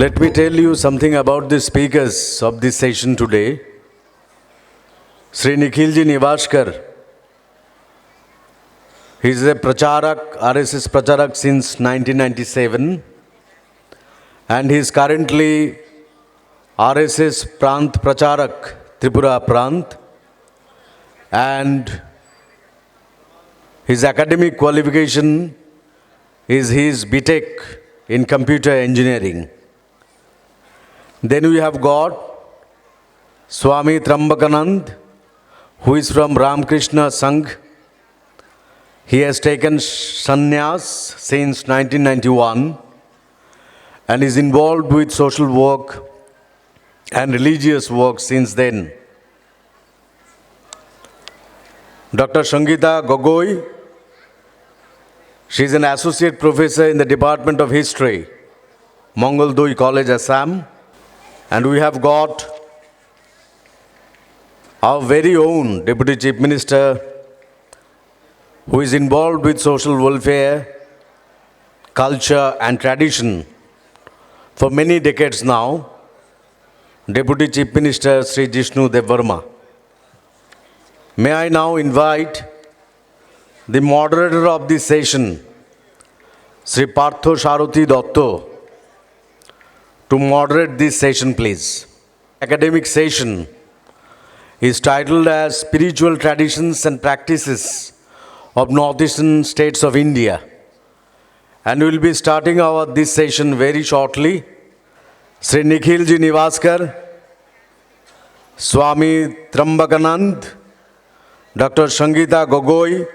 Let me tell you something about the speakers of this session today. Sri Nikhilji Nivashkar, he is a Pracharak, RSS Pracharak since 1997, and he is currently RSS Prant Pracharak, Tripura Prant, and his academic qualification is his BTech in computer engineering. Then we have got Swami Trambakanand, who is from Ramakrishna Sangh. He has taken sannyas since 1991 and is involved with social work and religious work since then. Dr. Sangeeta Gogoi, she is an associate professor in the Department of History, Mangoldoi College, Assam. And we have got our very own Deputy Chief Minister, who is involved with social welfare, culture and tradition for many decades now, Deputy Chief Minister Sri Jishnu Devvarma. May I now invite the moderator of this session, Sri Partho Sarothi Dotto, to moderate this session, please. Academic session is titled as Spiritual Traditions and Practices of Northeastern States of India. And we will be starting this session very shortly. Sri Nikhilji Nivashkar, Swami Trambakanand, Dr. Sangeeta Gogoi,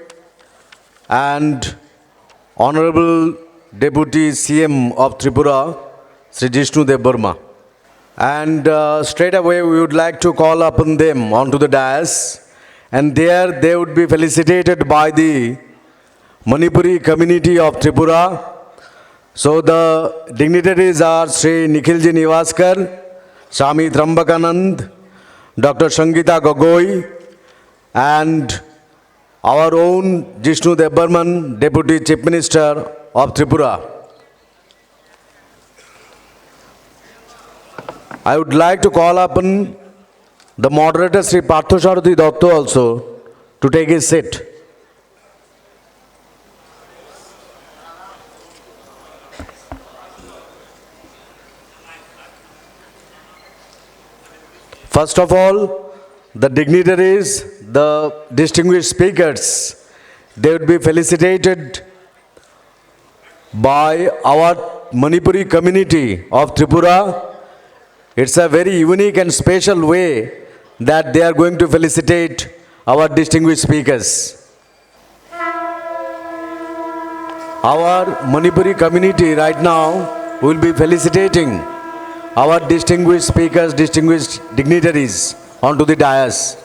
and Honorable Deputy CM of Tripura, Sri Jishnu Devvarma. And straight away we would like to call upon them onto the dais, and there they would be felicitated by the Manipuri community of Tripura. So the dignitaries are Sri Nikhilji Nivashkar, Swami Trambakanand, Dr. Sangeeta Gogoi, and our own Jishnu Devvarman, Deputy Chief Minister of Tripura. I would like to call upon the moderator Sri Partho Sarothi Dotto also to take his seat. First of all, the dignitaries, the distinguished speakers, they would be felicitated by our Manipuri community of Tripura. It's a very unique and special way that they are going to felicitate our distinguished speakers. Our Manipuri community right now will be felicitating our distinguished speakers, distinguished dignitaries onto the dais.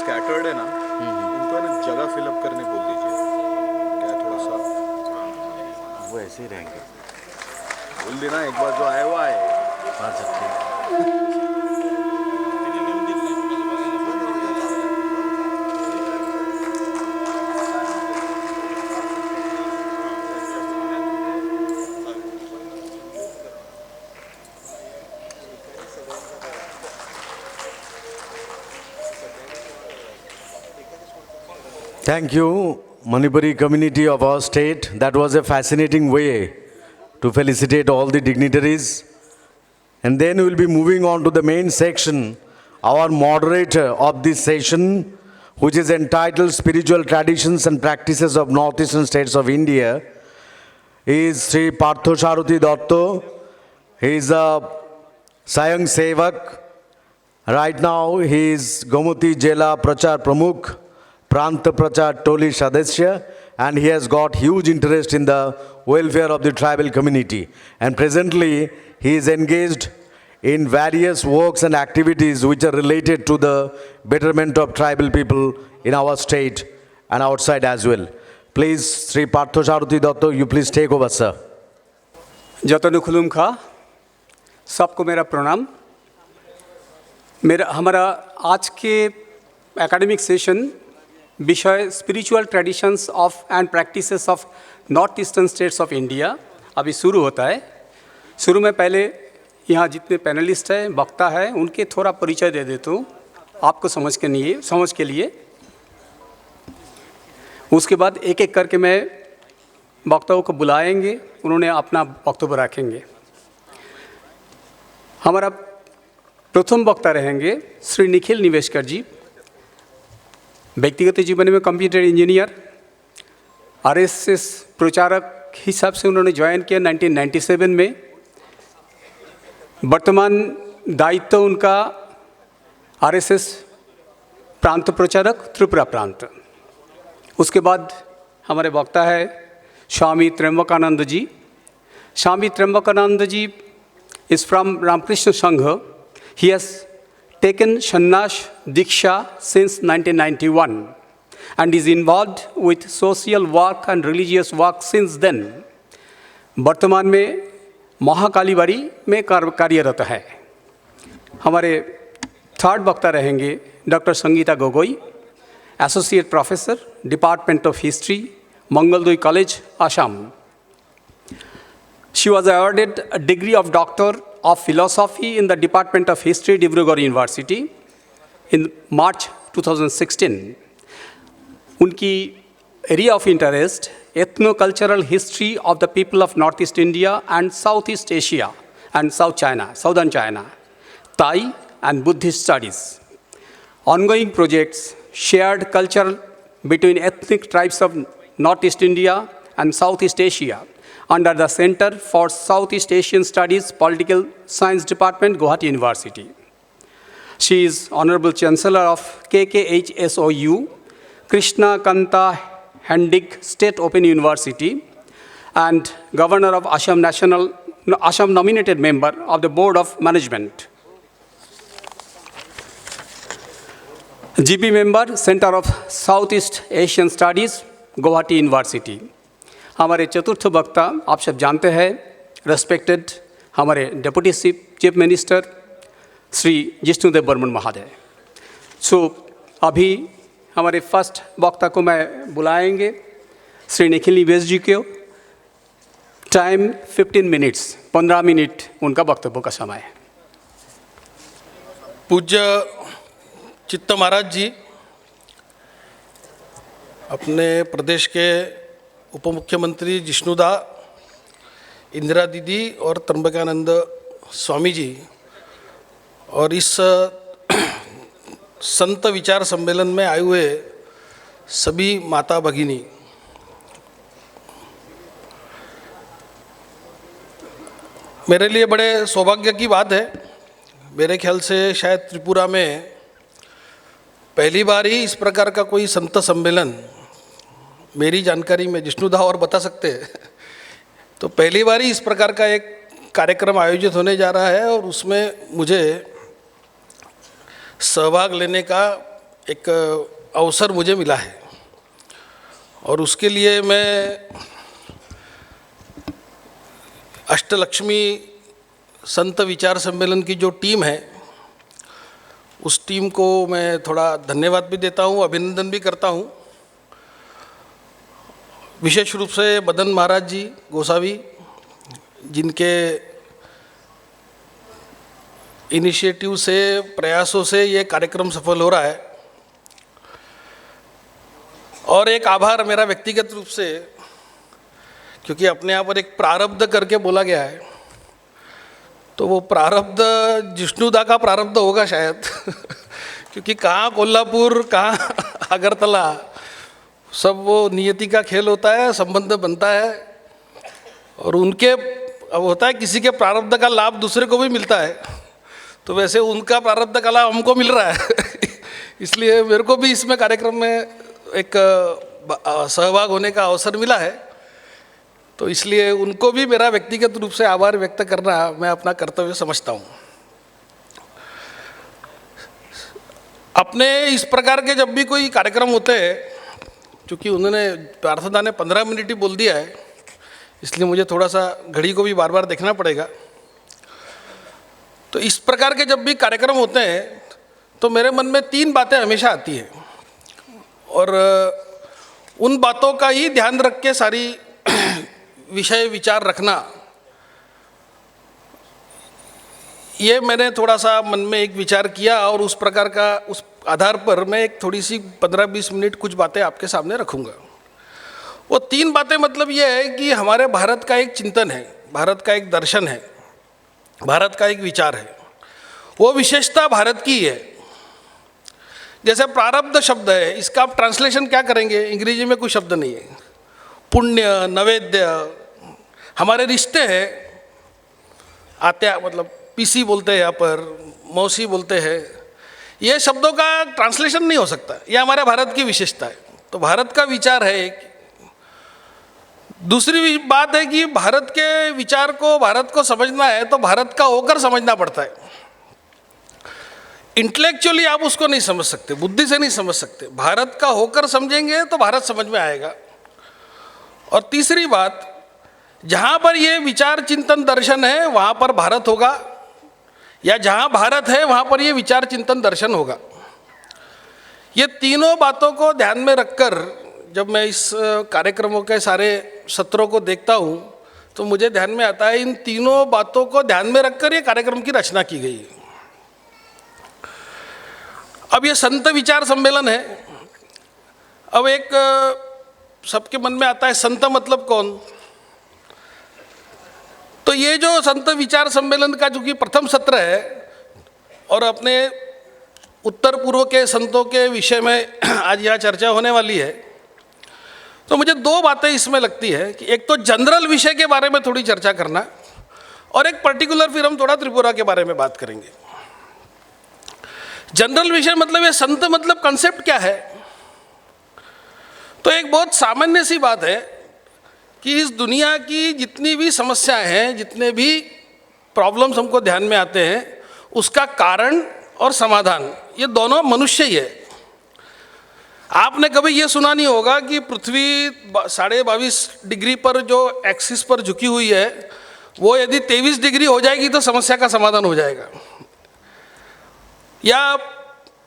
Scattered है ना, उनको है ना जगह fill up करने बोल दीजिए, क्या थोड़ा सा वो ऐसे ही रहेंगे। बोल देना एक बार जो आए वो आए। Thank you, Manipuri community of our state. That was a fascinating way to felicitate all the dignitaries. And then we will be moving on to the main section. Our moderator of this session, which is entitled Spiritual Traditions and Practices of Northeastern States of India, is Sri Partho Saruthi Datto. He is a Sayang Sevak. Right now, he is Gomuti Jela Prachar Pramukh, Pranta Prachar Toli Sadasya, and he has got huge interest in the welfare of the tribal community. And presently, he is engaged in various works and activities which are related to the betterment of tribal people in our state and outside as well. Please, Sri Partho Saruthi Datto, you please take over, sir. जतन खुलुम खा सबको मेरा प्रणाम। हमारा आज के academic session विषय spiritual traditions of and practices of north eastern states of India अभी शुरू होता है। शुरू में पहले यहाँ जितने पैनलिस्ट हैं, वक्ता है, उनके थोड़ा परिचय दे देता हूँ आपको समझ के लिए। उसके बाद एक एक करके मैं वक्ताओं को बुलाएंगे, उन्होंने अपना वक्तव्य रखेंगे। हमारा प्रथम वक्ता रहेंगे श्री निखिल निवेशकर जी। व्यक्तिगत जीवन में कंप्यूटर इंजीनियर, आरएसएस प्रचारक हिसाब से उन्होंने ज्वाइन किया 1997 में। वर्तमान दायित्व उनका आरएसएस प्रांत प्रचारक त्रिपुरा प्रांत। उसके बाद हमारे वक्ता है स्वामी त्र्यंबकानंद जी। स्वामी त्र्यंबकानंद जी is from Ramakrishna Sangha. He has taken Sannyas Diksha since 1991 and is involved with social work and religious work since then. वर्तमान में महाकालीबाड़ी में कार्यरत है। हमारे थर्ड वक्ता रहेंगे doctor Sangeeta Gogoi, associate professor, department of history, Mangaldoi college, Assam. She was awarded a degree of Doctor of Philosophy in the Department of History, Dibrugarh University in March 2016. उनकी area of interest, ethno-cultural history of the people of Northeast India and Southeast Asia and Southern China, Thai and Buddhist studies. Ongoing projects, shared culture between ethnic tribes of Northeast India and Southeast Asia under the Center for Southeast Asian Studies, Political Science Department, Guwahati University. She is Honorable Chancellor of KKHSOU, Krishna Kanta Hendig State Open University, and Governor of Assam nominated member of the Board of Management. GP member, Center of Southeast Asian Studies, Guwahati University. हमारे चतुर्थ वक्ता आप सब जानते हैं, respected हमारे deputy chief minister Shri Jishnudev Barman महोदय। So अभी हमारे फर्स्ट वक्ता को मैं बुलाएंगे श्री निखिल निवेश जी को। टाइम 15 मिनट उनका वक्तव्य का समय है। पूज्य चित्त महाराज जी, अपने प्रदेश के उप मुख्यमंत्री जिष्णुदा, इंदिरा दीदी और त्र्यंबकानंद स्वामी जी, और इस संत विचार सम्मेलन में आए हुए सभी माता भगिनी, मेरे लिए बड़े सौभाग्य की बात है। मेरे ख्याल से शायद त्रिपुरा में पहली बार ही इस प्रकार का कोई संत सम्मेलन, मेरी जानकारी में जिष्णुदा और बता सकते हैं, तो पहली बार ही इस प्रकार का एक कार्यक्रम आयोजित होने जा रहा है और उसमें मुझे सहभाग लेने का एक अवसर मुझे मिला है। और उसके लिए मैं अष्टलक्ष्मी संत विचार सम्मेलन की जो टीम है उस टीम को मैं थोड़ा धन्यवाद भी देता हूँ, अभिनंदन भी करता हूँ। विशेष रूप से मदन महाराज जी गोसावी, जिनके इनिशिएटिव से, प्रयासों से ये कार्यक्रम सफल हो रहा है। और एक आभार मेरा व्यक्तिगत रूप से, क्योंकि अपने यहाँ पर एक प्रारब्ध करके बोला गया है, तो वो प्रारब्ध जिष्णुदा का प्रारब्ध होगा शायद क्योंकि कहाँ कोल्हापुर, कहाँ अगरतला, सब वो नियति का खेल होता है, संबंध बनता है। और उनके अब होता है किसी के प्रारब्ध का लाभ दूसरे को भी मिलता है, तो वैसे उनका प्रारब्ध का लाभ हमको मिल रहा है इसलिए मेरे को भी इसमें कार्यक्रम में एक सहभाग होने का अवसर मिला है। तो इसलिए उनको भी मेरा व्यक्तिगत रूप से आभार व्यक्त करना मैं अपना कर्तव्य समझता हूँ। अपने इस प्रकार के जब भी कोई कार्यक्रम होते हैं, क्योंकि उन्होंने प्रार्थना ने 15 मिनट ही बोल दिया है, इसलिए मुझे थोड़ा सा घड़ी को भी बार बार देखना पड़ेगा। तो इस प्रकार के जब भी कार्यक्रम होते हैं तो मेरे मन में 3 बातें हमेशा आती हैं, और उन बातों का ही ध्यान रख के सारी विषय विचार रखना, ये मैंने थोड़ा सा मन में एक विचार किया, और उस प्रकार का, उस आधार पर मैं एक थोड़ी सी 15-20 मिनट कुछ बातें आपके सामने रखूँगा। वो 3 बातें मतलब ये है कि हमारे भारत का एक चिंतन है, भारत का एक दर्शन है, भारत का एक विचार है। वो विशेषता भारत की है। जैसे प्रारब्ध शब्द है, इसका आप ट्रांसलेशन क्या करेंगे? अंग्रेजी में कोई शब्द नहीं है। पुण्य, नैवेद्य, हमारे रिश्ते हैं, आत्या मतलब पीसी बोलते हैं, यहाँ पर मौसी बोलते हैं, ये शब्दों का ट्रांसलेशन नहीं हो सकता। ये हमारे भारत की विशेषता है। तो भारत का विचार है एक। दूसरी बात है कि भारत के विचार को, भारत को समझना है तो भारत का होकर समझना पड़ता है। इंटेलेक्चुअली आप उसको नहीं समझ सकते, बुद्धि से नहीं समझ सकते। भारत का होकर समझेंगे तो भारत समझ में आएगा। और तीसरी बात, जहाँ पर ये विचार चिंतन दर्शन है वहाँ पर भारत होगा, या जहाँ भारत है वहाँ पर ये विचार चिंतन दर्शन होगा। ये तीनों बातों को ध्यान में रखकर जब मैं इस कार्यक्रमों के सारे सत्रों को देखता हूँ तो मुझे ध्यान में आता है इन तीनों बातों को ध्यान में रखकर ये कार्यक्रम की रचना की गई है। अब ये संत विचार सम्मेलन है। अब एक सबके मन में आता है संत मतलब कौन? तो ये जो संत विचार सम्मेलन का जो कि प्रथम सत्र है और अपने उत्तर पूर्व के संतों के विषय में आज यहाँ चर्चा होने वाली है, तो मुझे 2 बातें इसमें लगती है कि एक तो जनरल विषय के बारे में थोड़ी चर्चा करना, और एक पर्टिकुलर फिर हम थोड़ा त्रिपुरा के बारे में बात करेंगे। जनरल विषय मतलब ये संत मतलब कंसेप्ट क्या है? तो एक बहुत सामान्य सी बात है कि इस दुनिया की जितनी भी समस्याएं हैं, जितने भी प्रॉब्लम्स हमको ध्यान में आते हैं, उसका कारण और समाधान ये दोनों मनुष्य ही है। आपने कभी ये सुना नहीं होगा कि पृथ्वी 22.5 डिग्री पर जो एक्सिस पर झुकी हुई है वो यदि 23 डिग्री हो जाएगी तो समस्या का समाधान हो जाएगा। या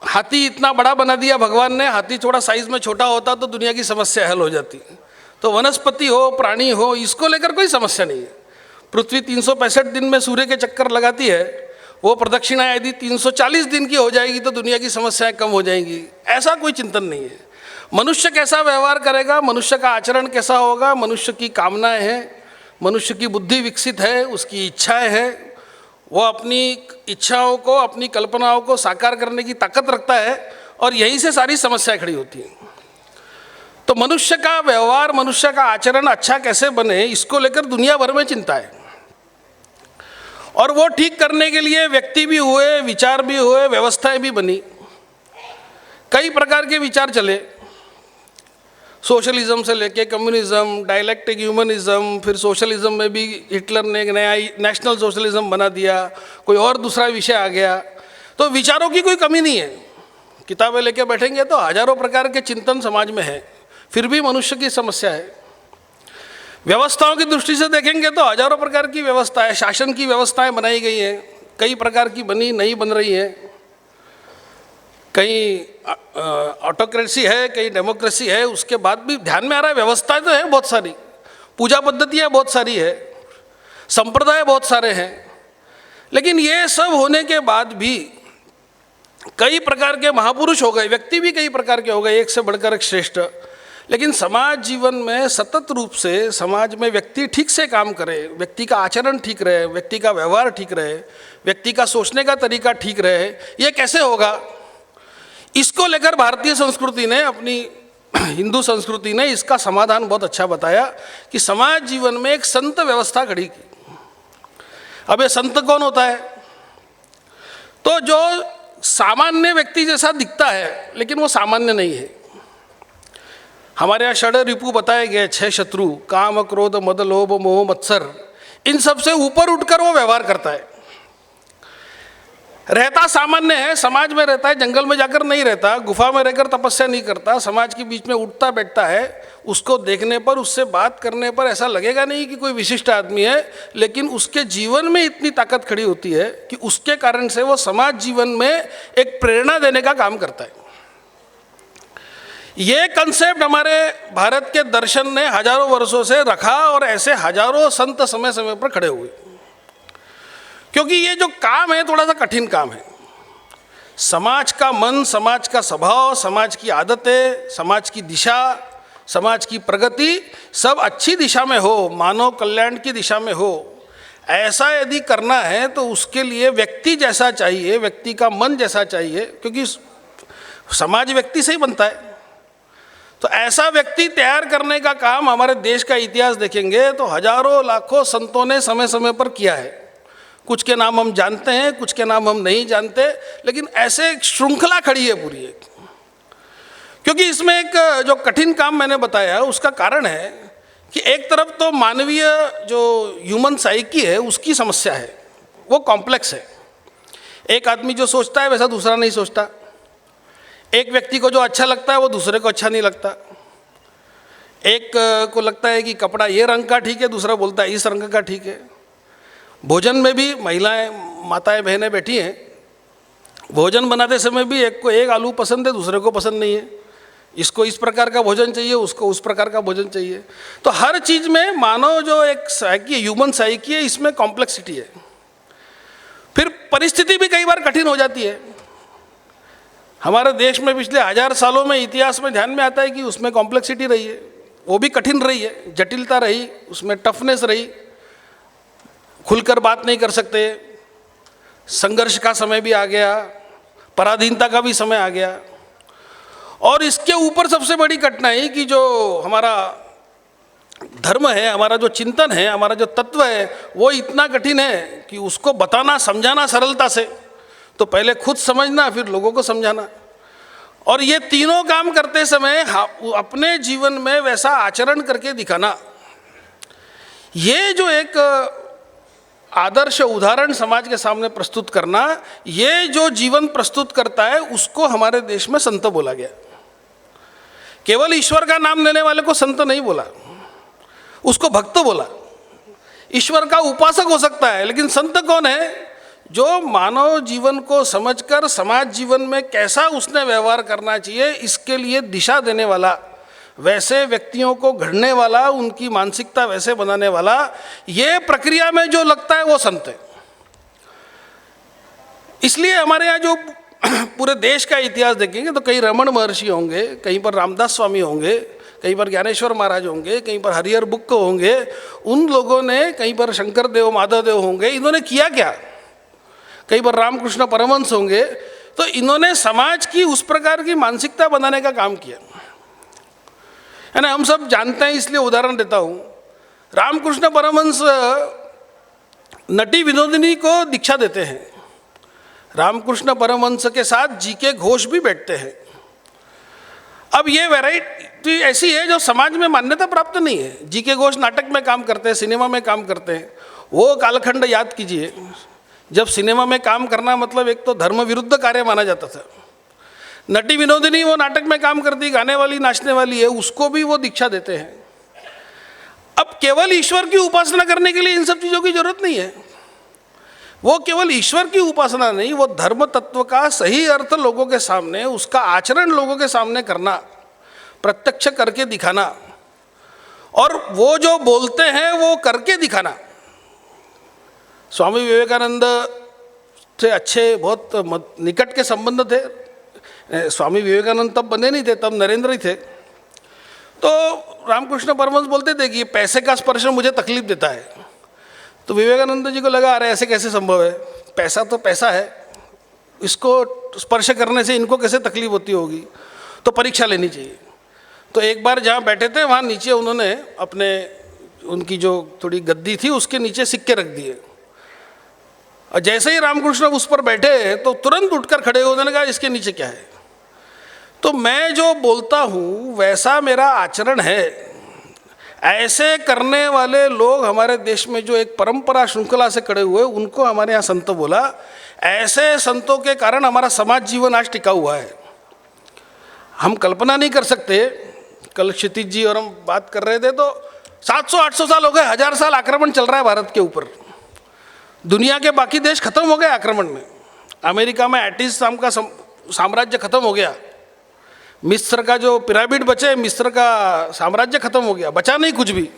हाथी इतना बड़ा बना दिया भगवान ने, हाथी थोड़ा साइज में छोटा होता तो दुनिया की समस्या हल हो जाती। तो वनस्पति हो, प्राणी हो, इसको लेकर कोई समस्या नहीं है। पृथ्वी 365 दिन में सूर्य के चक्कर लगाती है, वो प्रदक्षिणा यदि 340 दिन की हो जाएगी तो दुनिया की समस्याएं कम हो जाएंगी। ऐसा कोई चिंतन नहीं है। मनुष्य कैसा व्यवहार करेगा, मनुष्य का आचरण कैसा होगा, मनुष्य की कामनाएं हैं, मनुष्य की बुद्धि विकसित है, उसकी इच्छाएं हैं, वो अपनी इच्छाओं को, अपनी कल्पनाओं को साकार करने की ताकत रखता है, और यहीं से सारी समस्याएं खड़ी होती हैं। तो मनुष्य का व्यवहार, मनुष्य का आचरण अच्छा कैसे बने, इसको लेकर दुनिया भर में चिंता है। और वो ठीक करने के लिए व्यक्ति भी हुए, विचार भी हुए, व्यवस्थाएं भी बनी। कई प्रकार के विचार चले, सोशलिज्म से लेके कम्युनिज्म, डायलेक्टिक ह्यूमनिज्म, फिर सोशलिज्म में भी हिटलर ने एक नया नेशनल सोशलिज्म बना दिया, कोई और दूसरा विषय आ गया। तो विचारों की कोई कमी नहीं है। किताबें लेके बैठेंगे तो हजारों प्रकार के चिंतन समाज में है, फिर भी मनुष्य की समस्या है। व्यवस्थाओं की दृष्टि से देखेंगे तो हजारों प्रकार की व्यवस्था है, शासन की व्यवस्थाएं बनाई गई हैं, कई प्रकार की बनी नहीं बन रही हैं, कहीं ऑटोक्रेसी है, कहीं डेमोक्रेसी है। उसके बाद भी ध्यान में आ रहा है व्यवस्थाएं तो है बहुत सारी, पूजा पद्धतियाँ बहुत सारी है, संप्रदाय बहुत सारे हैं, लेकिन ये सब होने के बाद भी कई प्रकार के महापुरुष हो गए, व्यक्ति भी कई प्रकार के हो गए, एक से बढ़कर एक श्रेष्ठ। लेकिन समाज जीवन में सतत रूप से समाज में व्यक्ति ठीक से काम करे, व्यक्ति का आचरण ठीक रहे, व्यक्ति का व्यवहार ठीक रहे, व्यक्ति का सोचने का तरीका ठीक रहे, ये कैसे होगा? इसको लेकर भारतीय संस्कृति ने, अपनी हिंदू संस्कृति ने इसका समाधान बहुत अच्छा बताया कि समाज जीवन में एक संत व्यवस्था खड़ी की। अब ये संत कौन होता है? तो जो सामान्य व्यक्ति जैसा दिखता है लेकिन वो सामान्य नहीं है। हमारे यहाँ षड रिपु बताए गए, 6 शत्रु, काम क्रोध मद लोभ मोह मत्सर, इन सब से ऊपर उठकर वो व्यवहार करता है। रहता सामान्य है, समाज में रहता है, जंगल में जाकर नहीं रहता, गुफा में रहकर तपस्या नहीं करता, समाज के बीच में उठता बैठता है। उसको देखने पर, उससे बात करने पर ऐसा लगेगा नहीं कि कोई विशिष्ट आदमी है, लेकिन उसके जीवन में इतनी ताकत खड़ी होती है कि उसके कारण से वो समाज जीवन में एक प्रेरणा देने का काम करता है। ये कंसेप्ट हमारे भारत के दर्शन ने हजारों वर्षों से रखा और ऐसे हजारों संत समय समय पर खड़े हुए। क्योंकि ये जो काम है थोड़ा सा कठिन काम है। समाज का मन, समाज का स्वभाव, समाज की आदतें, समाज की दिशा, समाज की प्रगति सब अच्छी दिशा में हो, मानव कल्याण की दिशा में हो, ऐसा यदि करना है तो उसके लिए व्यक्ति जैसा चाहिए, व्यक्ति का मन जैसा चाहिए, क्योंकि समाज व्यक्ति से ही बनता है। तो ऐसा व्यक्ति तैयार करने का काम हमारे देश का इतिहास देखेंगे तो हजारों लाखों संतों ने समय समय पर किया है। कुछ के नाम हम जानते हैं, कुछ के नाम हम नहीं जानते, लेकिन ऐसे एक श्रृंखला खड़ी है पूरी एक। क्योंकि इसमें एक जो कठिन काम मैंने बताया उसका कारण है कि एक तरफ तो मानवीय जो ह्यूमन साइकी है उसकी समस्या है, वो कॉम्प्लेक्स है। एक आदमी जो सोचता है वैसा दूसरा नहीं सोचता, एक व्यक्ति को जो अच्छा लगता है वो दूसरे को अच्छा नहीं लगता, एक को लगता है कि कपड़ा ये रंग का ठीक है, दूसरा बोलता है इस रंग का ठीक है। भोजन में भी महिलाएं, माताएं, बहनें बैठी हैं, भोजन बनाते समय भी एक को एक आलू पसंद है, दूसरे को पसंद नहीं है, इसको इस प्रकार का भोजन चाहिए, उसको उस प्रकार का भोजन चाहिए। तो हर चीज़ में मानव जो एक साइकी, ह्यूमन साइकी है, इसमें कॉम्प्लेक्सिटी है। फिर परिस्थिति भी कई बार कठिन हो जाती है। हमारे देश में पिछले 1000 सालों में इतिहास में ध्यान में आता है कि उसमें कॉम्प्लेक्सिटी रही है, वो भी कठिन रही है, जटिलता रही, उसमें टफनेस रही, खुलकर बात नहीं कर सकते, संघर्ष का समय भी आ गया, पराधीनता का भी समय आ गया। और इसके ऊपर सबसे बड़ी कठिनाई कि जो हमारा धर्म है, हमारा जो चिंतन है, हमारा जो तत्व है, वो इतना कठिन है कि उसको बताना, समझाना सरलता से, तो पहले खुद समझना फिर लोगों को समझाना। और ये तीनों काम करते समय अपने जीवन में वैसा आचरण करके दिखाना, ये जो एक आदर्श उदाहरण समाज के सामने प्रस्तुत करना, ये जो जीवन प्रस्तुत करता है उसको हमारे देश में संत बोला गया। केवल ईश्वर का नाम लेने वाले को संत नहीं बोला, उसको भक्त बोला। ईश्वर का उपासक हो सकता है, लेकिन संत कौन है? जो मानव जीवन को समझकर समाज जीवन में कैसा उसने व्यवहार करना चाहिए इसके लिए दिशा देने वाला, वैसे व्यक्तियों को घड़ने वाला, उनकी मानसिकता वैसे बनाने वाला, ये प्रक्रिया में जो लगता है वो संत है। इसलिए हमारे यहाँ जो पूरे देश का इतिहास देखेंगे तो कहीं रमण महर्षि होंगे, कहीं पर रामदास स्वामी होंगे, कहीं पर ज्ञानेश्वर महाराज होंगे, कहीं पर हरिहर बुक्क होंगे, उन लोगों ने, कहीं पर शंकर देव, माधव देव होंगे, इन्होंने किया क्या? कहीं पर रामकृष्ण परमहंस होंगे। तो इन्होंने समाज की उस प्रकार की मानसिकता बनाने का काम किया है ना। हम सब जानते हैं, इसलिए उदाहरण देता हूँ। रामकृष्ण परमहंस नटी विनोदिनी को दीक्षा देते हैं। रामकृष्ण परमहंस के साथ जीके घोष भी बैठते हैं। अब ये वैरायटी ऐसी है जो समाज में मान्यता प्राप्त नहीं है। जीके घोष नाटक में काम करते हैं, सिनेमा में काम करते हैं। वो कालखंड याद कीजिए जब सिनेमा में काम करना मतलब एक तो धर्म विरुद्ध कार्य माना जाता था। नटी विनोदिनी वो नाटक में काम करती, गाने वाली, नाचने वाली है, उसको भी वो दीक्षा देते हैं। अब केवल ईश्वर की उपासना करने के लिए इन सब चीज़ों की जरूरत नहीं है। वो केवल ईश्वर की उपासना नहीं, वो धर्म तत्व का सही अर्थ लोगों के सामने, उसका आचरण लोगों के सामने करना, प्रत्यक्ष करके दिखाना, और वो जो बोलते हैं वो करके दिखाना। स्वामी विवेकानंद से अच्छे बहुत निकट के संबंध थे। स्वामी विवेकानंद तब बने नहीं थे, तब नरेंद्र ही थे। तो रामकृष्ण परमहंस बोलते थे कि ये पैसे का स्पर्श मुझे तकलीफ देता है। तो विवेकानंद जी को लगा, अरे ऐसे कैसे संभव है, पैसा तो पैसा है, इसको स्पर्श करने से इनको कैसे तकलीफ होती होगी, तो परीक्षा लेनी चाहिए। तो एक बार जहाँ बैठे थे वहाँ नीचे उन्होंने अपने, उनकी जो थोड़ी गद्दी थी उसके नीचे सिक्के रख दिए, और जैसे ही रामकृष्ण उस पर बैठे तो तुरंत उठकर खड़े हो, उन्होंने कहा इसके नीचे क्या है। तो मैं जो बोलता हूँ वैसा मेरा आचरण है। ऐसे करने वाले लोग हमारे देश में जो एक परंपरा श्रृंखला से खड़े हुए, उनको हमारे यहाँ संत बोला। ऐसे संतों के कारण हमारा समाज जीवन आज टिका हुआ है। हम कल्पना नहीं कर सकते। कल क्षितिज जी और हम बात कर रहे थे तो 700-800 साल हो गए, 1000 साल आक्रमण चल रहा है भारत के ऊपर। दुनिया के बाकी देश खत्म हो गए आक्रमण में। अमेरिका में एटिस नाम का साम्राज्य खत्म हो गया। मिस्र का जो पिरामिड बचे, मिस्र का साम्राज्य खत्म हो गया, बचा नहीं कुछ भी।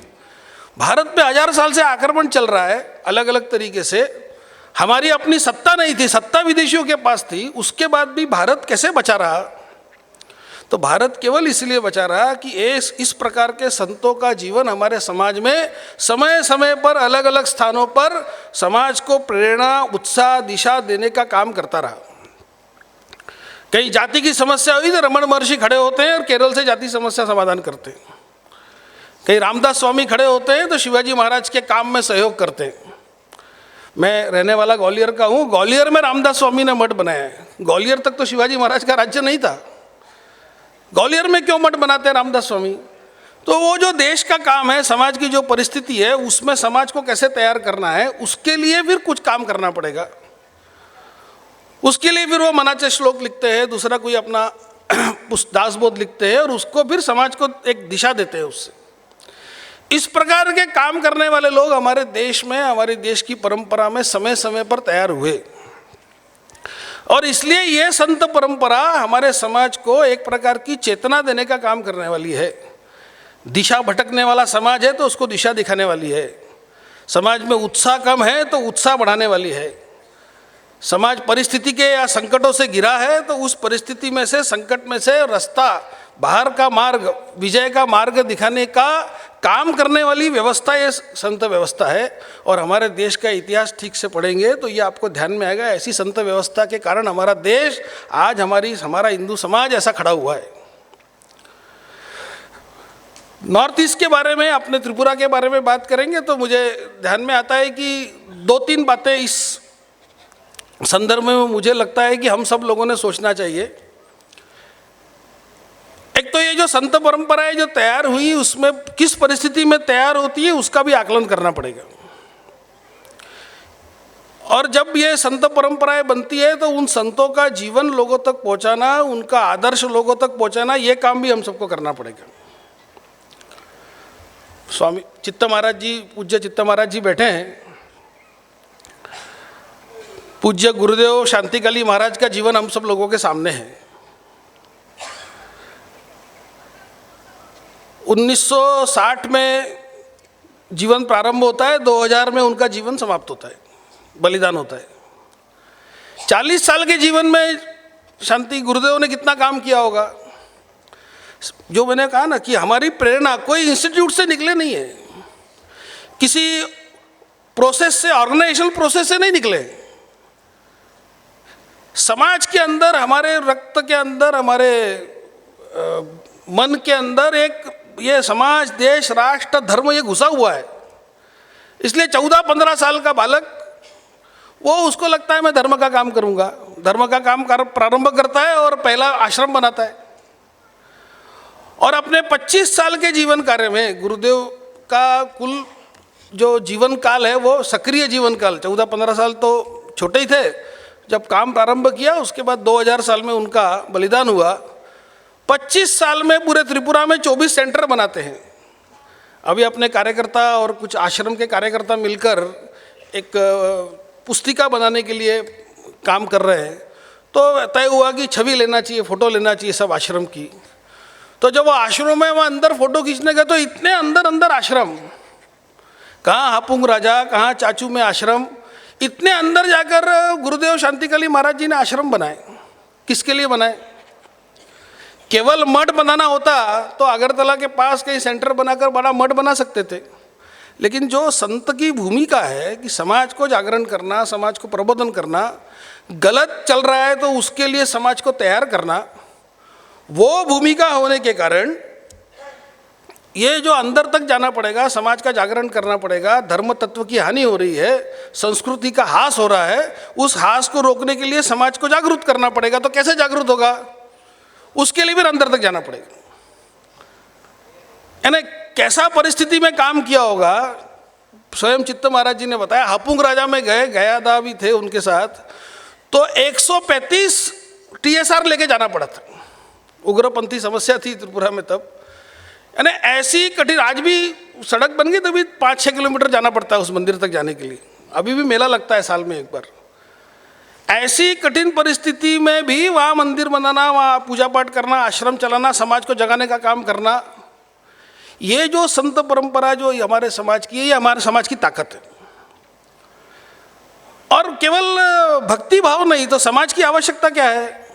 भारत पे 1000 साल से आक्रमण चल रहा है अलग अलग तरीके से। हमारी अपनी सत्ता नहीं थी, सत्ता विदेशियों के पास थी, उसके बाद भी भारत कैसे बचा रहा? तो भारत केवल इसलिए बचा रहा कि इस प्रकार के संतों का जीवन हमारे समाज में समय समय पर अलग अलग स्थानों पर समाज को प्रेरणा, उत्साह, दिशा देने का काम करता रहा। कहीं जाति की समस्या हुई तो रमन महर्षि खड़े होते हैं और केरल से जाति समस्या समाधान करते हैं। कहीं रामदास स्वामी खड़े होते हैं तो शिवाजी महाराज के काम में सहयोग करते हैं। मैं रहने वाला ग्वालियर का हूँ। ग्वालियर में रामदास स्वामी ने मठ बनाया है। ग्वालियर तक तो शिवाजी महाराज का राज्य नहीं था। ग्वालियर में क्यों मठ बनाते हैं रामदास स्वामी? तो वो जो देश का काम है, समाज की जो परिस्थिति है, उसमें समाज को कैसे तैयार करना है, उसके लिए फिर कुछ काम करना पड़ेगा। उसके लिए फिर वो मनाचे श्लोक लिखते हैं, दूसरा कोई अपना दासबोध लिखते हैं और उसको फिर समाज को एक दिशा देते हैं उससे। इस प्रकार के काम करने वाले लोग हमारे देश में, हमारे देश की परंपरा में समय समय पर तैयार हुए, और इसलिए ये संत परंपरा हमारे समाज को एक प्रकार की चेतना देने का काम करने वाली है। दिशा भटकने वाला समाज है तो उसको दिशा दिखाने वाली है। समाज में उत्साह कम है तो उत्साह बढ़ाने वाली है। समाज परिस्थिति के या संकटों से घिरा है तो उस परिस्थिति में से, संकट में से रास्ता, बाहर का मार्ग, विजय का मार्ग दिखाने का काम करने वाली व्यवस्था ये संत व्यवस्था है। और हमारे देश का इतिहास ठीक से पढ़ेंगे तो ये आपको ध्यान में आएगा। ऐसी संत व्यवस्था के कारण हमारा देश आज, हमारा हिंदू समाज ऐसा खड़ा हुआ है। नॉर्थ ईस्ट के बारे में, अपने त्रिपुरा के बारे में बात करेंगे तो मुझे ध्यान में आता है कि 2-3 बातें इस संदर्भ में मुझे लगता है कि हम सब लोगों ने सोचना चाहिए। एक तो ये जो संत परंपराएं जो तैयार हुई, उसमें किस परिस्थिति में तैयार होती है उसका भी आकलन करना पड़ेगा। और जब ये संत परंपराएं बनती है तो उन संतों का जीवन लोगों तक पहुंचाना, उनका आदर्श लोगों तक पहुंचाना, ये काम भी हम सबको करना पड़ेगा। स्वामी चित्त महाराज जी, पूज्य चित्त महाराज जी बैठे हैं। पूज्य गुरुदेव शांतिकाली महाराज का जीवन हम सब लोगों के सामने है। 1960 में जीवन प्रारंभ होता है, 2000 में उनका जीवन समाप्त होता है, बलिदान होता है। 40 साल के जीवन में शांति गुरुदेव ने कितना काम किया होगा। जो मैंने कहा ना कि हमारी प्रेरणा कोई इंस्टीट्यूट से निकले नहीं है, किसी प्रोसेस से, ऑर्गेनाइजेशनल प्रोसेस से नहीं निकले। समाज के अंदर, हमारे रक्त के अंदर, हमारे मन के अंदर एक ये समाज, देश, राष्ट्र, धर्म ये घुसा हुआ है। इसलिए 14-15 साल का बालक, वो उसको लगता है मैं धर्म का काम करूंगा, धर्म का काम प्रारंभ करता है और पहला आश्रम बनाता है। और अपने 25 साल के जीवन कार्य में गुरुदेव का कुल जो जीवन काल है वो सक्रिय जीवन काल, 14-15 साल तो छोटे ही थे जब काम प्रारंभ किया। उसके बाद 2000 साल में उनका बलिदान हुआ। 25 साल में पूरे त्रिपुरा में 24 सेंटर बनाते हैं। अभी अपने कार्यकर्ता और कुछ आश्रम के कार्यकर्ता मिलकर एक पुस्तिका बनाने के लिए काम कर रहे हैं। तो तय हुआ कि छवि लेना चाहिए, फ़ोटो लेना चाहिए सब आश्रम की। तो जब वो आश्रम में वहाँ अंदर फ़ोटो खींचने गए तो इतने अंदर अंदर आश्रम, कहाँ हापुंग राजा, कहाँ चाचू में आश्रम, इतने अंदर जाकर गुरुदेव शांतिकली महाराज जी ने आश्रम बनाए। किसके लिए बनाए? केवल मठ बनाना होता तो अगरतला के पास कहीं सेंटर बनाकर बड़ा मठ बना सकते थे, लेकिन जो संत की भूमिका है कि समाज को जागरण करना, समाज को प्रबोधन करना, गलत चल रहा है तो उसके लिए समाज को तैयार करना, वो भूमिका होने के कारण ये जो अंदर तक जाना पड़ेगा, समाज का जागरण करना पड़ेगा, धर्म तत्व की हानि हो रही है, संस्कृति का ह्रास हो रहा है, उस ह्रास को रोकने के लिए समाज को जागरूक करना पड़ेगा। तो कैसे जागरूक होगा? उसके लिए भी अंदर तक जाना पड़ेगा। यानी कैसा परिस्थिति में काम किया होगा, स्वयं चित्त महाराज जी ने बताया। हापुंग राजा में गए, गयादा भी थे उनके साथ, तो 135 TSR लेके जाना पड़ा था। उग्रपंथी समस्या थी त्रिपुरा में तब। यानी ऐसी कठिन, आज भी सड़क बन गई तो भी 5-6 किलोमीटर जाना पड़ता है उस मंदिर तक जाने के लिए। अभी भी मेला लगता है साल में एक बार। ऐसी कठिन परिस्थिति में भी वहाँ मंदिर बनाना, वहाँ पूजा पाठ करना, आश्रम चलाना, समाज को जगाने का काम करना, ये जो संत परंपरा जो हमारे समाज की है, ये हमारे समाज की ताकत है। और केवल भक्ति भाव नहीं, तो समाज की आवश्यकता क्या है?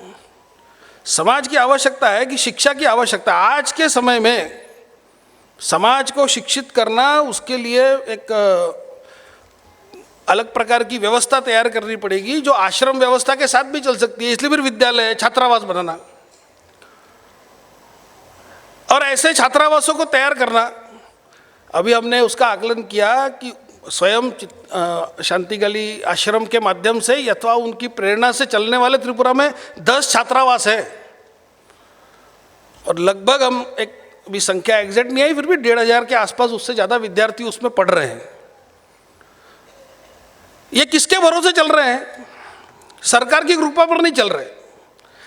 समाज की आवश्यकता है कि शिक्षा की आवश्यकता। आज के समय में समाज को शिक्षित करना, उसके लिए एक अलग प्रकार की व्यवस्था तैयार करनी पड़ेगी जो आश्रम व्यवस्था के साथ भी चल सकती है। इसलिए फिर विद्यालय, छात्रावास बनाना और ऐसे छात्रावासों को तैयार करना। अभी हमने उसका आकलन किया कि स्वयं शांतिकली आश्रम के माध्यम से अथवा उनकी प्रेरणा से चलने वाले त्रिपुरा में 10 छात्रावास है और लगभग हम एक भी संख्या एग्जैक्ट नहीं आई, फिर भी 1500 के आसपास, उससे ज़्यादा विद्यार्थी उसमें पढ़ रहे हैं। ये किसके भरोसे चल रहे हैं? सरकार की कृपा पर नहीं चल रहे,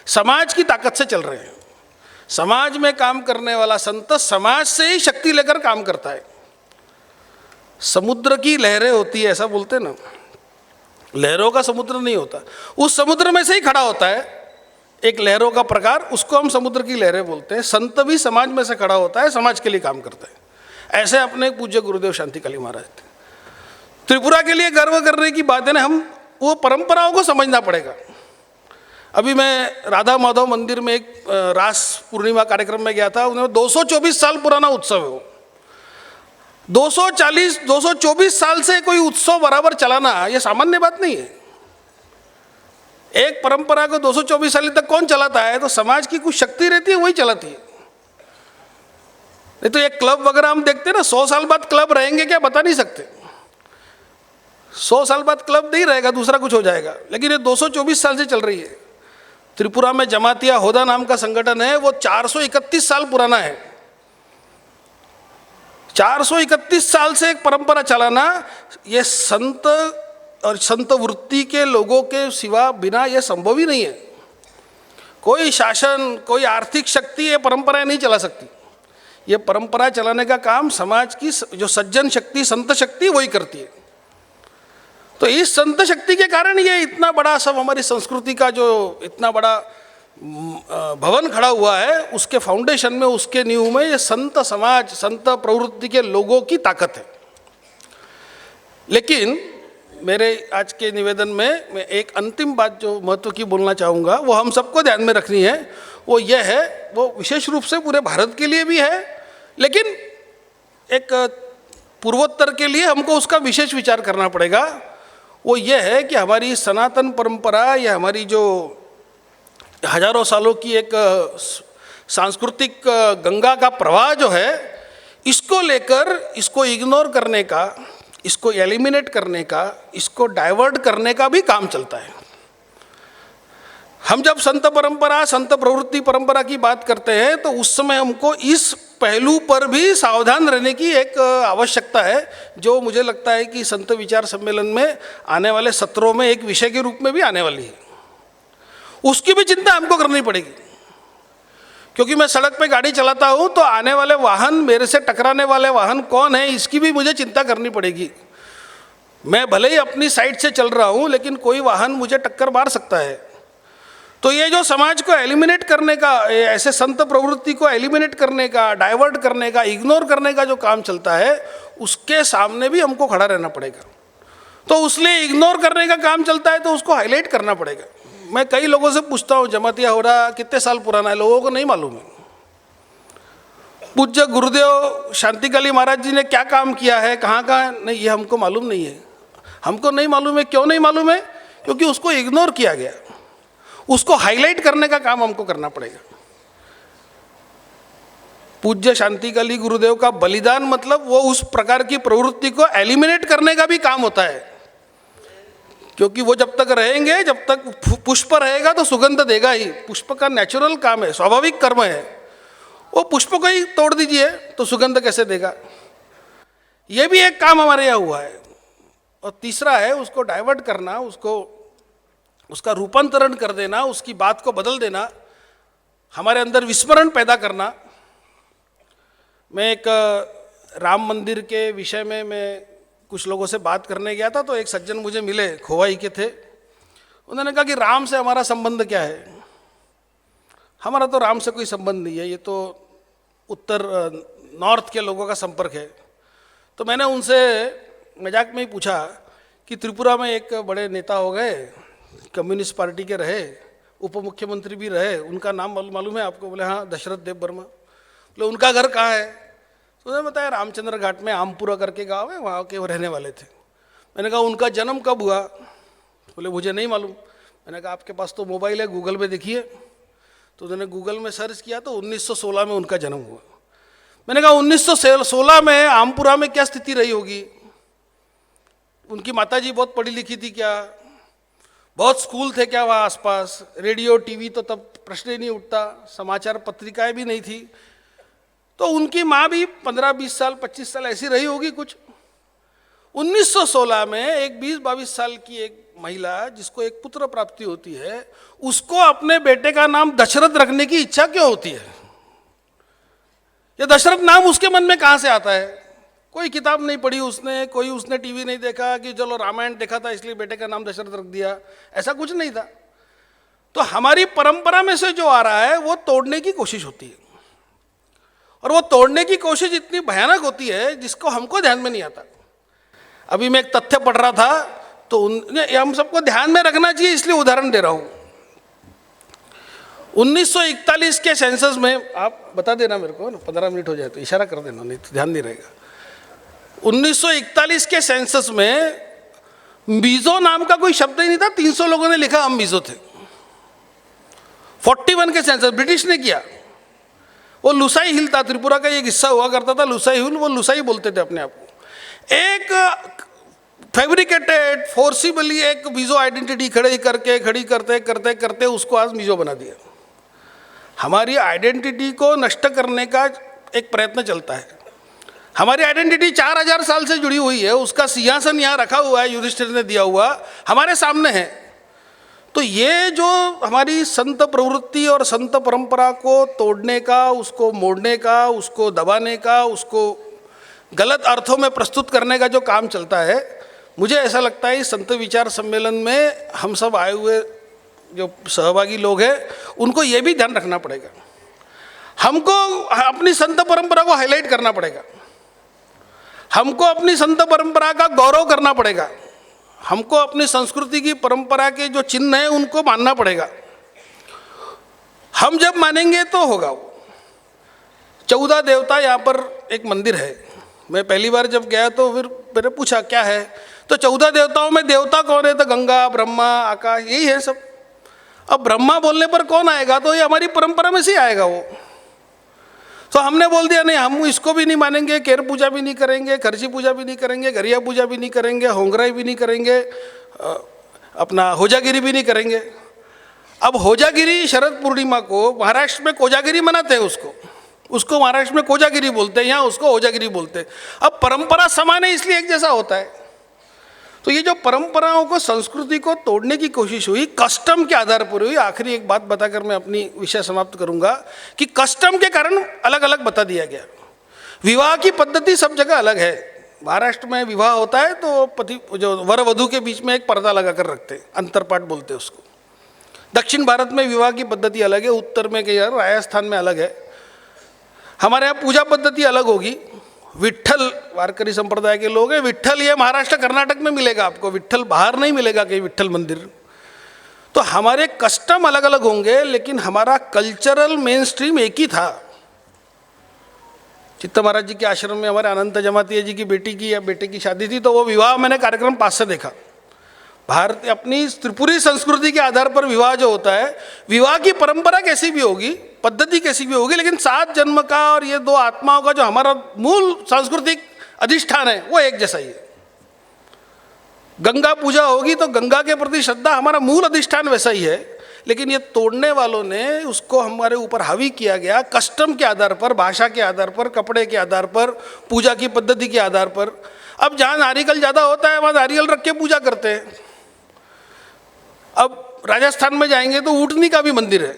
समाज की ताकत से चल रहे हैं। समाज में काम करने वाला संत समाज से ही शक्ति लेकर काम करता है। समुद्र की लहरें होती है, ऐसा बोलते हैं ना, लहरों का समुद्र नहीं होता, उस समुद्र में से ही खड़ा होता है एक लहरों का प्रकार, उसको हम समुद्र की लहरें बोलते हैं। संत भी समाज में से खड़ा होता है, समाज के लिए काम करता है। ऐसे अपने पूज्य गुरुदेव शांतिकली महाराज थे। त्रिपुरा के लिए गर्व करने की बात है ना, हम वो परंपराओं को समझना पड़ेगा। अभी मैं राधा माधव मंदिर में एक रास पूर्णिमा कार्यक्रम में गया था। उन्हें 224 साल पुराना उत्सव है वो। 224 साल से कोई उत्सव बराबर चलाना ये सामान्य बात नहीं है। एक परंपरा को 224 साल तक कौन चलाता है? तो समाज की कुछ शक्ति रहती है, वही चलाती है। नहीं तो ये क्लब वगैरह हम देखते हैं ना, 100 साल बाद क्लब रहेंगे क्या बता नहीं सकते। 100 साल बाद क्लब नहीं रहेगा, दूसरा कुछ हो जाएगा। लेकिन ये 224 साल से चल रही है। त्रिपुरा में जमातिया होदा नाम का संगठन है, वो 431 साल पुराना है। 431 साल से एक परंपरा चलाना, ये संत और संत वृत्ति के लोगों के सिवा बिना ये संभव ही नहीं है। कोई शासन, कोई आर्थिक शक्ति ये परंपराएं नहीं चला सकती। ये परंपरा चलाने का काम समाज की जो सज्जन शक्ति, संत शक्ति, वही करती है। तो इस संत शक्ति के कारण ये इतना बड़ा सब हमारी संस्कृति का जो इतना बड़ा भवन खड़ा हुआ है, उसके फाउंडेशन में, उसके नींव में ये संत समाज, संत प्रवृत्ति के लोगों की ताकत है। लेकिन मेरे आज के निवेदन में मैं एक अंतिम बात जो महत्व की बोलना चाहूँगा, वो हम सबको ध्यान में रखनी है। वो ये है, वो विशेष रूप से पूरे भारत के लिए भी है, लेकिन एक पूर्वोत्तर के लिए हमको उसका विशेष विचार करना पड़ेगा। वो ये है कि हमारी सनातन परंपरा, या हमारी जो हजारों सालों की एक सांस्कृतिक गंगा का प्रवाह जो है, इसको लेकर इसको इग्नोर करने का, इसको एलिमिनेट करने का, इसको डाइवर्ट करने का भी काम चलता है। हम जब संत परंपरा, संत प्रवृत्ति परंपरा की बात करते हैं तो उस समय हमको इस पहलू पर भी सावधान रहने की एक आवश्यकता है, जो मुझे लगता है कि संत विचार सम्मेलन में आने वाले सत्रों में एक विषय के रूप में भी आने वाली है। उसकी भी चिंता हमको करनी पड़ेगी, क्योंकि मैं सड़क पे गाड़ी चलाता हूँ तो आने वाले वाहन, मेरे से टकराने वाले वाहन कौन है इसकी भी मुझे चिंता करनी पड़ेगी। मैं भले ही अपनी साइड से चल रहा हूँ लेकिन कोई वाहन मुझे टक्कर मार सकता है। तो ये जो समाज को एलिमिनेट करने का, ऐसे संत प्रवृत्ति को एलिमिनेट करने का, डाइवर्ट करने का, इग्नोर करने का जो काम चलता है, उसके सामने भी हमको खड़ा रहना पड़ेगा। तो उसलिए इग्नोर करने का काम चलता है तो उसको हाईलाइट करना पड़ेगा। मैं कई लोगों से पूछता हूँ जमातिया हो रहा कितने साल पुराना है, लोगों को नहीं मालूम है। पूज्य गुरुदेव शांतिकाली महाराज जी ने क्या काम किया है, कहाँ कहाँ नहीं, ये हमको मालूम नहीं है। हमको नहीं मालूम है, क्यों नहीं मालूम है? क्योंकि उसको इग्नोर किया गया। उसको हाईलाइट करने का काम हमको करना पड़ेगा। पूज्य शांतिकाली गुरुदेव का बलिदान मतलब वो उस प्रकार की प्रवृत्ति को एलिमिनेट करने का भी काम होता है, क्योंकि वो जब तक रहेंगे, जब तक पुष्प रहेगा तो सुगंध देगा ही। पुष्प का नेचुरल काम है, स्वाभाविक कर्म है। वो पुष्प को ही तोड़ दीजिए तो सुगंध कैसे देगा? ये भी एक काम हमारे यहाँ हुआ है। और तीसरा है उसको डाइवर्ट करना, उसका रूपांतरण कर देना, उसकी बात को बदल देना, हमारे अंदर विस्मरण पैदा करना। मैं एक राम मंदिर के विषय में मैं कुछ लोगों से बात करने गया था, तो एक सज्जन मुझे मिले, खोवाई के थे। उन्होंने कहा कि राम से हमारा संबंध क्या है? हमारा तो राम से कोई संबंध नहीं है, ये तो उत्तर नॉर्थ के लोगों का संपर्क है। तो मैंने उनसे मजाक में ही पूछा कि त्रिपुरा में एक बड़े नेता हो गए, कम्युनिस्ट पार्टी के रहे, उप मुख्यमंत्री भी रहे, उनका नाम मालूम है आपको? बोले हाँ, दशरथ देव वर्मा। बोले उनका घर कहाँ है? तो उन्होंने बताया रामचंद्र घाट में आमपुरा करके गाँव है, वहाँ के वो रहने वाले थे। मैंने कहा उनका जन्म कब हुआ? बोले मुझे नहीं मालूम। मैंने कहा आपके पास तो मोबाइल है, गूगल में देखिए। तो उन्होंने गूगल में सर्च किया तो 1916 में उनका जन्म हुआ। मैंने कहा 1916 में आमपुरा में क्या स्थिति रही होगी? उनकी माताजी बहुत पढ़ी लिखी थी क्या? बहुत स्कूल थे क्या वहाँ आसपास? रेडियो टीवी तो तब प्रश्न ही नहीं उठता, समाचार पत्रिकाएं भी नहीं थी। तो उनकी माँ भी 15-20 साल 25 साल ऐसी रही होगी कुछ। 1916 में एक 20-22 साल की एक महिला जिसको एक पुत्र प्राप्ति होती है, उसको अपने बेटे का नाम दशरथ रखने की इच्छा क्यों होती है? ये दशरथ नाम उसके मन में कहाँ से आता है? कोई किताब नहीं पढ़ी उसने, कोई उसने टीवी नहीं देखा कि चलो रामायण देखा था इसलिए बेटे का नाम दशरथ रख दिया, ऐसा कुछ नहीं था। तो हमारी परंपरा में से जो आ रहा है वो तोड़ने की कोशिश होती है, और वो तोड़ने की कोशिश इतनी भयानक होती है जिसको हमको ध्यान में नहीं आता। अभी मैं एक तथ्य पढ़ रहा था तो हम सबको ध्यान में रखना चाहिए, इसलिए उदाहरण दे रहा हूं। 1941 के सेंसस में, आप बता देना मेरे को, 15 मिनट हो जाए तो इशारा कर देना, नहीं तो ध्यान नहीं रहेगा। 1941 के सेंसस में मिजो नाम का कोई शब्द ही नहीं था। 300 लोगों ने लिखा हम मिजो थे। 41 के सेंसस ब्रिटिश ने किया। वो लुसाई हिल था, त्रिपुरा का एक हिस्सा हुआ करता था लुसाई हिल, वो लुसाई बोलते थे अपने आप को। एक फैब्रिकेटेड फोर्सिबली एक मिजो आइडेंटिटी खड़ी करते करते करते उसको आज मिजो बना दिया। हमारी आइडेंटिटी को नष्ट करने का एक प्रयत्न चलता है। हमारी आइडेंटिटी 4000 साल से जुड़ी हुई है, उसका सिंहासन यहाँ रखा हुआ है, युधिष्ठिर ने दिया हुआ हमारे सामने है। तो ये जो हमारी संत प्रवृत्ति और संत परंपरा को तोड़ने का, उसको मोड़ने का, उसको दबाने का, उसको गलत अर्थों में प्रस्तुत करने का जो काम चलता है, मुझे ऐसा लगता है इस संत विचार सम्मेलन में हम सब आए हुए जो सहभागी लोग हैं उनको ये भी ध्यान रखना पड़ेगा। हमको अपनी संत परंपरा को हाईलाइट करना पड़ेगा, हमको अपनी संत परंपरा का गौरव करना पड़ेगा, हमको अपनी संस्कृति की परंपरा के जो चिन्ह हैं उनको मानना पड़ेगा। हम जब मानेंगे तो होगा। वो 14 देवता यहाँ पर एक मंदिर है। मैं पहली बार जब गया तो फिर मैंने पूछा क्या है, तो 14 देवताओं में देवता कौन है? तो गंगा, ब्रह्मा, आकाश, यही है सब। अब ब्रह्मा बोलने पर कौन आएगा? तो ये हमारी परंपरा में से आएगा वो। तो हमने बोल दिया नहीं, हम इसको भी नहीं मानेंगे, केर पूजा भी नहीं करेंगे, खर्ची पूजा भी नहीं करेंगे, गरिया पूजा भी नहीं करेंगे, होंगराई भी नहीं करेंगे, अपना होजागिरी भी नहीं करेंगे। अब होजागिरी शरद पूर्णिमा को महाराष्ट्र में कोजागिरी मनाते हैं, उसको महाराष्ट्र में कोजागिरी बोलते हैं, यहाँ उसको होजागिरी बोलते हैं। अब परंपरा समान है इसलिए एक जैसा होता है। तो ये जो परंपराओं को, संस्कृति को तोड़ने की कोशिश हुई, कस्टम के आधार पर हुई। आखिरी एक बात बताकर मैं अपनी विषय समाप्त करूंगा कि कस्टम के कारण अलग अलग बता दिया गया। विवाह की पद्धति सब जगह अलग है। महाराष्ट्र में विवाह होता है तो पति जो वर वधू के बीच में एक पर्दा लगा कर रखते हैं, अंतरपाट बोलते हैं उसको। दक्षिण भारत में विवाह की पद्धति अलग है, उत्तर में के राजस्थान में अलग है। हमारे यहाँ पूजा पद्धति अलग होगी। विट्ठल वारकरी संप्रदाय के लोग हैं। विट्ठल ये महाराष्ट्र कर्नाटक में मिलेगा आपको, विट्ठल बाहर नहीं मिलेगा कहीं विट्ठल मंदिर। तो हमारे कस्टम अलग अलग होंगे, लेकिन हमारा कल्चरल मेन स्ट्रीम एक ही था। चित्त महाराज जी के आश्रम में हमारे अनंत जमातिया जी की बेटी की या बेटे की शादी थी, तो वो विवाह मैंने कार्यक्रम पास से देखा। भारत अपनी त्रिपुरी संस्कृति के आधार पर विवाह जो होता है, विवाह की परंपरा कैसी भी होगी, पद्धति कैसी भी होगी, लेकिन 7 जन्म का और ये 2 आत्माओं का जो हमारा मूल सांस्कृतिक अधिष्ठान है वो एक जैसा ही है। गंगा पूजा होगी तो गंगा के प्रति श्रद्धा, हमारा मूल अधिष्ठान वैसा ही है। लेकिन ये तोड़ने वालों ने उसको हमारे ऊपर हावी किया गया, कस्टम के आधार पर, भाषा के आधार पर, कपड़े के आधार पर, पूजा की पद्धति के आधार पर। अब जहाँ नारियल ज़्यादा होता है वहाँ नारियल रख के पूजा करते हैं। अब राजस्थान में जाएंगे तो ऊँटनी का भी मंदिर है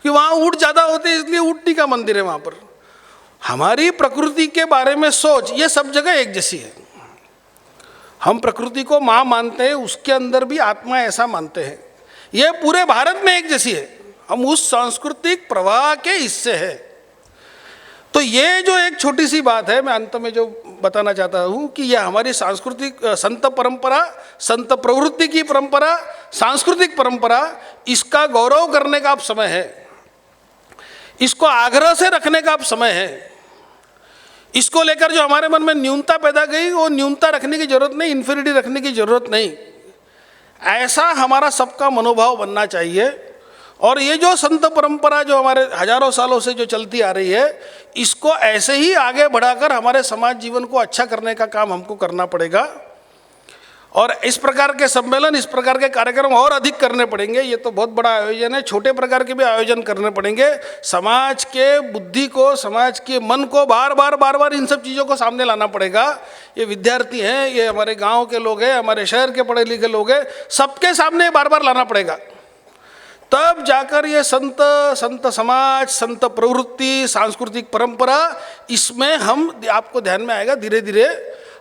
कि वहाँ ऊँट ज़्यादा होते हैं इसलिए ऊँटनी का मंदिर है वहाँ पर। हमारी प्रकृति के बारे में सोच ये सब जगह एक जैसी है। हम प्रकृति को माँ मानते हैं, उसके अंदर भी आत्मा ऐसा मानते हैं। ये पूरे भारत में एक जैसी है। हम उस सांस्कृतिक प्रवाह के हिस्से हैं। तो ये जो एक छोटी सी बात है, मैं अंत में जो बताना चाहता हूँ कि यह हमारी सांस्कृतिक संत परंपरा, संत प्रवृत्ति की परंपरा, सांस्कृतिक परंपरा, इसका गौरव करने का अब समय है। इसको आग्रह से रखने का अब समय है। इसको लेकर जो हमारे मन में न्यूनता पैदा गई, वो न्यूनता रखने की जरूरत नहीं, इन्फीरियरिटी रखने की जरूरत नहीं। ऐसा हमारा सबका मनोभाव बनना चाहिए। और ये जो संत परंपरा जो हमारे हजारों सालों से जो चलती आ रही है, इसको ऐसे ही आगे बढ़ाकर हमारे समाज जीवन को अच्छा करने का काम हमको करना पड़ेगा। और इस प्रकार के सम्मेलन, इस प्रकार के कार्यक्रम और अधिक करने पड़ेंगे। ये तो बहुत बड़ा आयोजन है, छोटे प्रकार के भी आयोजन करने पड़ेंगे। समाज के बुद्धि को, समाज के मन को बार बार इन सब चीज़ों को सामने लाना पड़ेगा। ये विद्यार्थी हैं, ये हमारे गांव के लोग हैं, हमारे शहर के पढ़े लिखे लोग हैं, सबके सामने बार बार लाना पड़ेगा। तब जाकर ये संत समाज, संत प्रवृत्ति, सांस्कृतिक परंपरा, इसमें हम आपको ध्यान में आएगा। धीरे धीरे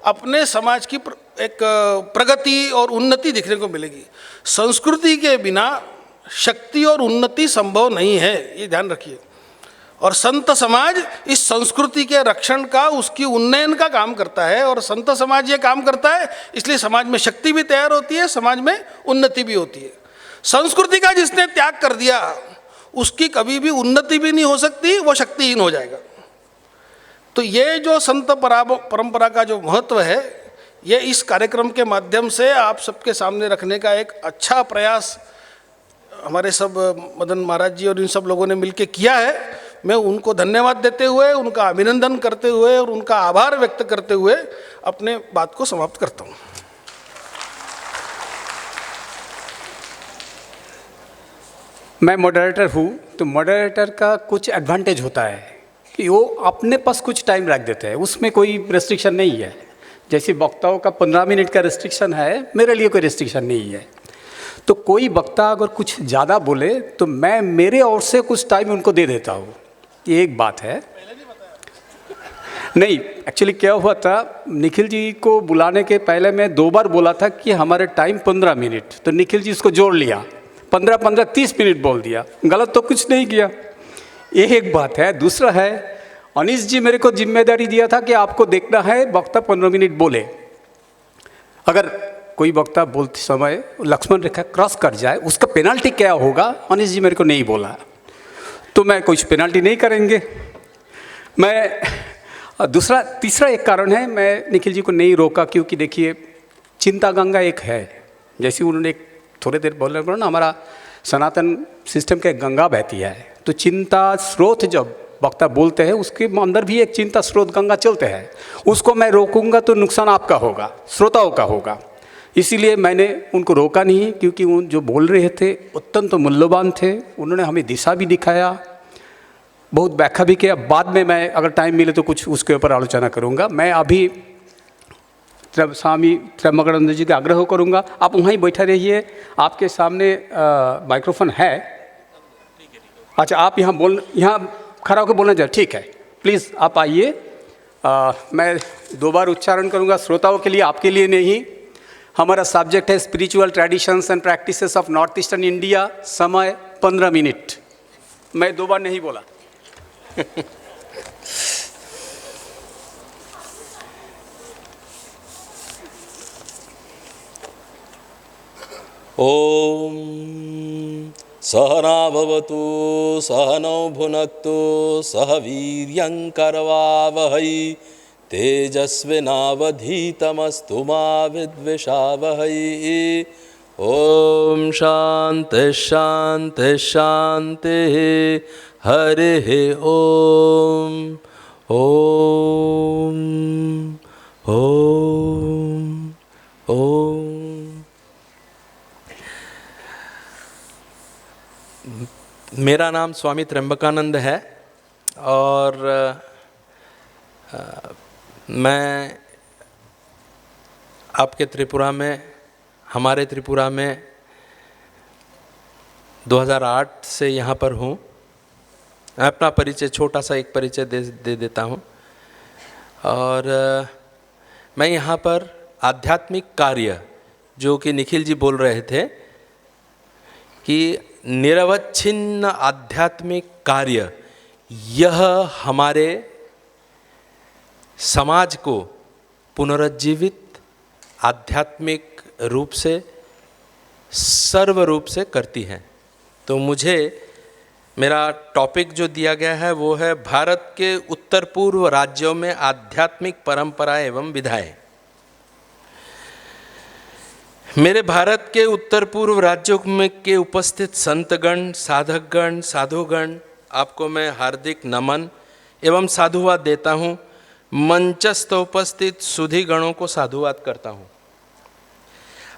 अपने समाज की एक प्रगति और उन्नति दिखने को मिलेगी। संस्कृति के बिना शक्ति और उन्नति संभव नहीं है, ये ध्यान रखिए। और संत समाज इस संस्कृति के रक्षण का, उसकी उन्नयन का काम करता है। और संत समाज ये काम करता है, इसलिए समाज में शक्ति भी तैयार होती है, समाज में उन्नति भी होती है। संस्कृति का जिसने त्याग कर दिया, उसकी कभी भी उन्नति भी नहीं हो सकती, वो शक्तिहीन हो जाएगा। तो ये जो संत परंपरा का जो महत्व है, ये इस कार्यक्रम के माध्यम से आप सबके सामने रखने का एक अच्छा प्रयास हमारे सब मदन महाराज जी और इन सब लोगों ने मिलकर किया है। मैं उनको धन्यवाद देते हुए, उनका अभिनंदन करते हुए और उनका आभार व्यक्त करते हुए अपने बात को समाप्त करता हूँ। मैं मॉडरेटर हूँ, तो मॉडरेटर का कुछ एडवांटेज होता है कि वो अपने पास कुछ टाइम रख देते हैं, उसमें कोई रेस्ट्रिक्शन नहीं है। जैसे वक्ताओं का 15 मिनट का रेस्ट्रिक्शन है, मेरे लिए कोई रेस्ट्रिक्शन नहीं है। तो कोई वक्ता अगर कुछ ज़्यादा बोले तो मैं मेरे ओर से कुछ टाइम उनको दे देता हूँ। ये एक बात है। नहीं, एक्चुअली क्या हुआ था, निखिल जी को बुलाने के पहले मैं 2 बार बोला था कि हमारे टाइम 15 मिनट, तो निखिल जी इसको जोड़ लिया, 15-15 30 मिनट बोल दिया। गलत तो कुछ नहीं किया, ये एक बात है। दूसरा है, अनीश जी मेरे को जिम्मेदारी दिया था कि आपको देखना है वक्ता 15 मिनट बोले। अगर कोई वक्ता बोलते समय लक्ष्मण रेखा क्रॉस कर जाए, उसका पेनाल्टी क्या होगा, अनीश जी मेरे को नहीं बोला, तो मैं कुछ पेनाल्टी नहीं करेंगे। मैं तीसरा एक कारण है, मैं निखिल जी को नहीं रोका, क्योंकि देखिए चिंता गंगा एक है, जैसे उन्होंने एक थोड़ी देर बोलने पर ना, हमारा सनातन सिस्टम के गंगा बहती है, तो चिंता स्रोत जब वक्ता बोलते हैं उसके अंदर भी एक चिंता स्रोत गंगा चलते हैं। उसको मैं रोकूंगा तो नुकसान आपका होगा, श्रोताओं का होगा। इसीलिए मैंने उनको रोका नहीं, क्योंकि वो जो बोल रहे थे अत्यंत मूल्यवान थे। उन्होंने हमें दिशा भी दिखाया, बहुत व्याख्या भी किया। बाद में मैं अगर टाइम मिले तो कुछ उसके ऊपर आलोचना करूँगा। मैं अभी स्वामी त्र्यंबकानंद जी का आग्रह करूंगा, आप वहीं बैठे रहिए। आपके सामने माइक्रोफोन है। अच्छा, आप यहाँ खड़ा होकर बोलना चाहिए, ठीक है। प्लीज़ आप आइए। मैं 2 बार उच्चारण करूंगा श्रोताओं के लिए, आपके लिए नहीं। हमारा सब्जेक्ट है spiritual traditions and practices of north eastern India. समय 15 मिनट। मैं 2 बार नहीं बोला। ॐ सहना भवतु सहनौ भुनक्तु सह वीर्यङ्करवावहै तेजस्विनावधीतमस्तु मा विद्विषावहै। ॐ शान्तिः शान्तिः शान्तिः। हरिः ॐ ॐ ॐ ॐ। मेरा नाम स्वामी त्र्यंबकानंद है और मैं आपके त्रिपुरा में, हमारे त्रिपुरा में 2008 से यहाँ पर हूँ। मैं अपना परिचय, छोटा सा एक परिचय दे देता हूँ। और मैं यहाँ पर आध्यात्मिक कार्य, जो कि निखिल जी बोल रहे थे कि निरवच्छिन्न आध्यात्मिक कार्य, यह हमारे समाज को पुनरुज्जीवित आध्यात्मिक रूप से, सर्व रूप से करती है। तो मुझे मेरा टॉपिक जो दिया गया है वो है भारत के उत्तर पूर्व राज्यों में आध्यात्मिक परंपराएं एवं विधाएं। मेरे भारत के उत्तर पूर्व राज्यों में के उपस्थित संतगण, साधकगण, साधुगण, आपको मैं हार्दिक नमन एवं साधुवाद देता हूँ। मंचस्थ उपस्थित सुधी गणों को साधुवाद करता हूँ।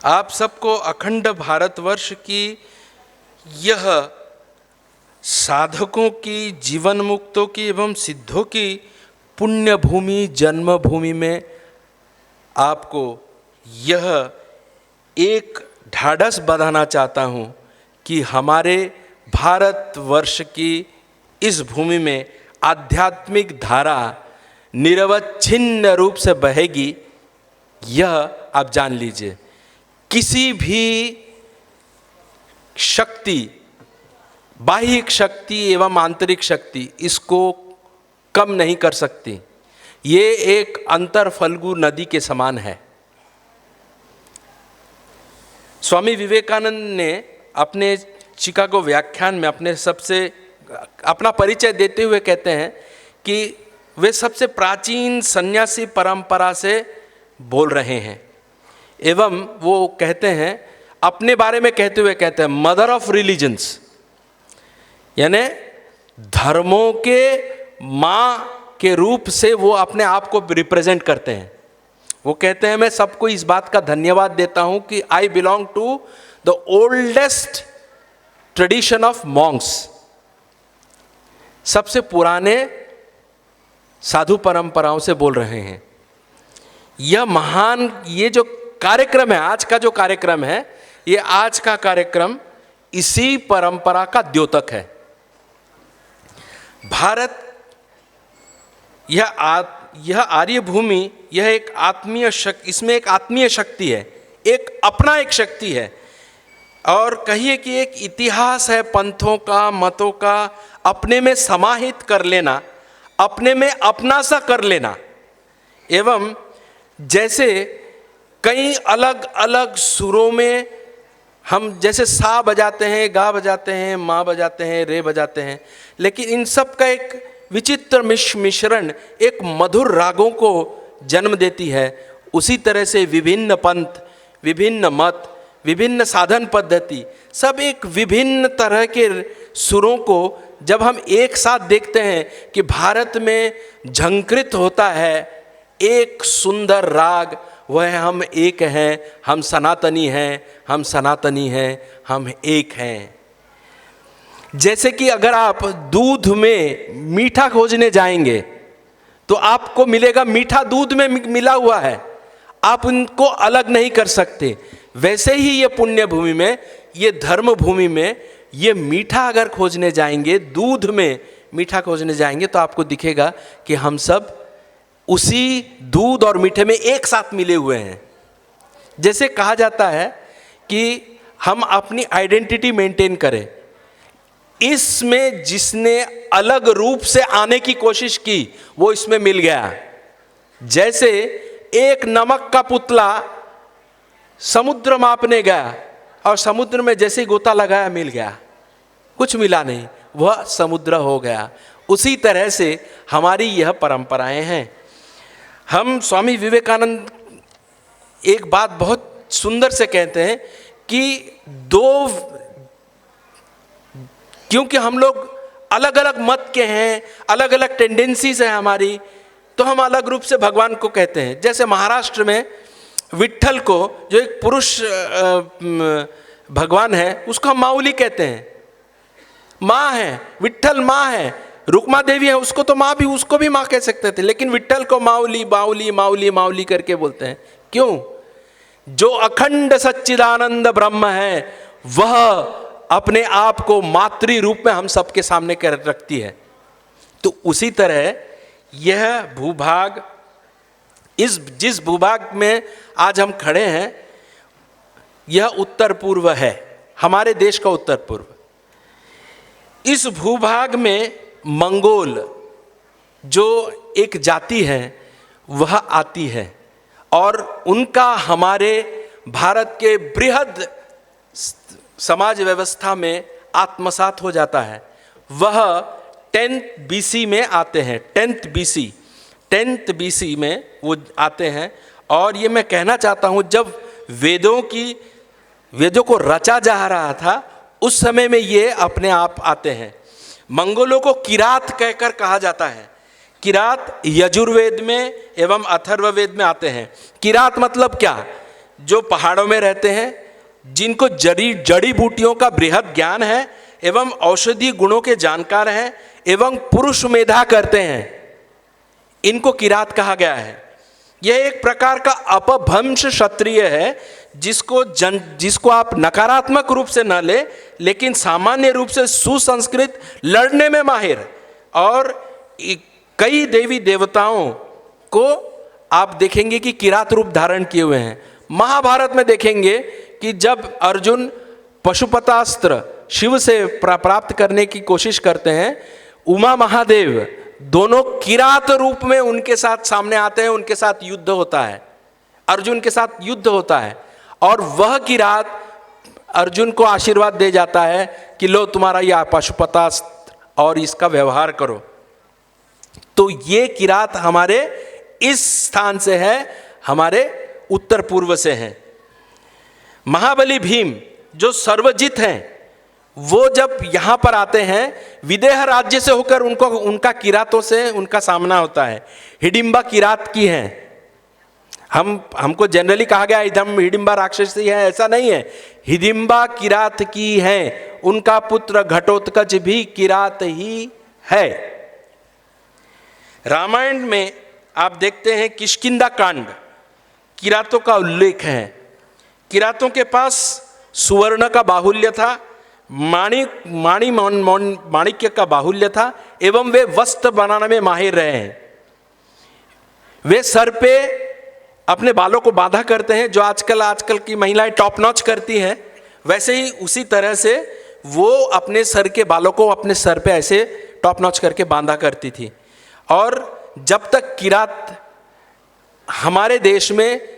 आप सबको अखंड भारतवर्ष की यह साधकों की, जीवन मुक्तों की एवं सिद्धों की पुण्य भूमि, जन्मभूमि में आपको यह एक ढाढ़स बंधाना चाहता हूँ कि हमारे भारतवर्ष की इस भूमि में आध्यात्मिक धारा निरवच्छिन्न रूप से बहेगी। यह आप जान लीजिए। किसी भी शक्ति, बाह्यिक शक्ति एवं आंतरिक शक्ति इसको कम नहीं कर सकती। ये एक अंतरफल्गु नदी के समान है। स्वामी विवेकानंद ने अपने शिकागो व्याख्यान में अपना परिचय देते हुए कहते हैं कि वे सबसे प्राचीन सन्यासी परंपरा से बोल रहे हैं। एवं वो कहते हैं, अपने बारे में कहते हुए कहते हैं, मदर ऑफ रिलीजन्स, यानी धर्मों के माँ के रूप से वो अपने आप को रिप्रेजेंट करते हैं। वो कहते हैं, मैं सबको इस बात का धन्यवाद देता हूँ कि I belong to the oldest tradition of monks. सबसे पुराने साधु परंपराओं से बोल रहे हैं। यह महान, ये जो कार्यक्रम है, आज का जो कार्यक्रम है, ये आज का कार्यक्रम इसी परंपरा का द्योतक है। भारत, यह आर्य भूमि, यह एक आत्मीय शक्ति, इसमें एक आत्मीय शक्ति है, एक अपना एक शक्ति है, और कहिए कि एक इतिहास है पंथों का, मतों का अपने में समाहित कर लेना, अपने में अपना सा कर लेना। एवं जैसे कई अलग अलग सुरों में हम जैसे सा बजाते हैं, गा बजाते हैं, माँ बजाते हैं, रे बजाते हैं, लेकिन इन सब का एक विचित्र मिश्रण एक मधुर रागों को जन्म देती है। उसी तरह से विभिन्न पंथ, विभिन्न मत, विभिन्न साधन पद्धति, सब एक विभिन्न तरह के सुरों को जब हम एक साथ देखते हैं कि भारत में झंकृत होता है एक सुंदर राग, वह हम एक हैं, हम सनातनी हैं, हम सनातनी हैं, हम एक हैं। जैसे कि अगर आप दूध में मीठा खोजने जाएंगे तो आपको मिलेगा मीठा दूध में मिला हुआ है। आप उनको अलग नहीं कर सकते। वैसे ही ये पुण्य भूमि में, ये धर्म भूमि में, ये मीठा अगर खोजने जाएंगे, दूध में मीठा खोजने जाएंगे, तो आपको दिखेगा कि हम सब उसी दूध और मीठे में एक साथ मिले हुए हैं। जैसे कहा जाता है कि हम अपनी आइडेंटिटी मेंटेन करें, इसमें जिसने अलग रूप से आने की कोशिश की वो इसमें मिल गया। जैसे एक नमक का पुतला समुद्र मापने गया और समुद्र में जैसे ही गोता लगाया मिल गया, कुछ मिला नहीं, वह समुद्र हो गया। उसी तरह से हमारी यह परंपराएं हैं। हम स्वामी विवेकानंद एक बात बहुत सुंदर से कहते हैं कि क्योंकि हम लोग अलग अलग मत के हैं, अलग अलग टेंडेंसीज हैं हमारी, तो हम अलग रूप से भगवान को कहते हैं। जैसे महाराष्ट्र में विट्ठल को, जो एक पुरुष भगवान है, उसको हम माऊली कहते हैं, माँ है, विट्ठल माँ है। रुक्मा देवी है, उसको तो माँ भी, उसको भी माँ कह सकते थे, लेकिन विट्ठल को माऊली माऊली माऊली माऊली करके बोलते हैं। क्यों? जो अखंड सच्चिदानंद ब्रह्म है वह अपने आप को मातृ रूप में हम सबके सामने कर रखती है। तो उसी तरह यह भूभाग, जिस भूभाग में आज हम खड़े हैं, यह उत्तर पूर्व है, हमारे देश का उत्तर पूर्व। इस भूभाग में मंगोल जो एक जाति है वह आती है और उनका हमारे भारत के बृहद समाज व्यवस्था में आत्मसात हो जाता है। वह 10th BC में आते हैं, 10th BC में वो आते हैं। और ये मैं कहना चाहता हूँ, जब वेदों को रचा जा रहा था उस समय में ये अपने आप आते हैं। मंगोलों को किरात कहकर कहा जाता है। किरात यजुर्वेद में एवं अथर्ववेद में आते हैं। किरात मतलब क्या? जो पहाड़ों में रहते हैं, जिनको जड़ी बूटियों का बृहद ज्ञान है एवं औषधि गुणों के जानकार हैं एवं पुरुष मेधा करते हैं, इनको किरात कहा गया है। यह एक प्रकार का अपभ्रंश क्षत्रिय है, जिसको आप नकारात्मक रूप से न ले, लेकिन सामान्य रूप से सुसंस्कृत, लड़ने में माहिर, और कई देवी देवताओं को आप देखेंगे कि किरात रूप धारण किए हुए हैं। महाभारत में देखेंगे कि जब अर्जुन पशुपतास्त्र शिव से प्राप्त करने की कोशिश करते हैं, उमा महादेव दोनों किरात रूप में उनके साथ सामने आते हैं, उनके साथ युद्ध होता है, अर्जुन के साथ युद्ध होता है, और वह किरात अर्जुन को आशीर्वाद दे जाता है कि लो तुम्हारा यह पशुपतास्त्र और इसका व्यवहार करो। तो ये किरात हमारे इस स्थान से है, हमारे उत्तर पूर्व से हैं। महाबली भीम जो सर्वजित हैं, वो जब यहाँ पर आते हैं, विदेह राज्य से होकर उनका किरातों से उनका सामना होता है। हिडिंबा किरात की हैं। हमको जनरली कहा गया हिडिंबा राक्षसी है, ऐसा नहीं है। हिडिंबा किरात की हैं, उनका पुत्र घटोत्कच भी किरात ही है। रामायण में आप देखते हैं किष्किंधा कांड, किरातों का उल्लेख है। किरातों के पास सुवर्ण का बाहुल्य था, माणिक्य का बाहुल्य था, एवं वे वस्त्र बनाने में माहिर रहे हैं। वे सर पे अपने बालों को बांधा करते हैं, जो आजकल की महिलाएं टॉप नॉच करती हैं, वैसे ही उसी तरह से वो अपने सर के बालों को अपने सर पे ऐसे टॉप नॉच करके बांधा करती थी। और जब तक किरात हमारे देश में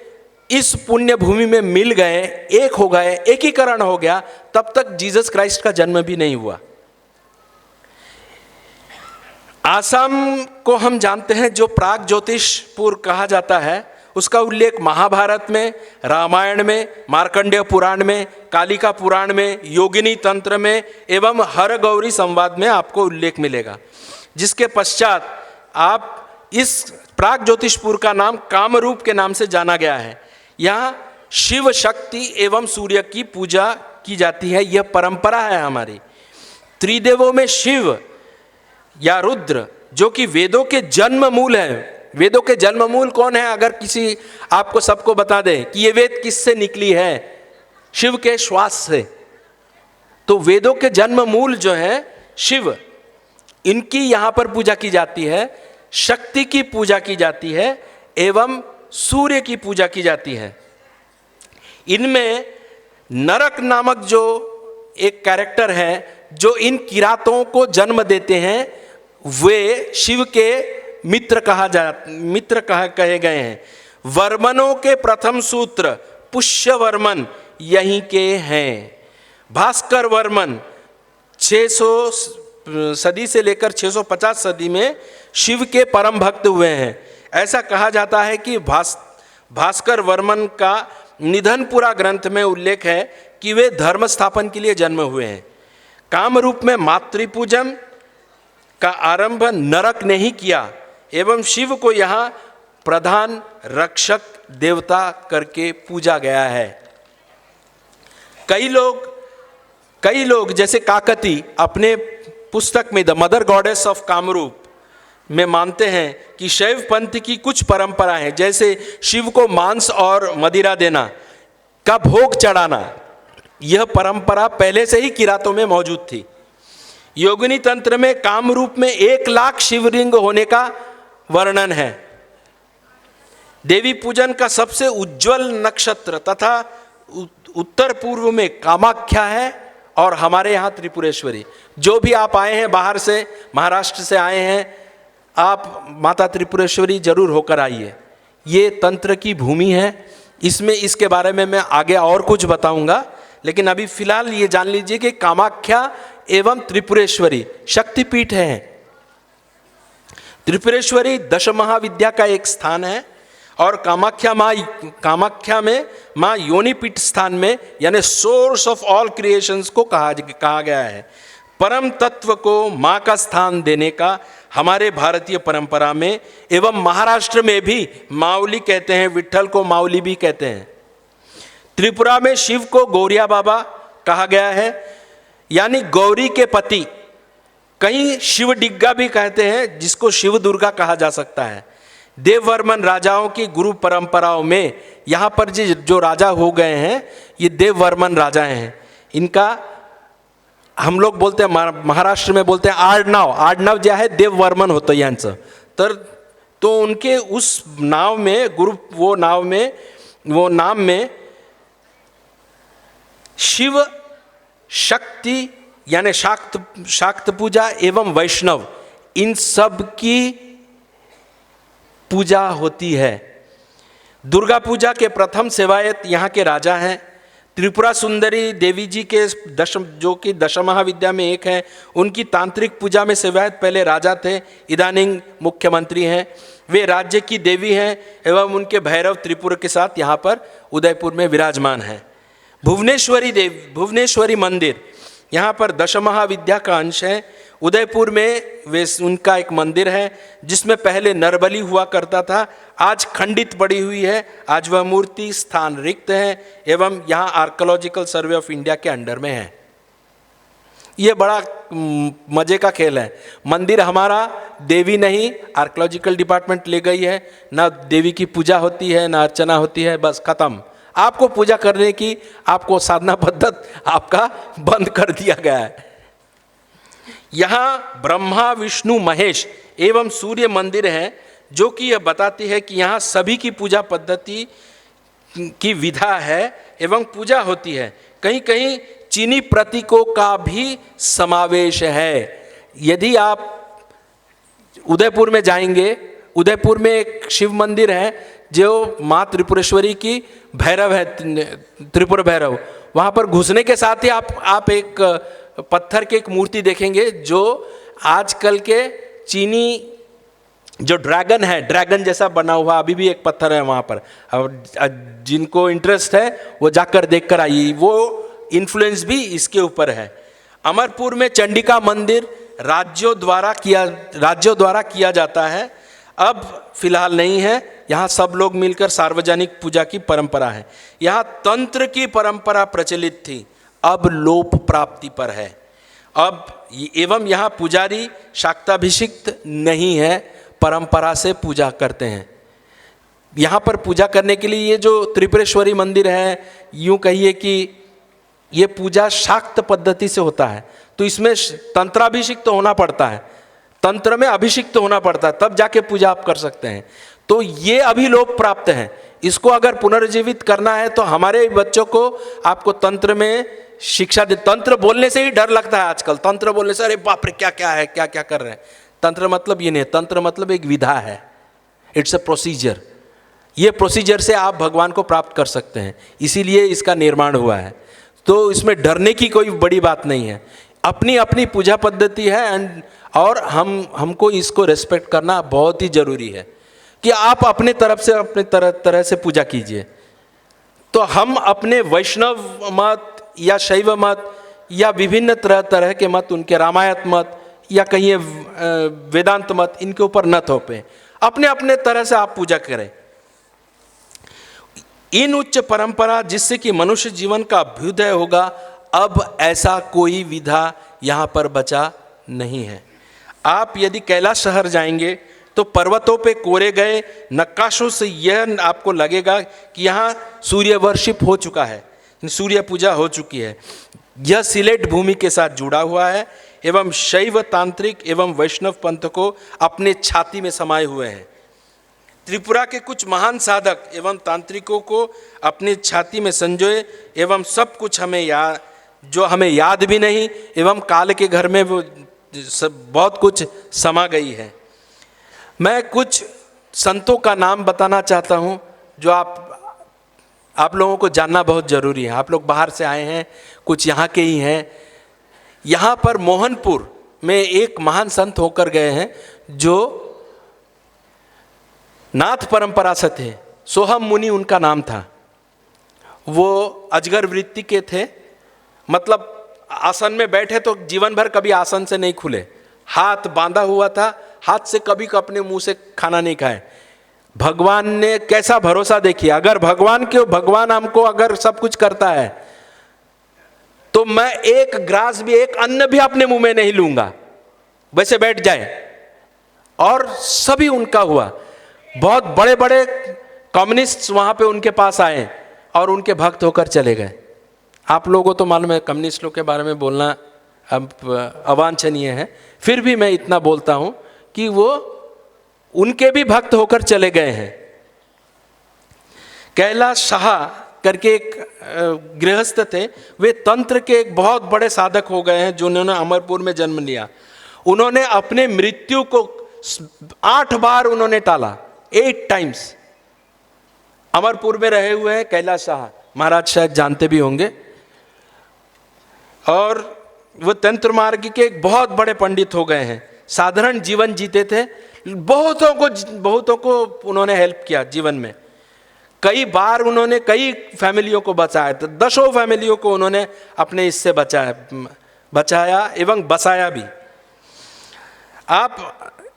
इस पुण्य भूमि में मिल गए, एक हो गए, एकीकरण हो गया, तब तक जीसस क्राइस्ट का जन्म भी नहीं हुआ। आसाम को हम जानते हैं, जो प्राग ज्योतिषपुर कहा जाता है, उसका उल्लेख महाभारत में, रामायण में, मार्कंडेय पुराण में, कालिका पुराण में, योगिनी तंत्र में एवं हर गौरी संवाद में आपको उल्लेख मिलेगा। जिसके पश्चात आप इस प्राग ज्योतिषपुर का नाम कामरूप के नाम से जाना गया है। यहाँ शिव शक्ति एवं सूर्य की पूजा की जाती है, यह परंपरा है हमारी। त्रिदेवों में शिव या रुद्र, जो कि वेदों के जन्म मूल है, वेदों के जन्म मूल कौन है? अगर किसी आपको सबको बता दे कि ये वेद किससे निकली है, शिव के श्वास से, तो वेदों के जन्म मूल जो है शिव, इनकी यहाँ पर पूजा की जाती है, शक्ति की पूजा की जाती है एवं सूर्य की पूजा की जाती है। इनमें नरक नामक जो एक कैरेक्टर है जो इन किरातों को जन्म देते हैं, वे शिव के मित्र कहे गए हैं। वर्मनों के प्रथम सूत्र पुष्य वर्मन यहीं के हैं। भास्कर वर्मन 600 सदी से लेकर 650 सदी में शिव के परम भक्त हुए हैं। ऐसा कहा जाता है कि भास्कर वर्मन का निधनपुरा ग्रंथ में उल्लेख है कि वे धर्म स्थापन के लिए जन्म हुए हैं। काम रूप में मातृपूजन का आरंभ नरक ने ही किया एवं शिव को यहाँ प्रधान रक्षक देवता करके पूजा गया है। कई लोग जैसे काकती अपने पुस्तक में the mother goddess of Kamrup में मानते हैं कि शैव पंथ की कुछ परंपरा है, जैसे शिव को मांस और मदिरा देना का भोग चढ़ाना। यह परंपरा पहले से ही किरातों में मौजूद थी। योगिनी तंत्र में काम रूप में 1,00,000 शिवलिंग होने का वर्णन है। देवी पूजन का सबसे उज्जवल नक्षत्र तथा उत्तर पूर्व में कामाख्या है और हमारे यहाँ त्रिपुरेश्वरी। जो भी आप आए हैं बाहर से, महाराष्ट्र से आए हैं, आप माता त्रिपुरेश्वरी जरूर होकर आइए। ये तंत्र की भूमि है। इसके बारे में मैं आगे और कुछ बताऊंगा, लेकिन अभी फिलहाल ये जान लीजिए कि कामाख्या एवं त्रिपुरेश्वरी शक्तिपीठ है। त्रिपुरेश्वरी दश महाविद्या का एक स्थान है और कामाख्या में माँ योनिपीठ स्थान में, यानी सोर्स ऑफ ऑल क्रिएशंस को कहा गया है। परम तत्व को माँ का स्थान देने का हमारे भारतीय परंपरा में एवं महाराष्ट्र में भी माउली कहते हैं, विट्ठल को माउली भी कहते हैं। त्रिपुरा में शिव को गौरिया बाबा कहा गया है, यानी गौरी के पति। कहीं शिव डिग्गा भी कहते हैं, जिसको शिव दुर्गा कहा जा सकता है। देववर्मन राजाओं की गुरु परंपराओं में यहाँ पर जो राजा हो गए हैं, ये देववर्मन राजा हैं। इनका हम लोग बोलते हैं, महाराष्ट्र में बोलते हैं आडनाव जो है देववर्मन होतं यांचं। तो उनके उस नाव में वो नाम में शिव, शक्ति यानी शाक्त पूजा एवं वैष्णव, इन सब की पूजा होती है। दुर्गा पूजा के प्रथम सेवायत यहाँ के राजा हैं। त्रिपुरा सुंदरी देवी जी के जो कि दश महाविद्या में एक है, उनकी तांत्रिक पूजा में सेवायत पहले राजा थे, इदानीं मुख्यमंत्री हैं। वे राज्य की देवी हैं एवं उनके भैरव त्रिपुर के साथ यहाँ पर उदयपुर में विराजमान हैं। भुवनेश्वरी मंदिर यहाँ पर दश महाविद्या का अंश है। उदयपुर में उनका एक मंदिर है जिसमें पहले नरबली हुआ करता था, आज खंडित पड़ी हुई है। आज वह मूर्ति स्थान रिक्त है एवं यहाँ आर्कियोलॉजिकल सर्वे ऑफ इंडिया के अंडर में है। ये बड़ा मजे का खेल है। मंदिर हमारा, देवी नहीं, आर्कियोलॉजिकल डिपार्टमेंट ले गई है। ना देवी की पूजा होती है, ना अर्चना होती है, बस खत्म। आपको पूजा करने की, आपको साधना पद्धत आपका बंद कर दिया गया है। यहाँ ब्रह्मा, विष्णु, महेश एवं सूर्य मंदिर है, जो कि यह बताती है कि यहाँ सभी की पूजा पद्धति की विधा है एवं पूजा होती है। कहीं कहीं चीनी प्रतीकों का भी समावेश है। यदि आप उदयपुर में जाएंगे, उदयपुर में एक शिव मंदिर है जो माँ त्रिपुरेश्वरी की भैरव है, त्रिपुर भैरव। वहाँ पर घुसने के साथ ही आप एक पत्थर की एक मूर्ति देखेंगे जो आजकल के चीनी जो ड्रैगन है, ड्रैगन जैसा बना हुआ अभी भी एक पत्थर है वहाँ पर। और जिनको इंटरेस्ट है वो जाकर देख कर आइए, वो इन्फ्लुएंस भी इसके ऊपर है। अमरपुर में चंडिका मंदिर राज्यों द्वारा किया जाता है, अब फिलहाल नहीं है। यहाँ सब लोग मिलकर सार्वजनिक पूजा की परंपरा है। यहाँ तंत्र की परंपरा प्रचलित थी, अब लोप प्राप्ति पर है। अब एवं यहाँ पुजारी शाक्ताभिषिक्त नहीं है, परंपरा से पूजा करते हैं। यहाँ पर पूजा करने के लिए ये जो त्रिपुरेश्वरी मंदिर है, यूँ कहिए कि ये पूजा शाक्त पद्धति से होता है, तो इसमें तंत्राभिषिक्त तो होना पड़ता है, तंत्र में अभिषिक्त तो होना पड़ता है, तब जाके पूजा आप कर सकते हैं। तो ये अभिलोप प्राप्त है, इसको अगर पुनर्जीवित करना है तो हमारे बच्चों को आपको तंत्र में शिक्षा दे। तंत्र बोलने से ही डर लगता है आजकल, तंत्र बोलने से अरे बाप रे क्या क्या है, क्या क्या कर रहे हैं। तंत्र मतलब ये नहीं, तंत्र मतलब एक विधा है, इट्स अ प्रोसीजर। ये प्रोसीजर से आप भगवान को प्राप्त कर सकते हैं, इसीलिए इसका निर्माण हुआ है। तो इसमें डरने की कोई बड़ी बात नहीं है, अपनी अपनी पूजा पद्धति है एंड और हमको इसको रेस्पेक्ट करना बहुत ही जरूरी है कि आप अपने तरफ से अपने तरह से पूजा कीजिए। तो हम अपने वैष्णव मत या शैव मत या विभिन्न तरह के मत, उनके रामायण मत या कहीं वेदांत मत, इनके ऊपर न थोपें, अपने अपने तरह से आप पूजा करें। इन उच्च परंपरा जिससे कि मनुष्य जीवन का अभ्युदय होगा, अब ऐसा कोई विधा यहाँ पर बचा नहीं है। आप यदि कैलाश शहर जाएंगे तो पर्वतों पे कोरे गए नक्काशों से यह आपको लगेगा कि यहाँ सूर्य वर्शिप हो चुका है, सूर्य पूजा हो चुकी है। यह सिलेट भूमि के साथ जुड़ा हुआ है एवं शैव, तांत्रिक एवं वैष्णव पंथ को अपने छाती में समाये हुए हैं। त्रिपुरा के कुछ महान साधक एवं तांत्रिकों को अपनी छाती में संजोए एवं सब कुछ जो हमें याद भी नहीं एवं काल के घर में वो सब बहुत कुछ समा गई है। मैं कुछ संतों का नाम बताना चाहता हूँ जो आप लोगों को जानना बहुत ज़रूरी है। आप लोग बाहर से आए हैं, कुछ यहाँ के ही हैं। यहाँ पर मोहनपुर में एक महान संत होकर गए हैं जो नाथ परंपरा से थे, सोहम मुनि उनका नाम था। वो अजगर वृत्ति के थे, मतलब आसन में बैठे तो जीवन भर कभी आसन से नहीं खुले, हाथ बांधा हुआ था, हाथ से कभी अपने मुंह से खाना नहीं खाए। भगवान ने कैसा भरोसा देखिए, अगर भगवान हमको अगर सब कुछ करता है तो मैं एक ग्रास भी, एक अन्न भी अपने मुंह में नहीं लूंगा, वैसे बैठ जाए। और सभी उनका हुआ। बहुत बड़े बड़े कम्युनिस्ट वहां पे उनके पास आए और उनके भक्त होकर चले गए। आप लोगों को तो मालूम है कम्युनिस्ट लोग के बारे में बोलना अब अवांछनीय है, फिर भी मैं इतना बोलता हूं कि वो उनके भी भक्त होकर चले गए हैं। कैलाश शाह करके एक गृहस्थ थे, वे तंत्र के एक बहुत बड़े साधक हो गए हैं जिन्होंने अमरपुर में जन्म लिया। उन्होंने अपने मृत्यु को 8 बार उन्होंने टाला, 8 टाइम्स। अमरपुर में रहे हुए हैं कैलाश शाह, महाराज शायद जानते भी होंगे। और वो तंत्र मार्ग के एक बहुत बड़े पंडित हो गए हैं, साधारण जीवन जीते थे, बहुतों को उन्होंने हेल्प किया जीवन में। कई बार उन्होंने कई फैमिलियों को बचाया, तो 10 फैमिलियों को उन्होंने अपने इससे बचाया एवं बसाया भी। आप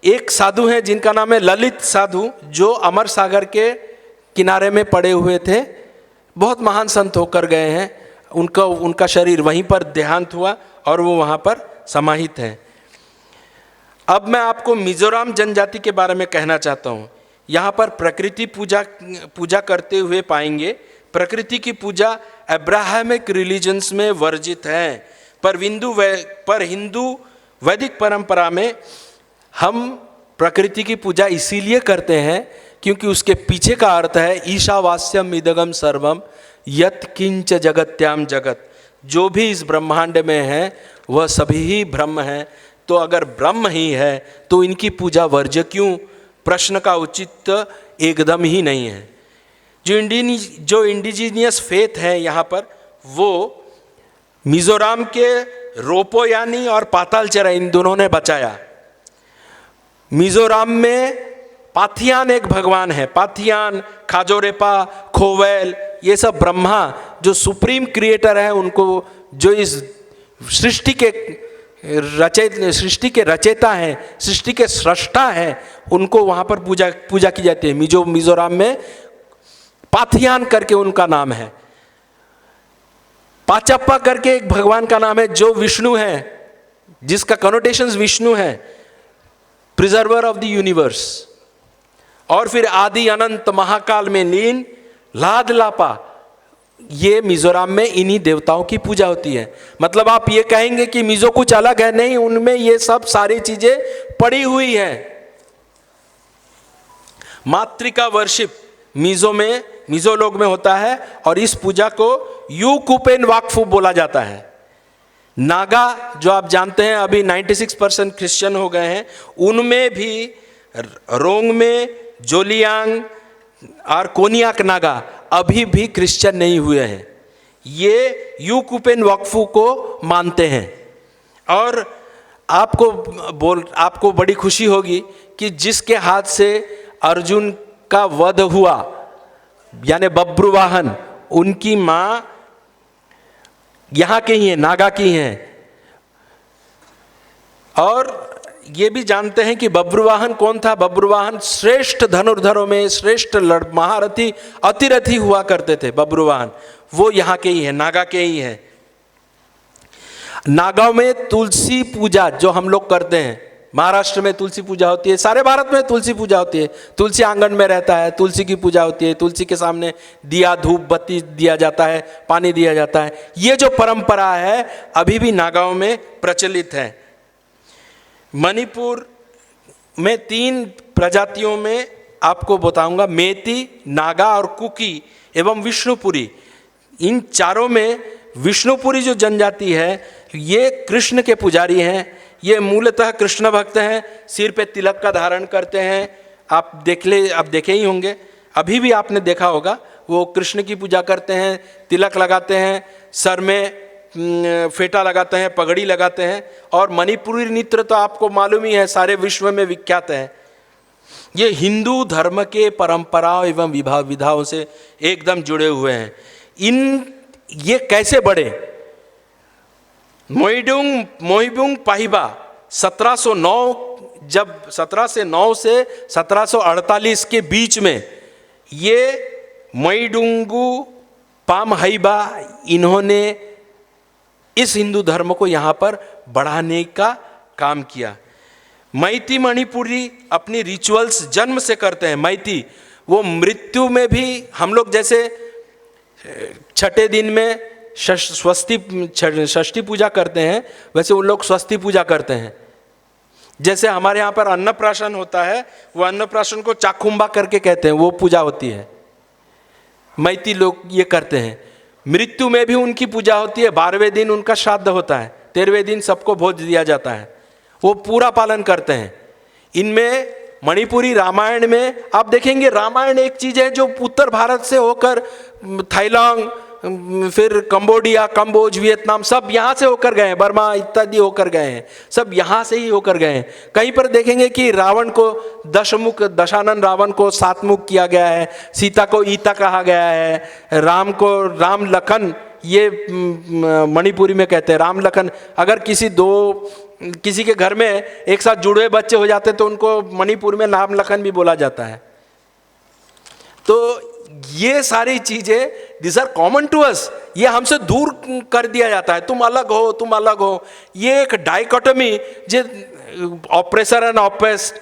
एक साधु हैं जिनका नाम है ललित साधु, जो अमर सागर के किनारे में पड़े हुए थे, बहुत महान संत होकर गए हैं। उनका शरीर वहीं पर देहांत हुआ और वो वहाँ पर समाहित हैं। अब मैं आपको मिजोरम जनजाति के बारे में कहना चाहता हूँ। यहाँ पर प्रकृति पूजा करते हुए पाएंगे। प्रकृति की पूजा अब्राहमिक रिलीजन्स में वर्जित है, पर हिंदू वैदिक परंपरा में हम प्रकृति की पूजा इसीलिए करते हैं क्योंकि उसके पीछे का अर्थ है ईशावास्यम इदगम सर्वम यत् किंच जगत्याम जगत। जो भी इस ब्रह्मांड में है वह सभी ही ब्रह्म है। तो अगर ब्रह्म ही है तो इनकी पूजा वर्ज्य क्यों? प्रश्न का औचित्य एकदम ही नहीं है। जो इंडिजीनियस फेथ है यहाँ पर, वो मिजोरम के रोपोयानी और पातालचेरा इन दोनों ने बचाया। मिजोरम में पाथियान एक भगवान है, पाथियान, खाजोरेपा, खोवेल, ये सब ब्रह्मा जो सुप्रीम क्रिएटर है, उनको जो इस सृष्टि के रचयिता हैं, सृष्टि के सृष्टा हैं, उनको वहाँ पर पूजा की जाती है। मिजोरम में पाथियान करके उनका नाम है। पाचप्पा करके एक भगवान का नाम है जो विष्णु है, जिसका कनोटेशंस विष्णु है। Preserver of the universe. और फिर आदि अनंत महाकाल में लीन लाद लापा, ये मिजोरम में इन्हीं देवताओं की पूजा होती है। मतलब आप ये कहेंगे कि मिजो कुछ अलग है, नहीं, उनमें ये सब सारी चीजें पड़ी हुई हैं। मातृका वर्शिप मिजो लोग में होता है और इस पूजा को यू कुपेन वाकफू बोला जाता है। नागा जो आप जानते हैं अभी 96% क्रिश्चियन हो गए हैं, उनमें भी रोंग में जोलियांग और कोनियाक नागा अभी भी क्रिश्चियन नहीं हुए हैं। ये यू कुपेन वाकफू को मानते हैं। और आपको बड़ी खुशी होगी कि जिसके हाथ से अर्जुन का वध हुआ, यानी बब्रुवाहन, उनकी माँ यहाँ के ही हैं, नागा की हैं। और ये भी जानते हैं कि बब्रुवाहन कौन था। बब्रुवाहन श्रेष्ठ धनुर्धरों में श्रेष्ठ महारथी अतिरथी हुआ करते थे। बब्रुवाहन वो यहाँ के ही हैं, नागा के ही हैं। नागांव में तुलसी पूजा जो हम लोग करते हैं, महाराष्ट्र में तुलसी पूजा होती है, सारे भारत में तुलसी पूजा होती है। तुलसी आंगन में रहता है, तुलसी की पूजा होती है, तुलसी के सामने दिया धूप बत्ती दिया जाता है, पानी दिया जाता है। ये जो परंपरा है अभी भी नागांव में प्रचलित है। मणिपुर में 3 प्रजातियों में आपको बताऊंगा, मेती, नागा और कुकी एवं विष्णुपुरी। इन चारों में विष्णुपुरी जो जनजाति है ये कृष्ण के पुजारी हैं। ये मूलतः कृष्ण भक्त हैं, सिर पे तिलक का धारण करते हैं। आप देखे ही होंगे, अभी भी आपने देखा होगा, वो कृष्ण की पूजा करते हैं, तिलक लगाते हैं, सर में फेटा लगाते हैं, पगड़ी लगाते हैं। और मणिपुरी नृत्य तो आपको मालूम ही है, सारे विश्व में विख्यात है। ये हिंदू धर्म के परंपराओं एवं विधाओं से एकदम जुड़े हुए हैं। ये कैसे बढ़े? मोहिबुंग पाहिबा 1709, जब 1709 से 1748 के बीच में ये मोइडुंगू पामहाइबा, इन्होंने इस हिंदू धर्म को यहाँ पर बढ़ाने का काम किया। मैती मणिपुरी अपनी रिचुअल्स जन्म से करते हैं। मैती वो मृत्यु में भी, हम लोग जैसे छठे दिन में षष्ठी पूजा करते हैं, वैसे उन लोग स्वस्ति पूजा करते हैं। जैसे हमारे यहाँ पर अन्नप्राशन होता है, वो अन्नप्राशन को चाखुम्बा करके कहते हैं, वो पूजा होती है। मैती लोग ये करते हैं। मृत्यु में भी उनकी पूजा होती है। 12वें दिन उनका श्राद्ध होता है, 13वें दिन सबको भोज दिया जाता है, वो पूरा पालन करते हैं। इनमें मणिपुरी रामायण में आप देखेंगे, रामायण एक चीज़ है जो उत्तर भारत से होकर थाईलैंड, फिर कंबोडिया, कंबोज, वियतनाम, सब यहाँ से होकर गए हैं, बर्मा इत्यादि होकर गए हैं, सब यहाँ से ही होकर गए हैं। कहीं पर देखेंगे कि रावण को दशानन रावण को 7 मुख किया गया है, सीता को ईता कहा गया है, राम को राम लखन, ये मणिपुरी में कहते हैं राम लखन। अगर किसी के घर में एक साथ जुड़े बच्चे हो जाते तो उनको मणिपुर में राम लखन भी बोला जाता है। तो ये सारी चीजें this are common to us, ये हमसे दूर कर दिया जाता है। तुम अलग हो, तुम अलग हो, ये एक डाइकोटमी, जो ऑपरेसर एंड ऑपेस्ट,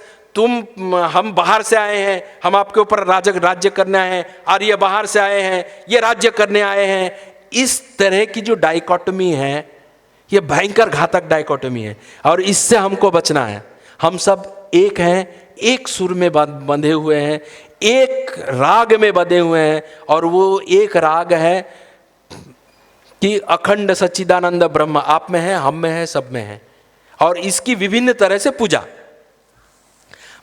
हम बाहर से आए हैं, हम आपके ऊपर राज्य करने आए हैं, आर्य बाहर से आए हैं, ये राज्य करने आए हैं। इस तरह की जो डाइकोटमी है, ये भयंकर घातक डाइकोटमी है और इससे हमको बचना है। हम सब एक हैं, एक सुर में बंधे हुए हैं, एक राग में बंधे हुए हैं, और वो एक राग है कि अखंड सच्चिदानंद ब्रह्म आप में है, हम में है, सब में है। और इसकी विभिन्न तरह से पूजा।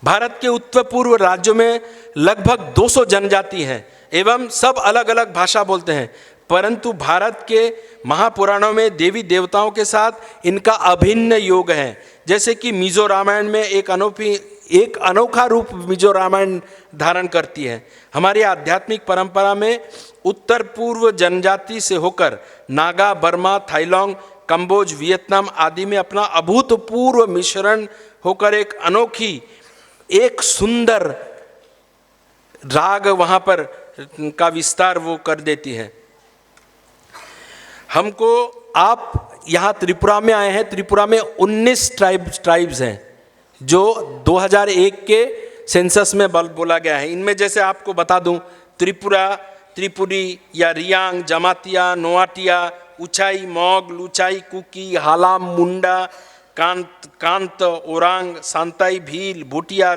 भारत के उत्तर पूर्व राज्यों में लगभग 200 जनजाति हैं एवं सब अलग अलग भाषा बोलते हैं, परंतु भारत के महापुराणों में देवी देवताओं के साथ इनका अभिन्न योग है। जैसे कि मिजो रामायण में एक अनोखा रूप मिजो रामायण धारण करती है। हमारी आध्यात्मिक परंपरा में उत्तर पूर्व जनजाति से होकर Naga, Burma, Thailand, Kamboj, Vietnam आदि में अपना अभूतपूर्व मिश्रण होकर एक अनोखी, एक सुंदर राग वहाँ पर का विस्तार वो कर देती है। हमको, आप यहाँ त्रिपुरा में आए हैं, त्रिपुरा में 19 ट्राइब्स हैं। जो 2001 के सेंसस में बोला गया है। इनमें जैसे आपको बता दूं, त्रिपुरा, त्रिपुरी या रियांग, जमातिया, नोआटिया, ऊंचाई मौग, लुचाई कुकी, हालाम, मुंडा, कांत, ओरांग, सांताई, भील, भूटिया,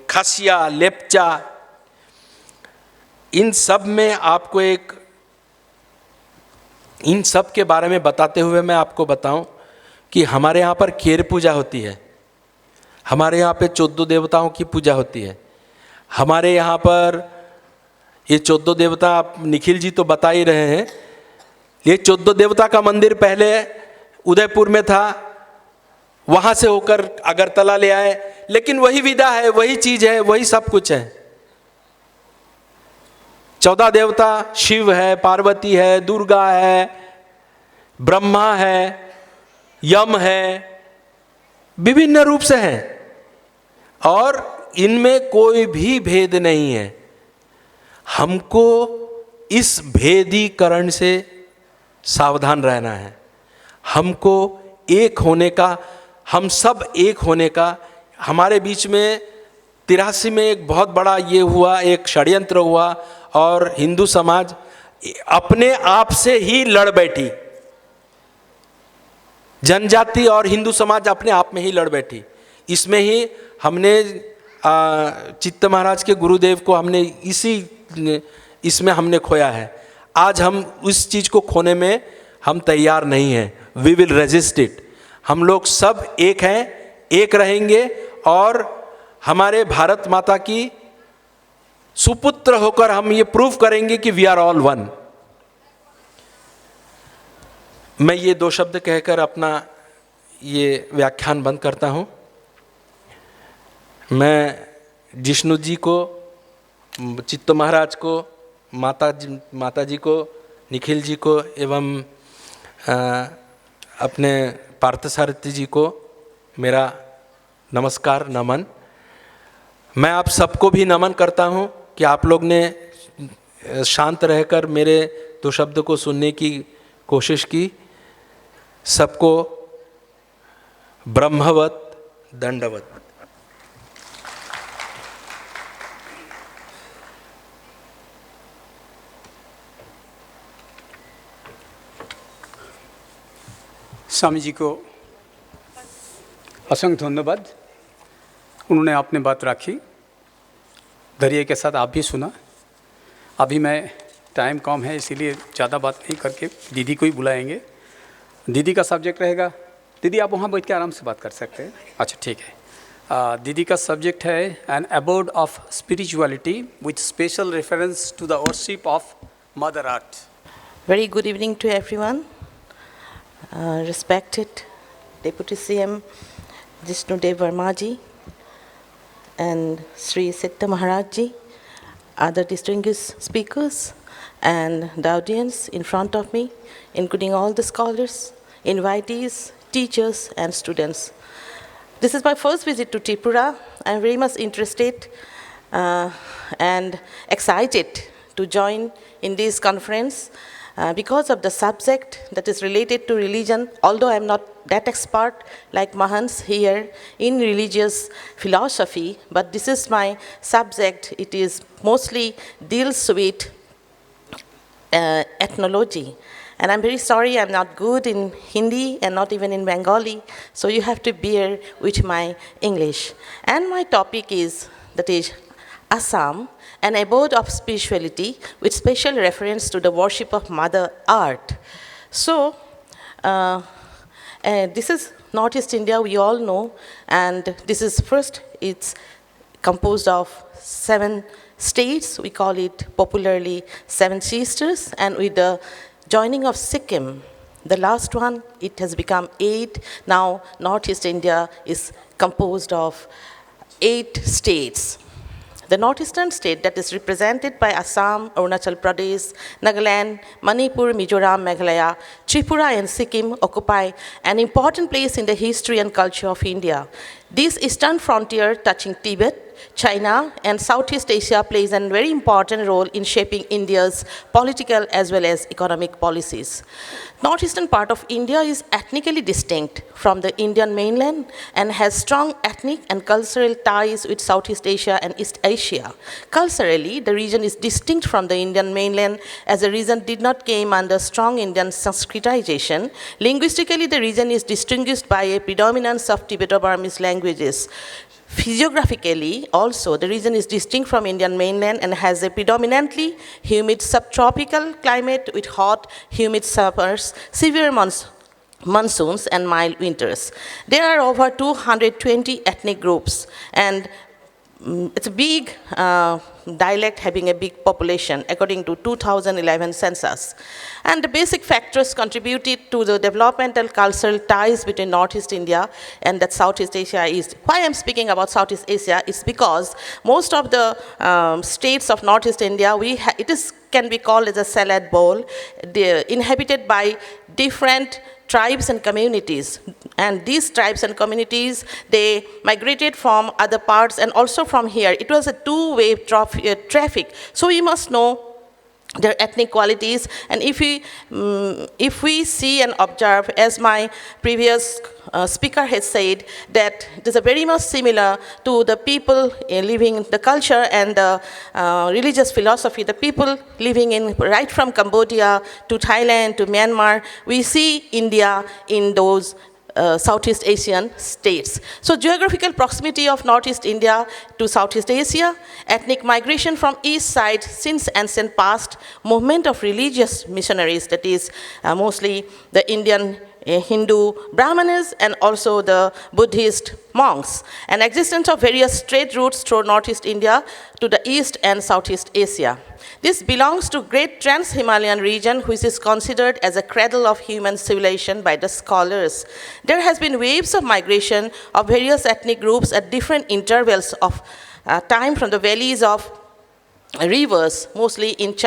खासिया, लेपचा, इन सब में आपको इन सब के बारे में बताते हुए मैं आपको बताऊं कि हमारे यहाँ पर खेर पूजा होती है, हमारे यहाँ पे 14 देवताओं की पूजा होती है। हमारे यहाँ पर ये 14 देवता, आप निखिल जी तो बता ही रहे हैं, ये 14 देवता का मंदिर पहले उदयपुर में था, वहाँ से होकर अगरतला ले आए, लेकिन वही विधा है, वही चीज़ है, वही सब कुछ है। 14 देवता शिव है, पार्वती है, दुर्गा है, ब्रह्मा है, यम है, विभिन्न रूप से हैं, और इनमें कोई भी भेद नहीं है। हमको इस भेदीकरण से सावधान रहना है। हमको एक होने का, हम सब एक होने का, हमारे बीच में 83 में एक बहुत बड़ा ये हुआ, एक षड्यंत्र हुआ, और हिंदू समाज अपने आप से ही लड़ बैठी। जनजाति और हिंदू समाज अपने आप में ही लड़ बैठी। इसमें ही हमने चित्त महाराज के गुरुदेव को हमने इसमें हमने खोया है। आज हम उस चीज़ को खोने में हम तैयार नहीं हैं। We will resist it. हम लोग सब एक हैं, एक रहेंगे, और हमारे भारत माता की सुपुत्र होकर हम ये प्रूव करेंगे कि वी आर ऑल वन। मैं ये 2 शब्द कहकर अपना ये व्याख्यान बंद करता हूँ। मैं जिष्णु जी को, चित्त महाराज को, माता जी को, निखिल जी को एवं अपने पार्थसारथी जी को मेरा नमस्कार, नमन। मैं आप सबको भी नमन करता हूँ कि आप लोग ने शांत रहकर मेरे 2 शब्द को सुनने की कोशिश की। सबको ब्रह्मवत दंडवत। स्वामी जी को असंख्य धन्यवाद। उन्होंने आपने बात रखी, धैर्य के साथ आप भी सुना। अभी मैं, टाइम कम है इसीलिए ज़्यादा बात नहीं करके दीदी को ही बुलाएंगे। दीदी का सब्जेक्ट रहेगा, दीदी आप वहाँ बैठ के आराम से बात कर सकते हैं। अच्छा ठीक है। दीदी का सब्जेक्ट है an abode of spirituality with special reference to the worship of mother earth. Very good evening to everyone. Respected Deputy CM Jishnu Dev Verma ji and Sri Siddha Maharaj ji, other distinguished speakers, and the audience in front of me, including all the scholars, invitees, teachers, and students. This is my first visit to Tripura. I am very much interested and excited to join in this conference because of the subject that is related to religion, although I am not that expert like Mahans here in religious philosophy, but this is my subject. It is mostly deals with ethnology. And I'm very sorry I'm not good in Hindi and not even in Bengali, so you have to bear with my English. And my topic is, that is Assam, an abode of spirituality with special reference to the worship of Mother Earth. So, this is Northeast India, we all know, and this is first, it's composed of 7 states. We call it popularly 7 sisters, and with the joining of Sikkim, the last one, it has become 8. Now, Northeast India is composed of 8 states. The northeastern state that is represented by Assam, Arunachal Pradesh, Nagaland, Manipur, Mizoram, Meghalaya, Tripura, and Sikkim occupy an important place in the history and culture of India. This eastern frontier touching Tibet China, and Southeast Asia plays a very important role in shaping India's political as well as economic policies. Northeastern part of India is ethnically distinct from the Indian mainland and has strong ethnic and cultural ties with Southeast Asia and East Asia. Culturally, the region is distinct from the Indian mainland as the region did not came under strong Indian Sanskritization. Linguistically, the region is distinguished by a predominance of Tibeto-Burmese languages. Physiographically, also, the region is distinct from Indian mainland and has a predominantly humid subtropical climate with hot, humid summers, severe monsoons, and mild winters. There are over 220 ethnic groups, and it's a big dialect having a big population according to 2011 census. And the basic factors contributed to the developmental cultural ties between Northeast India and that Southeast Asia is, why I'm speaking about Southeast Asia is because most of the states of Northeast India, can be called as a salad bowl, inhabited by different tribes and communities. And these tribes and communities, they migrated from other parts and also from here. It was a two-way traffic. So we must know their ethnic qualities. And if we see and observe, as my previous speaker has said, that it is very much similar to the people living, the culture and the religious philosophy, the people living in right from Cambodia to Thailand to Myanmar, we see India in those Southeast Asian states. So geographical proximity of Northeast India to Southeast Asia, ethnic migration from east side since ancient past, movement of religious missionaries, that is mostly the Indian Hindu Brahmanas and also the Buddhist monks, and existence of various trade routes through Northeast India to the East and Southeast Asia. This belongs to great trans-Himalayan region, which is considered as a cradle of human civilization by the scholars. There has been waves of migration of various ethnic groups at different intervals of time from the valleys of rivers, mostly in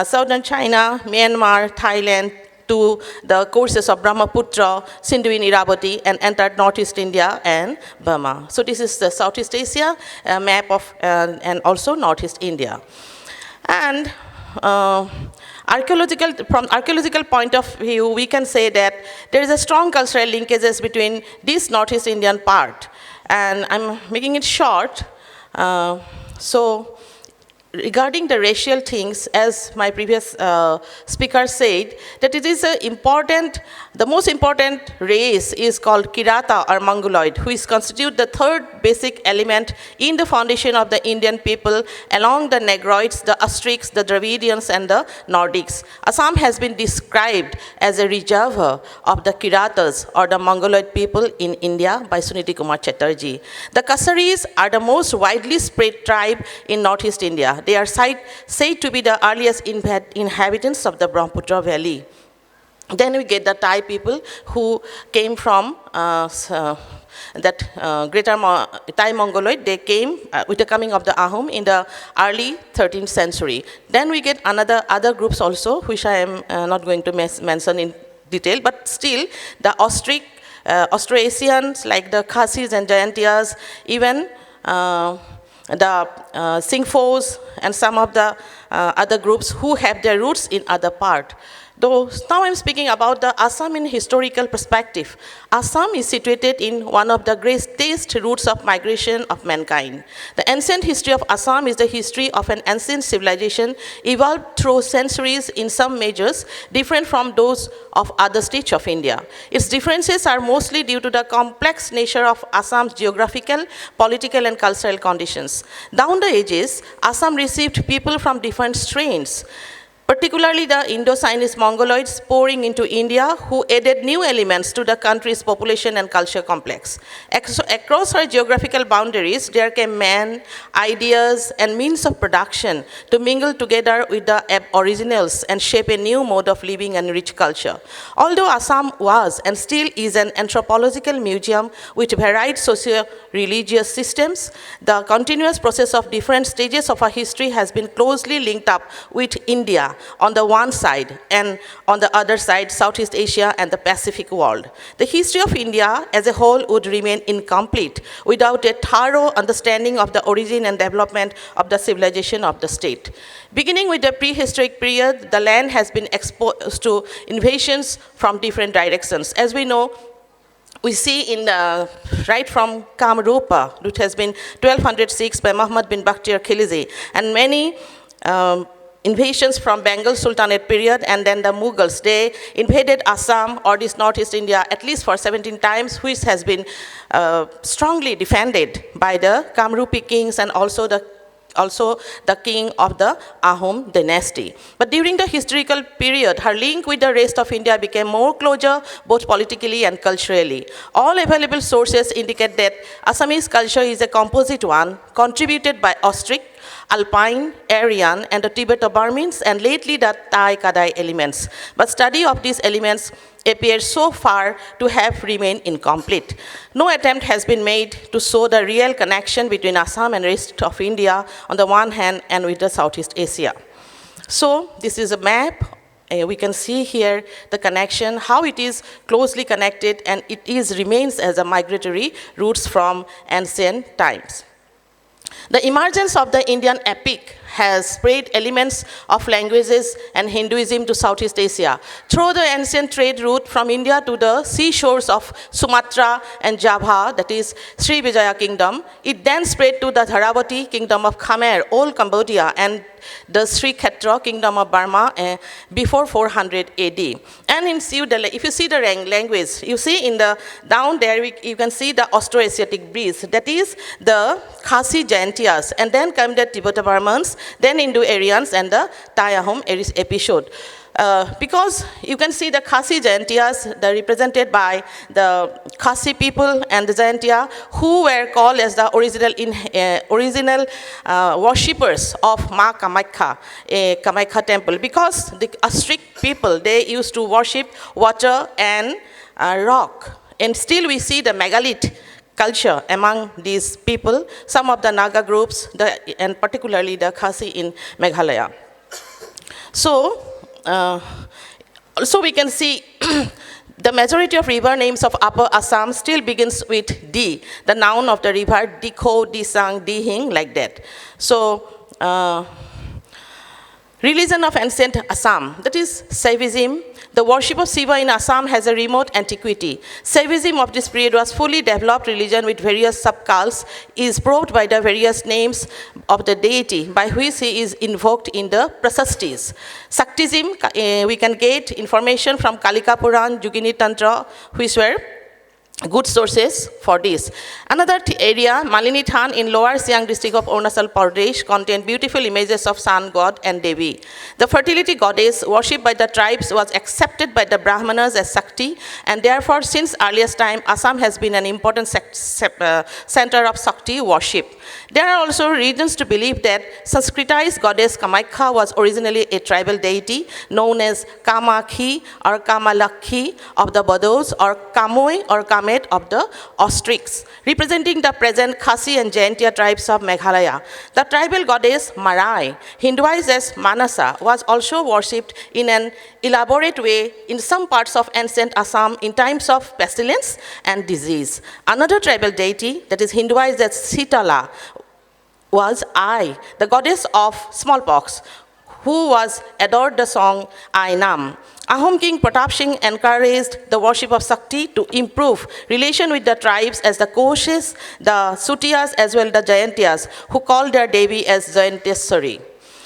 southern China, Myanmar, Thailand, to the courses of Brahmaputra, Sindhu in Irabati, and entered Northeast India and Burma. So this is the Southeast Asia map of, and also Northeast India. And from archaeological point of view, we can say that there is a strong cultural linkages between this Northeast Indian part. And I'm making it short. So regarding the racial things, as my previous speaker said, that it is the most important race is called Kirata or Mongoloid, which constitute the third basic element in the foundation of the Indian people along the Negroids, the Austrics, the Dravidians, and the Nordics. Assam has been described as a reservoir of the Kiratas or the Mongoloid people in India by Suniti Kumar Chatterjee. The Kasaris are the most widely spread tribe in Northeast India. They are said to be the earliest inhabitants of the Brahmaputra Valley. Then we get the Thai people who came from greater Thai Mongoloid. They came with the coming of the Ahom in the early 13th century. Then we get other groups also, which I am not going to mention in detail, but still the Austroasians like the Khasis and Jayantias, even the Singphos and some of the other groups who have their roots in other part. Though now I'm speaking about the Assam in historical perspective. Assam is situated in one of the greatest routes of migration of mankind. The ancient history of Assam is the history of an ancient civilization evolved through centuries in some measures different from those of other states of India. Its differences are mostly due to the complex nature of Assam's geographical, political, and cultural conditions. Down the ages, Assam received people from different strains, particularly the Indo-Chinese Mongoloids pouring into India, who added new elements to the country's population and culture complex. Across her geographical boundaries, there came men, ideas, and means of production to mingle together with the originals and shape a new mode of living and rich culture. Although Assam was and still is an anthropological museum with varied socio-religious systems, the continuous process of different stages of our history has been closely linked up with India on the one side, and on the other side, Southeast Asia and the Pacific world. The history of India as a whole would remain incomplete without a thorough understanding of the origin and development of the civilization of the state. Beginning with the prehistoric period, the land has been exposed to invasions from different directions. As we know, we see right from Kamarupa, which has been 1206 by Muhammad bin Bakhtiar Khilji, and many invasions from Bengal Sultanate period, and then the Mughals. They invaded Assam or this northeast India at least for 17 times, which has been strongly defended by the Kamrupi kings and also the king of the Ahom dynasty. But during the historical period, her link with the rest of India became more closer, both politically and culturally. All available sources indicate that Assamese culture is a composite one, contributed by Austric, Alpine, Aryan, and the Tibeto-Burmese, and lately the Thai-Kadai elements. But study of these elements appears so far to have remained incomplete. No attempt has been made to show the real connection between Assam and rest of India on the one hand and with the Southeast Asia. So this is a map. We can see here the connection, how it is closely connected, and it remains as a migratory routes from ancient times. The emergence of the Indian epic has spread elements of languages and Hinduism to Southeast Asia. Through the ancient trade route from India to the seashores of Sumatra and Java, that is Srivijaya kingdom, it then spread to the Dharavati kingdom of Khmer, old Cambodia, and the Sri Khetra kingdom of Burma before 400 AD. And if you see the language, you see in the down there, you can see the Austroasiatic breeds, that is the Khasi Jaintias, and then come the Tibeto-Burmans, then Indo-Aryans and the Thai-Ahom episode. Because you can see the Khasi Jaintias, they're represented by the Khasi people and the Jaintia, who were called as the original worshippers of Ma Kamakya, a Kamakya temple. Because the Austric people, they used to worship water and rock. And still we see the megalith culture among these people, some of the Naga groups, and particularly the Khasi in Meghalaya. So, also we can see the majority of river names of Upper Assam still begins with D, the noun of the river, Dikho, Disang, Dihing, like that. So, religion of ancient Assam, that is Saivism. The worship of Shiva in Assam has a remote antiquity. Saivism of this period was fully developed religion with various subcults, is proved by the various names of the deity by which he is invoked in the Prasastis. Shaktism, we can get information from Kalika Puran, Yogini Tantra, which were good sources for this. Another area, Malini Than in Lower Siang district of Arunachal Pradesh, contained beautiful images of sun god and Devi. The fertility goddess worshipped by the tribes was accepted by the Brahmanas as Shakti, and therefore since earliest time, Assam has been an important center of Shakti worship. There are also reasons to believe that Sanskritized goddess Kamakya was originally a tribal deity known as Kamakhi or Kamalakhi of the Bodos, or Kamoi or Kamet of the Austrics, representing the present Khasi and Jaintia tribes of Meghalaya. The tribal goddess Marai, Hinduized as Manasa, was also worshipped in an elaborate way in some parts of ancient Assam in times of pestilence and disease. Another tribal deity, that is Hinduized as Sitala, was Ai, the goddess of smallpox, who was adored the song I Nam. Ahom King Pratap Singh encouraged the worship of Shakti to improve relation with the tribes as the Koshes, the Sutiyas, as well the Jayantias, who called their Devi as Jayanteswari.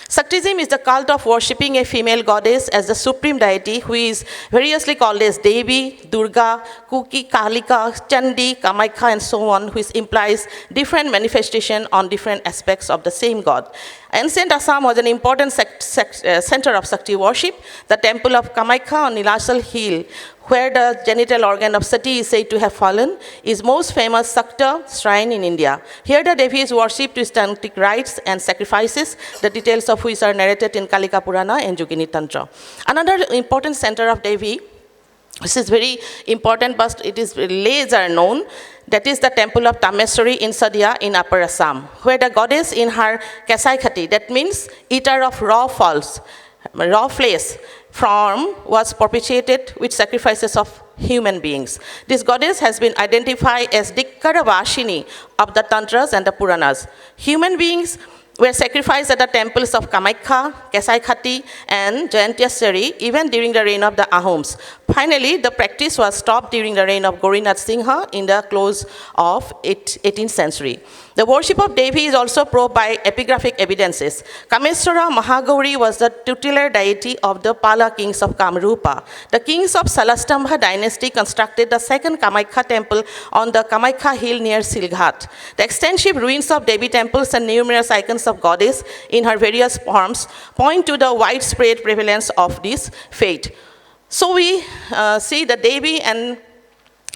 Shaktism is the cult of worshipping a female goddess as the supreme deity, who is variously called as Devi, Durga, Kuki, Kalika, Chandi, Kamakya, and so on, which implies different manifestation on different aspects of the same god. Ancient Assam was an important center of Shakti worship. The temple of Kamakya on Nilachal Hill, where the genital organ of Sati is said to have fallen, is most famous Shakta shrine in India. Here the Devi is worshipped with tantric rites and sacrifices, the details of which are narrated in Kalika Purana and Yogini Tantra. Another important center of Devi, this is very important, but it is less are known, that is the temple of Tameswari in Sadia in Upper Assam, where the goddess in her Kasai Khati, that means eater of raw falls, raw flesh form was perpetuated with sacrifices of human beings. This goddess has been identified as Dikkaravashini of the Tantras and the Puranas. Human beings were sacrificed at the temples of Kamakhya, Kesaikhati, and Jayantyasari even during the reign of the Ahoms. Finally, the practice was stopped during the reign of Gorinath Singha in the close of 18th century. The worship of Devi is also proved by epigraphic evidences. Kameswara Mahagauri was the tutelar deity of the Pala kings of Kamrupa. The kings of Salastambha dynasty constructed the second Kamakhya temple on the Kamakhya hill near Silghat. The extensive ruins of Devi temples and numerous icons of goddess in her various forms point to the widespread prevalence of this faith. So we see the Devi, and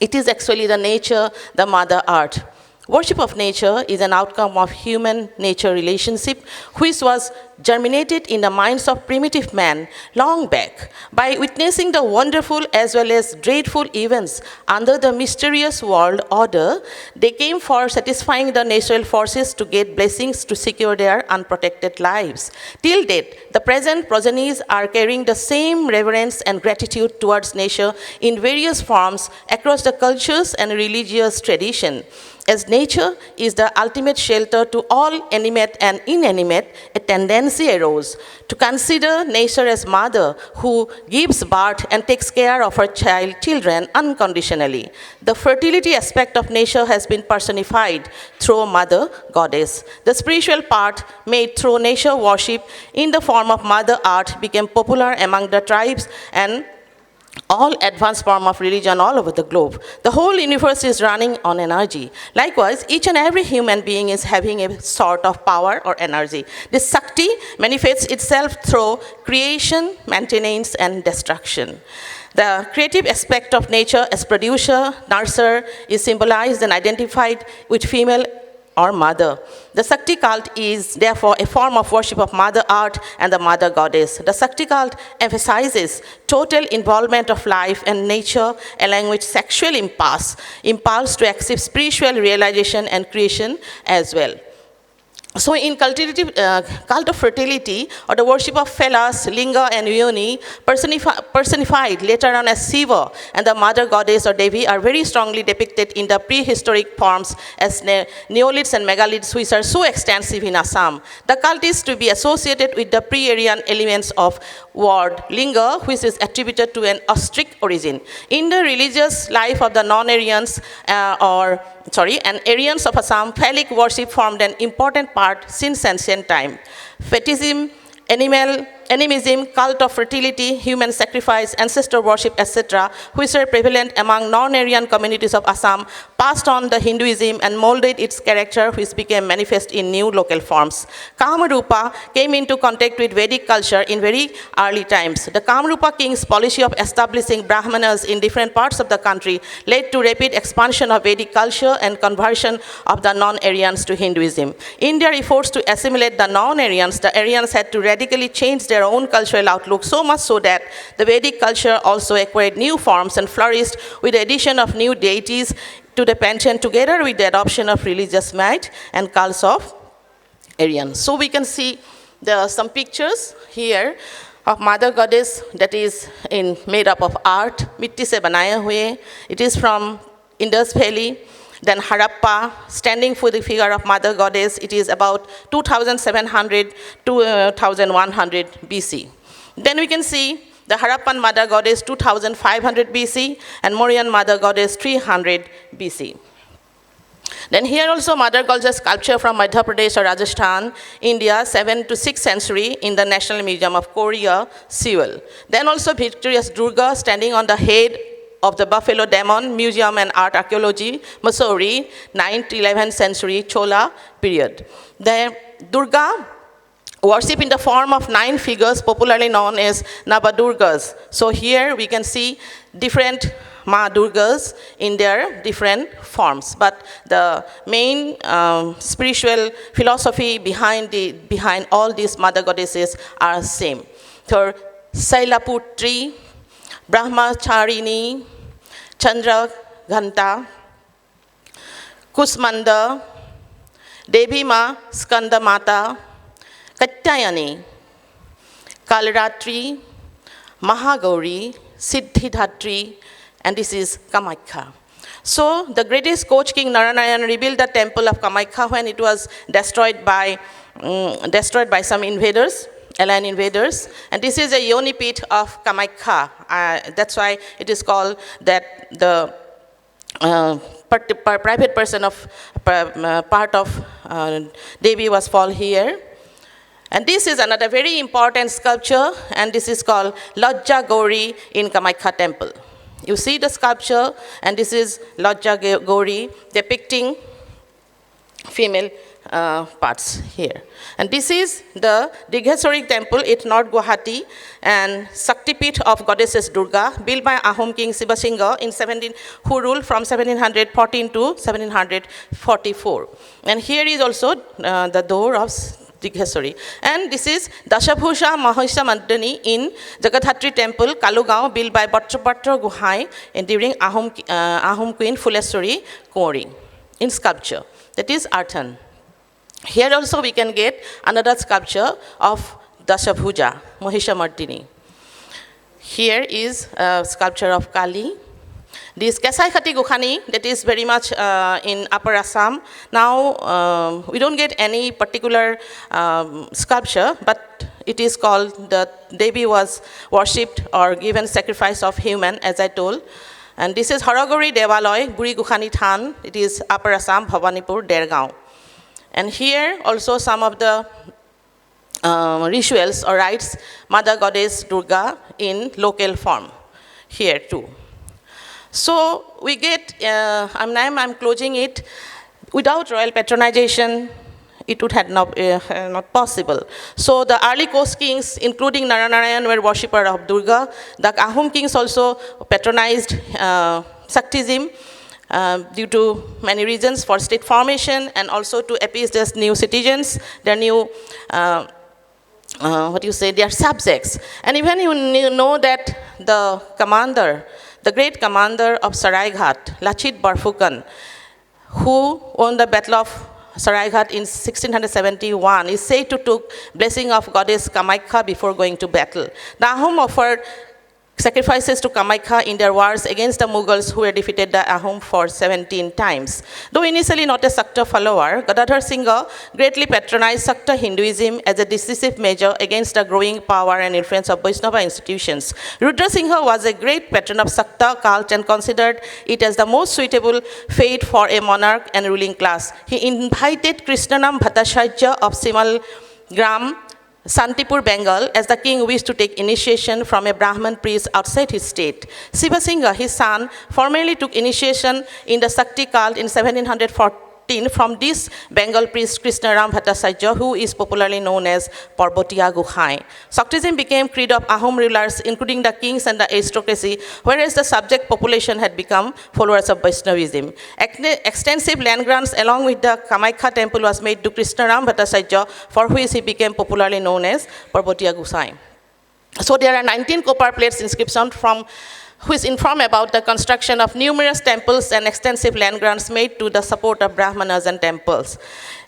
it is actually the nature, the mother earth. Worship of nature is an outcome of human-nature relationship, which was germinated in the minds of primitive man long back. By witnessing the wonderful as well as dreadful events under the mysterious world order, they came for satisfying the natural forces to get blessings to secure their unprotected lives. Till date, the present progenies are carrying the same reverence and gratitude towards nature in various forms across the cultures and religious tradition. As nature is the ultimate shelter to all animate and inanimate, a tendency arose to consider nature as mother who gives birth and takes care of her children unconditionally. The fertility aspect of nature has been personified through Mother Goddess. The spiritual part made through nature worship in the form of Mother Earth became popular among the tribes and all advanced form of religion all over the globe. The whole universe is running on energy. Likewise, each and every human being is having a sort of power or energy. This Shakti manifests itself through creation, maintenance, and destruction. The creative aspect of nature as producer, nurser is symbolized and identified with female or mother. The Shakti cult is therefore a form of worship of Mother Earth and the Mother Goddess. The Shakti cult emphasizes total involvement of life and nature along with sexual impulse to achieve spiritual realization and creation as well. So in cult of fertility, or the worship of Phalos, Linga, and Yoni, personified later on as Shiva and the Mother Goddess or Devi, are very strongly depicted in the prehistoric forms as neoliths and megaliths, which are so extensive in Assam. The cult is to be associated with the pre-Aryan elements of word Linga, which is attributed to an Austric origin. In the religious life of the non-Aryans and Aryans of Assam, phallic worship formed an important part since ancient time. Fetishism, animism, cult of fertility, human sacrifice, ancestor worship, etc., which are prevalent among non-Aryan communities of Assam, passed on the Hinduism and molded its character, which became manifest in new local forms. Kamarupa came into contact with Vedic culture in very early times. The Kamarupa king's policy of establishing Brahmanas in different parts of the country led to rapid expansion of Vedic culture and conversion of the non-Aryans to Hinduism. In their efforts to assimilate the non-Aryans, the Aryans had to radically change their own cultural outlook, so much so that the Vedic culture also acquired new forms and flourished with the addition of new deities to the pantheon, together with the adoption of religious might and cults of Aryans. So we can see some pictures here of Mother Goddess that is made up of art, mitti se banaya hue. It is from Indus Valley. Then Harappa, standing for the figure of Mother Goddess, it is about 2700 to 1100 BC. Then we can see the Harappan Mother Goddess 2500 BC and Mauryan Mother Goddess 300 BC. Then here also Mother Goddess sculpture from Madhya Pradesh or Rajasthan, India, 7th to 6th century in the National Museum of Korea, Seoul. Then also victorious Durga standing on the head of the Buffalo Demon, Museum and Art Archaeology, Mussoorie, 9th to 11th century Chola period. The Durga worship in the form of 9 figures, popularly known as Navadurgas. So here we can see different Ma Durgas in their different forms, but the main spiritual philosophy behind all these Mother Goddesses are same. So Sailaputri, Brahmacharini, Chandra Ghanta, Kusmanda, Devi Ma Skanda Mata, Katyayani, Kalaratri, Mahagauri, Siddhidhatri, and this is Kamakhya. So the greatest coach king Narayana rebuilt the temple of Kamakhya when it was destroyed by some invaders, alien invaders. And this is a yoni pit of Kamakhya. That's why it is called that the private person of part of Devi was fall here. And this is another very important sculpture, and this is called Lajja Gauri in Kamakhya temple. You see the sculpture, and this is Lajja Gauri depicting female parts here. And this is the Digheswari temple at North Guwahati, and Shaktipit of goddesses Durga, built by Ahom king Sivasingha who ruled from 1714 to 1744. And here is also the door of Digheswari. And this is Dashabhusha Mahisha Mardani in Jagadhatri temple, Kalugao, built by Bhattapatra Guhai and during Ahom queen Fuleswari Kauri in sculpture. That is earthen. Here also we can get another sculpture of Dashabhuja, Mahisha Mardini. Here is a sculpture of Kali. This Kesai Khati Gokhani, that is very much in Upper Assam. Now, we don't get any particular sculpture, but it is called the Devi was worshipped or given sacrifice of human, as I told. And this is Haragori Devaloy, Buri Gokhani Than. It is Upper Assam, Bhavanipur, Dergaon. And here also some of the rituals or rites, Mother Goddess Durga in local form, here too. So we get, I'm closing it, without royal patronization, it would have not possible. So the early coast kings, including Narayana, were worshippers of Durga. The Ahom kings also patronized Shaktism due to many reasons for state formation and also to appease their new citizens, their new, their subjects. And even you know that the commander, the great commander of Saraighat, Lachit Barphukan, who won the Battle of Saraighat in 1671, is said to took blessing of goddess Kamakhya before going to battle. The Ahom offered sacrifices to Kamakhya in their wars against the Mughals, who had defeated the Ahom for 17 times. Though initially not a Shakta follower, Gadadhar Singha greatly patronized Shakta Hinduism as a decisive measure against the growing power and influence of Vaishnava institutions. Rudra Singha was a great patron of Shakta cult and considered it as the most suitable fate for a monarch and ruling class. He invited Krishnanam Bhattacharya of Simal Gram, Santipur, Bengal, as the king wished to take initiation from a Brahman priest outside his state. Sivasingha, his son, formally took initiation in the Shakti cult in 1714 from this Bengal priest Krishnaram Bhattacharya, who is popularly known as Parvatiya Guhai. Shaktism became creed of Ahom rulers, including the kings and the aristocracy, whereas the subject population had become followers of Vaishnavism. Extensive land grants along with the Kamakhya temple was made to Krishnaram Bhattacharya, for which he became popularly known as Parvatiya Guhai. So there are 19 copper plates inscription which inform about the construction of numerous temples and extensive land grants made to the support of Brahmanas and temples.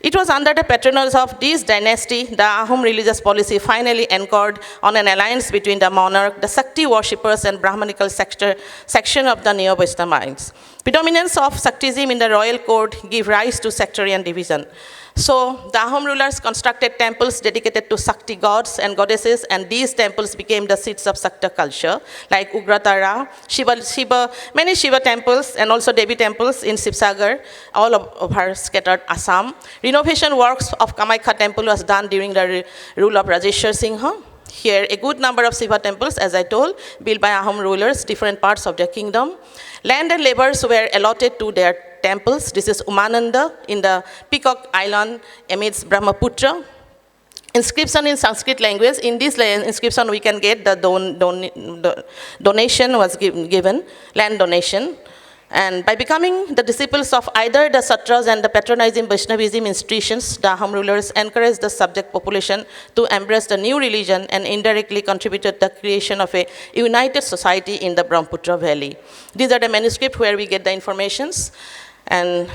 It was under the patronage of this dynasty, the Ahom religious policy finally anchored on an alliance between the monarch, the Shakti worshippers, and Brahmanical section of the Neo-Vaishnavites. Predominance of Shaktism in the royal court gave rise to sectarian division. So the Ahom rulers constructed temples dedicated to Shakti gods and goddesses, and these temples became the seats of Shakta culture, like Ugratara, many Shiva temples, and also Devi temples in Sibsagar, all over scattered Assam. Renovation works of Kamakhya temple was done during the rule of Rajeshwar Singha. Here, a good number of Shiva temples, as I told, built by Ahom rulers, different parts of their kingdom. Land and labors were allotted to their temples. This is Umananda in the Peacock Island amidst Brahmaputra. Inscription in Sanskrit language. In this inscription, we can get the donation was given, land donation. And by becoming the disciples of either the Satras and the patronizing Vaishnavism institutions, the Ahom rulers encouraged the subject population to embrace the new religion and indirectly contributed the creation of a united society in the Brahmaputra Valley. These are the manuscripts where we get the informations, and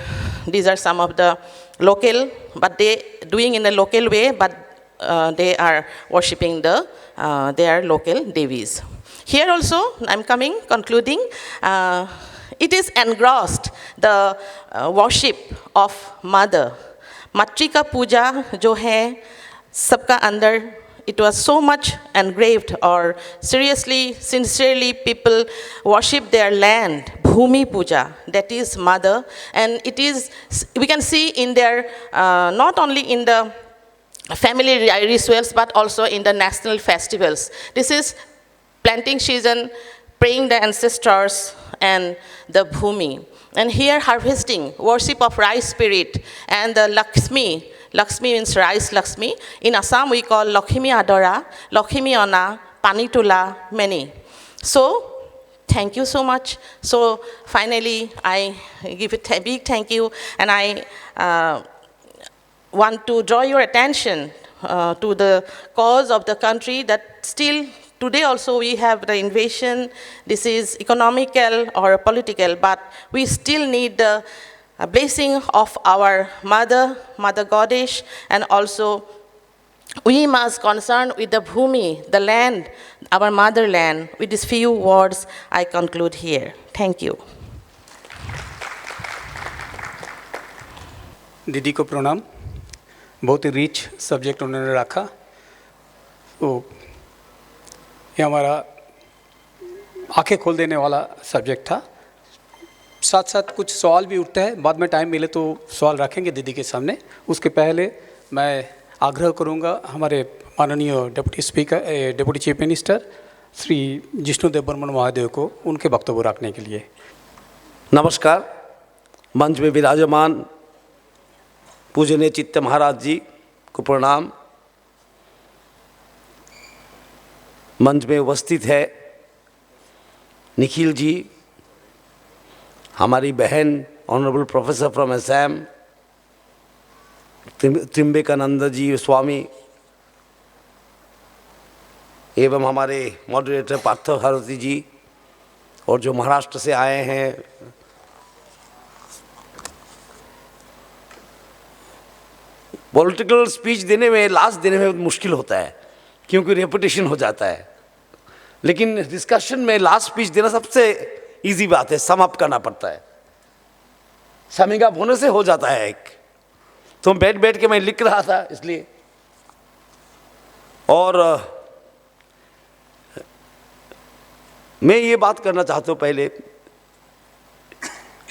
these are some of the local, but they doing in a local way, but they are worshipping their local devis. Here also, I'm concluding, it is engrossed the worship of mother. Matrika puja जो है सबका अंदर, it was so much engraved, or seriously, sincerely people worship their land, Bhumi Puja, that is mother, and it is, we can see in their, not only in the family rituals, but also in the national festivals. This is planting season, praying the ancestors and the Bhumi. And here harvesting, worship of rice spirit, and the Lakshmi. Lakshmi means rice Lakshmi. In Assam we call Lakhmi Adora, Lakhmi Ona, Panitula, many. So, thank you so much. So finally, I give a big thank you, and I want to draw your attention to the cause of the country, that still today also we have the invasion. This is economical or political, but we still need the blessing of our mother goddess, and also we must concern with the Bhumi, the land, our motherland. With these few words, I conclude here. Thank you. दीदी को प्रणाम। बहुत ही rich subject उन्होंने रखा। तो ये हमारा आंखें खोल देने वाला सब्जेक्ट था। साथ साथ कुछ सवाल भी उठते हैं, बाद में टाइम मिले तो सवाल रखेंगे दीदी के सामने। उसके पहले मैं आग्रह करूंगा हमारे माननीय deputy chief minister Shri Jishnu Dev Barman महोदय को उनके वक्तव्य रखने के लिए। नमस्कार। मंच में विराजमान पूजनीय चित्त महाराज जी को प्रणाम। मंच में उपस्थित है निखिल जी, हमारी बहन ऑनरेबल प्रोफेसर फ्रॉम असम त्रिम्बकानंद जी स्वामी, एवं हमारे मॉडरेटर पार्थ भारती जी, और जो महाराष्ट्र से आए हैं पॉलिटिकल स्पीच देने में, लास्ट देने में मुश्किल होता है क्योंकि रेपुटेशन हो जाता है, लेकिन डिस्कशन में लास्ट स्पीच देना सबसे इजी बात है। सम अप करना पड़ता है, समिंग अप होने से हो जाता है एक। तो बैठ के मैं लिख रहा था इसलिए। और मैं ये बात करना चाहता हूँ पहले,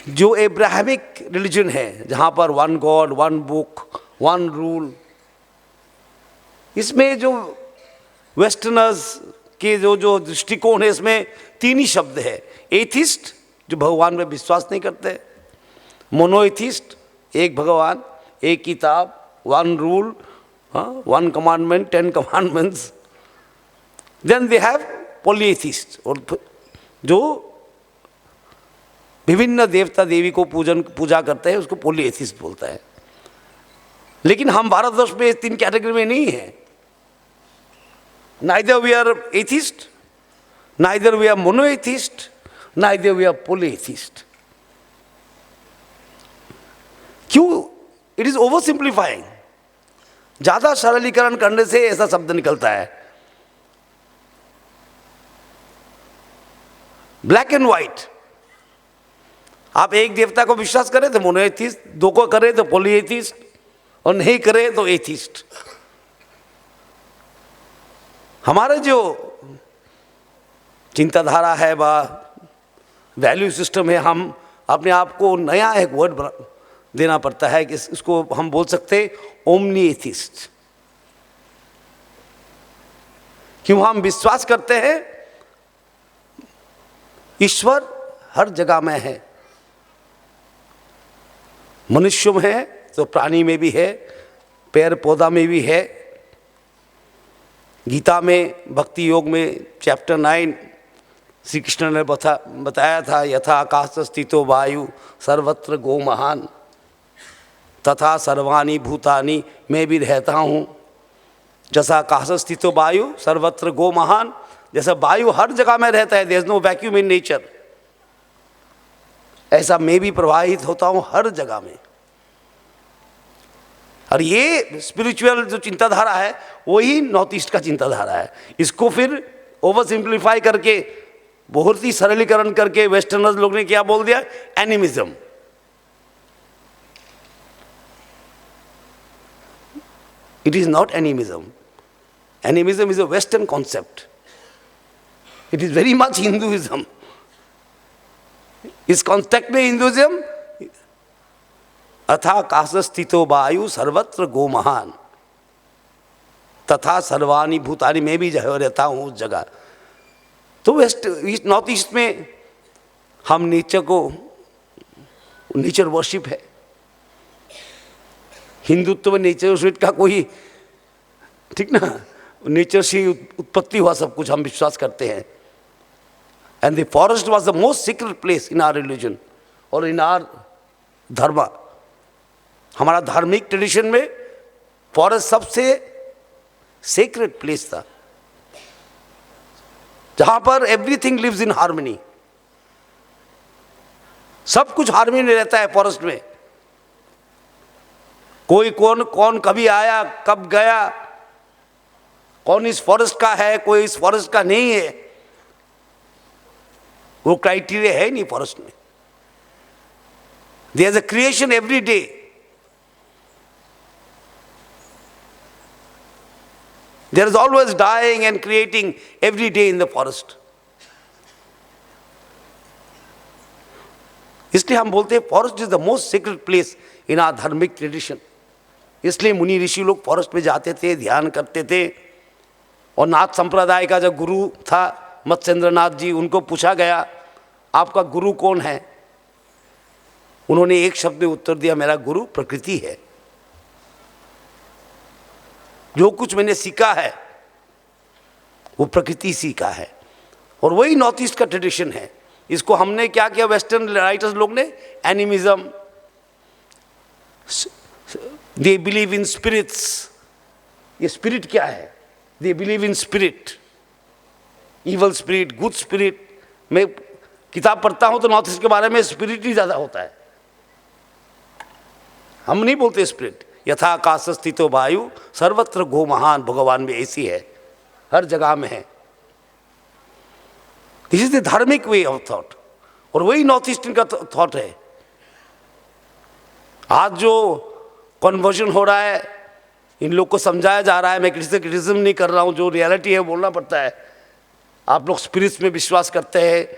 जो एब्राहमिक रिलीजन है जहाँ पर one God, one book, one rule, इसमें जो वेस्टर्नर्स के जो दृष्टिकोण है, इसमें तीन ही शब्द है। एथिस्ट जो भगवान में विश्वास नहीं करते, मोनोएथिस्ट एक भगवान, एक किताब, one rule, one commandment, 10 commandments. Then they have polytheist, और जो विभिन्न देवता देवी को पूजा करते हैं उसको पॉलीएथिस्ट बोलता है। लेकिन हम भारतवर्ष में इस तीन कैटेगरी में नहीं है। Neither we are atheist, neither we are monotheist, neither we are polytheist. क्यों? It is oversimplifying. ज़्यादा सरलीकरण करने से ऐसा शब्द निकलता है। Black and white. आप एक देवता को विश्वास करें तो मोनोएथिस्ट, दो को करें तो पॉलीएथिस्ट, और नहीं करें तो एथिस्ट। हमारे जो चिंताधारा है व वैल्यू सिस्टम है, हम अपने आप को नया एक वर्ड देना पड़ता है कि इसको हम बोल सकते ओमनी एथिस्ट। क्यों? हम विश्वास करते हैं ईश्वर हर जगह में है, मनुष्य में है तो प्राणी में भी है, पेड़ पौधा में भी है। गीता में भक्ति योग में चैप्टर 9 श्री कृष्ण ने बताया था, यथा आकाश स्थितो वायु सर्वत्र गो महान तथा सर्वाणी भूतानि, मैं भी रहता हूँ। जैसा आकाश स्थितो वायु सर्वत्र गो महान, जैसा वायु हर जगह में रहता है, there is no vacuum in nature, ऐसा मैं भी प्रवाहित होता हूँ हर जगह में। और ये स्पिरिचुअल जो चिंताधारा है वही नॉर्थ ईस्ट का चिंताधारा है। इसको फिर ओवर सिंप्लीफाई करके, बहुत ही सरलीकरण करके वेस्टर्नर्स लोग ने क्या बोल दिया, animism. It is not animism. Animism is a Western concept. It is very much Hinduism. इस कॉन्टेक्ट में हिंदुइज्म, अथा काश स्थितो वायु सर्वत्र गो महान तथा सर्वाणी भूतानि, में भी जो रहता हूँ उस जगह। तो नॉर्थ ईस्ट में हम नेचर को, नेचर वर्शिप है। हिंदुत्व में नेचर वर्शिप का कोई, ठीक ना, नेचर से उत्पत्ति हुआ सब कुछ, हम विश्वास करते हैं। And the forest was the most secret place in our religion और इन आवर धर्म। हमारा धार्मिक ट्रेडिशन में फॉरेस्ट सबसे सीक्रेट प्लेस था, जहां पर एवरीथिंग लिव्स इन हार्मनी। सब कुछ हार्मनी में रहता है फॉरेस्ट में। कोई कौन कभी आया, कब गया, कौन इस फॉरेस्ट का है, कोई इस फॉरेस्ट का नहीं है, वो क्राइटेरिया है नहीं फॉरेस्ट में। There is a creation every day. There is always dying and creating every day in the forest. इसलिए हम बोलते हैं forest is the most secret place in our धार्मिक ट्रेडिशन। इसलिए मुनि ऋषि लोग फॉरेस्ट में जाते थे, ध्यान करते थे। और नाथ संप्रदाय का जो गुरु था मत्स्येंद्र नाथ जी, उनको पूछा गया आपका गुरु कौन है? उन्होंने एक शब्द में उत्तर दिया, मेरा गुरु प्रकृति है। जो कुछ मैंने सीखा है वो प्रकृति सीखा है। और वही नॉर्थ ईस्ट का ट्रेडिशन है। इसको हमने क्या किया, वेस्टर्न राइटर्स लोग ने animism, they believe in spirits. ये स्पिरिट क्या है? They believe in spirit, evil spirit, good spirit. मैं किताब पढ़ता हूं तो नॉर्थ ईस्ट के बारे में स्पिरिट ही ज्यादा होता है। हम नहीं बोलते स्पिरिट। यथा आकाश स्थितो वायु सर्वत्र गो महान, भगवान में ऐसी है, हर जगह में है। दिस इज द धार्मिक वे ऑफ थॉट, और वही नॉर्थ ईस्टर्न का थॉट है। आज जो कन्वर्जन हो रहा है, इन लोग को समझाया जा रहा है, मैं किसी से क्रिटिसिज्म नहीं कर रहा हूँ, जो रियलिटी है बोलना पड़ता है। आप लोग स्पिरिट्स में विश्वास करते हैं,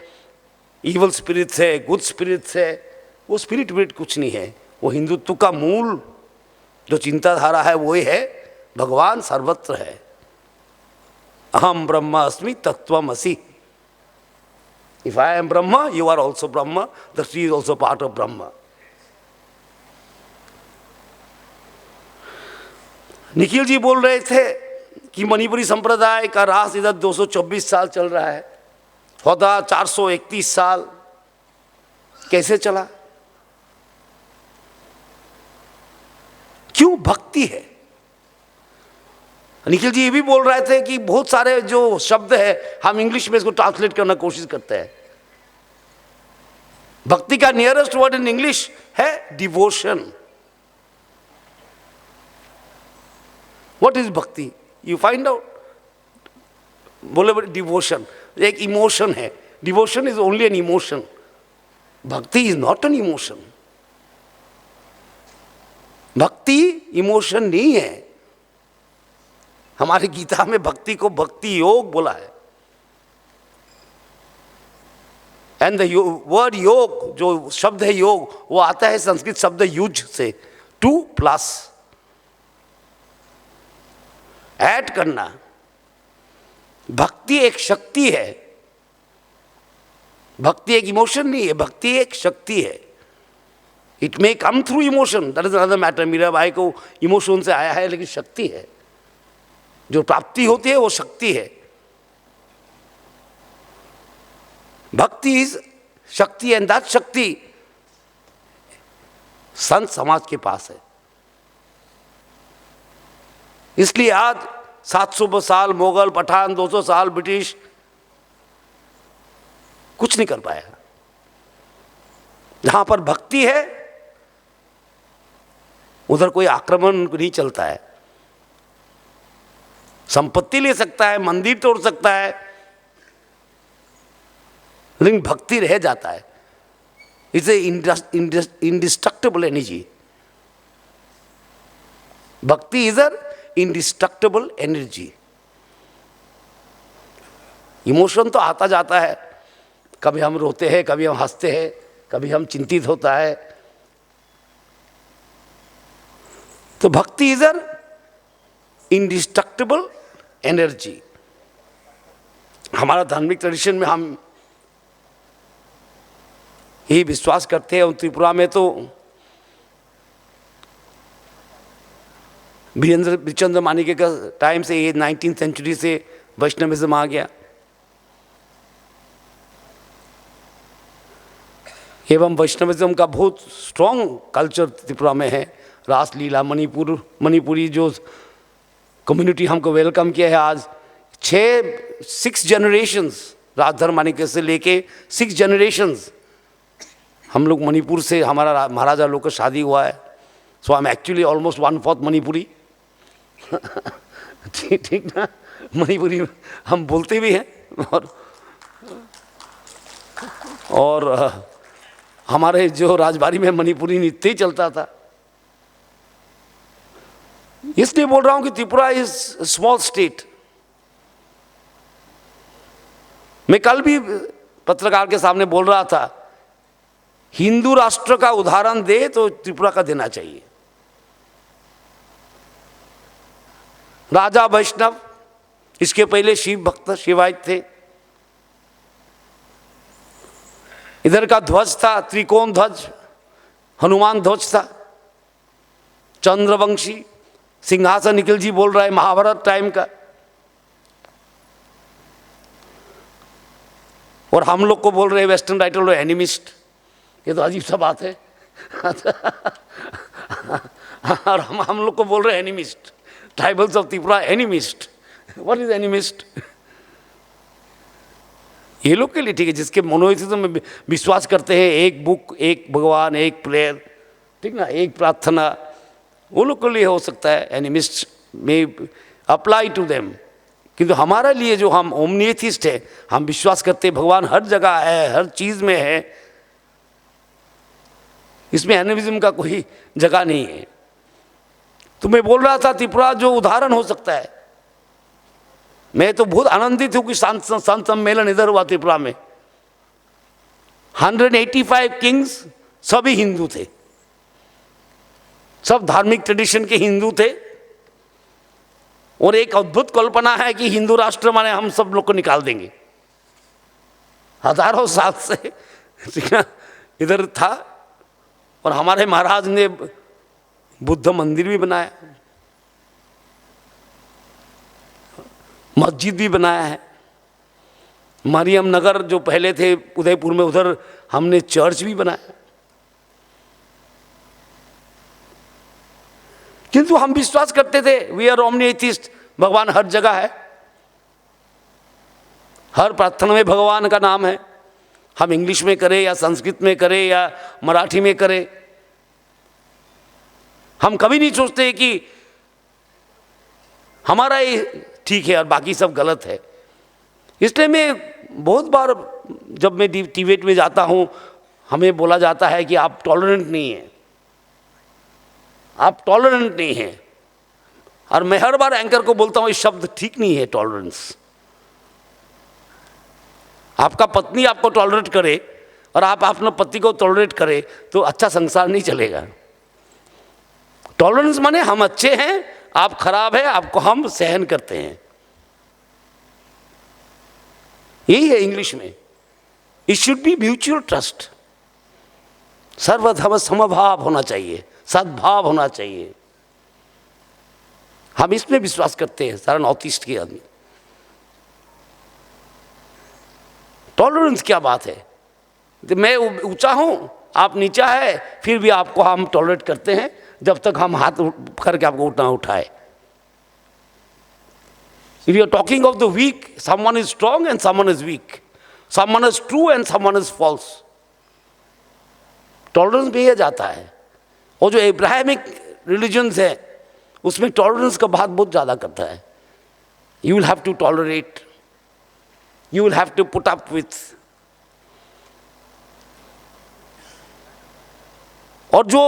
इवल स्पिरिट्स है, गुड स्पिरिट्स है। वो स्पिरिट विरिट कुछ नहीं है। वो हिंदुत्व का मूल जो चिंताधारा है वो है भगवान सर्वत्र है। अहम ब्रह्म अस्मि तत्त्वमसि। If I am Brahma, you are also Brahma, the tree is also part of ब्रह्म। निखिल जी बोल रहे थे कि मणिपुरी संप्रदाय का रास इधर 224 साल चल रहा है, होता 431 साल। कैसे चला? क्यों? भक्ति है। निखिल जी ये भी बोल रहे थे कि बहुत सारे जो शब्द है हम इंग्लिश में इसको ट्रांसलेट करना कोशिश करते हैं। भक्ति का नियरेस्ट वर्ड इन इंग्लिश है डिवोशन। What is भक्ति? You find out. बोले डिवोशन एक इमोशन है। Devotion is only an emotion. भक्ति इज नॉट एन इमोशन। भक्ति इमोशन नहीं है। हमारी गीता में भक्ति को भक्ति योग बोला है। एंड द वर्ड योग, जो शब्द है योग, वो आता है संस्कृत शब्द युज से, 2+, ऐड करना। भक्ति एक शक्ति है। भक्ति एक इमोशन नहीं है, भक्ति एक शक्ति है। It may come through emotion, that is another matter. Meera Bai को इमोशन से आया है, लेकिन शक्ति है। जो प्राप्ति होती है वो शक्ति है। भक्ति इज शक्ति, एंड दैट शक्ति संत समाज के पास है। इसलिए आज 700 साल मुगल, पठान, 200 साल ब्रिटिश कुछ नहीं कर पाया। जहां पर भक्ति है उधर कोई आक्रमण नहीं चलता है। संपत्ति ले सकता है, मंदिर तोड़ सकता है, लेकिन भक्ति रह जाता है। It's a indestructible energy. Bhakti is a indestructible energy. Emotion तो आता जाता है, कभी हम रोते हैं, कभी हम हंसते हैं, कभी हम चिंतित होता है। तो भक्ति इज अ इंडिस्ट्रक्टेबल एनर्जी। हमारा धार्मिक ट्रेडिशन में हम ये विश्वास करते हैं। त्रिपुरा में तो वीरेंद्र मानिके का टाइम से, ये 19th सेंचुरी से वैष्णविज्म आ गया। एवं वैष्णविज्म का बहुत स्ट्रॉन्ग कल्चर त्रिपुरा में है। रासलीला, मणिपुरी जो कम्युनिटी हमको वेलकम किया है आज, 6 जनरेशंस, राजधर मानिके से लेके 6 जनरेशंस हम लोग मणिपुर से, हमारा महाराजा लोग का शादी हुआ है। So I am actually almost 1/4 Manipuri. ठीक ना, मणिपुरी हम बोलते भी हैं और हमारे जो राजबाड़ी में मणिपुरी नृत्य ही चलता था। इसलिए बोल रहा हूं कि त्रिपुरा इज स्मॉल स्टेट। मैं कल भी पत्रकार के सामने बोल रहा था, हिंदू राष्ट्र का उदाहरण दे तो त्रिपुरा का देना चाहिए। राजा वैष्णव, इसके पहले शिव भक्त शिवायत थे। इधर का ध्वज था त्रिकोण ध्वज, हनुमान ध्वज था। चंद्रवंशी, सिंहासन निखिल जी बोल रहा है महाभारत टाइम का। और हम लोग को बोल रहे हैं वेस्टर्न टाइटल एनिमिस्ट। ये तो अजीब सा बात है। और हम लोग को बोल रहे हैं animist, tribals of Tripura animist. What is animist? ये लोग के लिए ठीक है, जिसके मोनोइथिज्म में विश्वास करते हैं, एक बुक, एक भगवान, एक प्रेयर, ठीक ना, एक प्रार्थना, वो लोग के लिए हो सकता है एनिमिस्ट में अप्लाई टू देम। किंतु हमारे लिए जो हम ओमनिएथिस्ट है, हम विश्वास करते हैं भगवान हर जगह है, हर चीज में है, इसमें एनिमिज्म का कोई जगह नहीं है। तो मैं बोल रहा था त्रिपुरा जो उदाहरण हो सकता है। मैं तो बहुत आनंदित हूं कि संत सम्मेलन इधर हुआ त्रिपुरा में। 185 किंग्स सभी हिंदू थे, सब धार्मिक ट्रेडिशन के हिंदू थे। और एक अद्भुत कल्पना है कि हिंदू राष्ट्र माने हम सब लोग को निकाल देंगे। हजारों साल से इधर था। और हमारे महाराज ने बुद्ध मंदिर भी बनाया, मस्जिद भी बनाया है। मरियम नगर जो पहले थे उदयपुर में, उधर हमने चर्च भी बनाया। किंतु हम विश्वास करते थे वी आर ओमनिएथिस्ट, भगवान हर जगह है, हर प्रार्थना में भगवान का नाम है। हम इंग्लिश में करें या संस्कृत में करें या मराठी में करें, हम कभी नहीं सोचते कि हमारा ये ठीक है और बाकी सब गलत है। इसलिए मैं बहुत बार जब मैं डिबेट में जाता हूँ, हमें बोला जाता है कि आप टॉलरेंट नहीं हैं, आप टॉलरेंट नहीं हैं। और मैं हर बार एंकर को बोलता हूँ ये शब्द ठीक नहीं है, टॉलरेंस। आपका पत्नी आपको टॉलरेट करे और आप अपने पति को टॉलरेट करे तो अच्छा संसार नहीं चलेगा। टॉलरेंस माने हम अच्छे हैं, आप खराब है, आपको हम सहन करते हैं। यही है इंग्लिश में। It should be mutual trust. सर्वधर्म समभाव होना चाहिए, सद्भाव होना चाहिए। हम इसमें विश्वास करते हैं सारा नॉर्थ ईस्ट के आदमी। टॉलरेंस क्या बात है? तो मैं ऊंचा हूं, आप नीचा है, फिर भी आपको हम टॉलरेट करते हैं जब तक हम हाथ करके आपको उठना उठाए। If you are talking of the weak, someone is strong and someone is weak. Someone is true and someone is false. Tolerance भी यह जाता है। और जो इब्राहिमिक रिलीजन्स है उसमें टॉलरेंस का बात बहुत ज़्यादा करता है. You will have to tolerate, you will have to put up with. और जो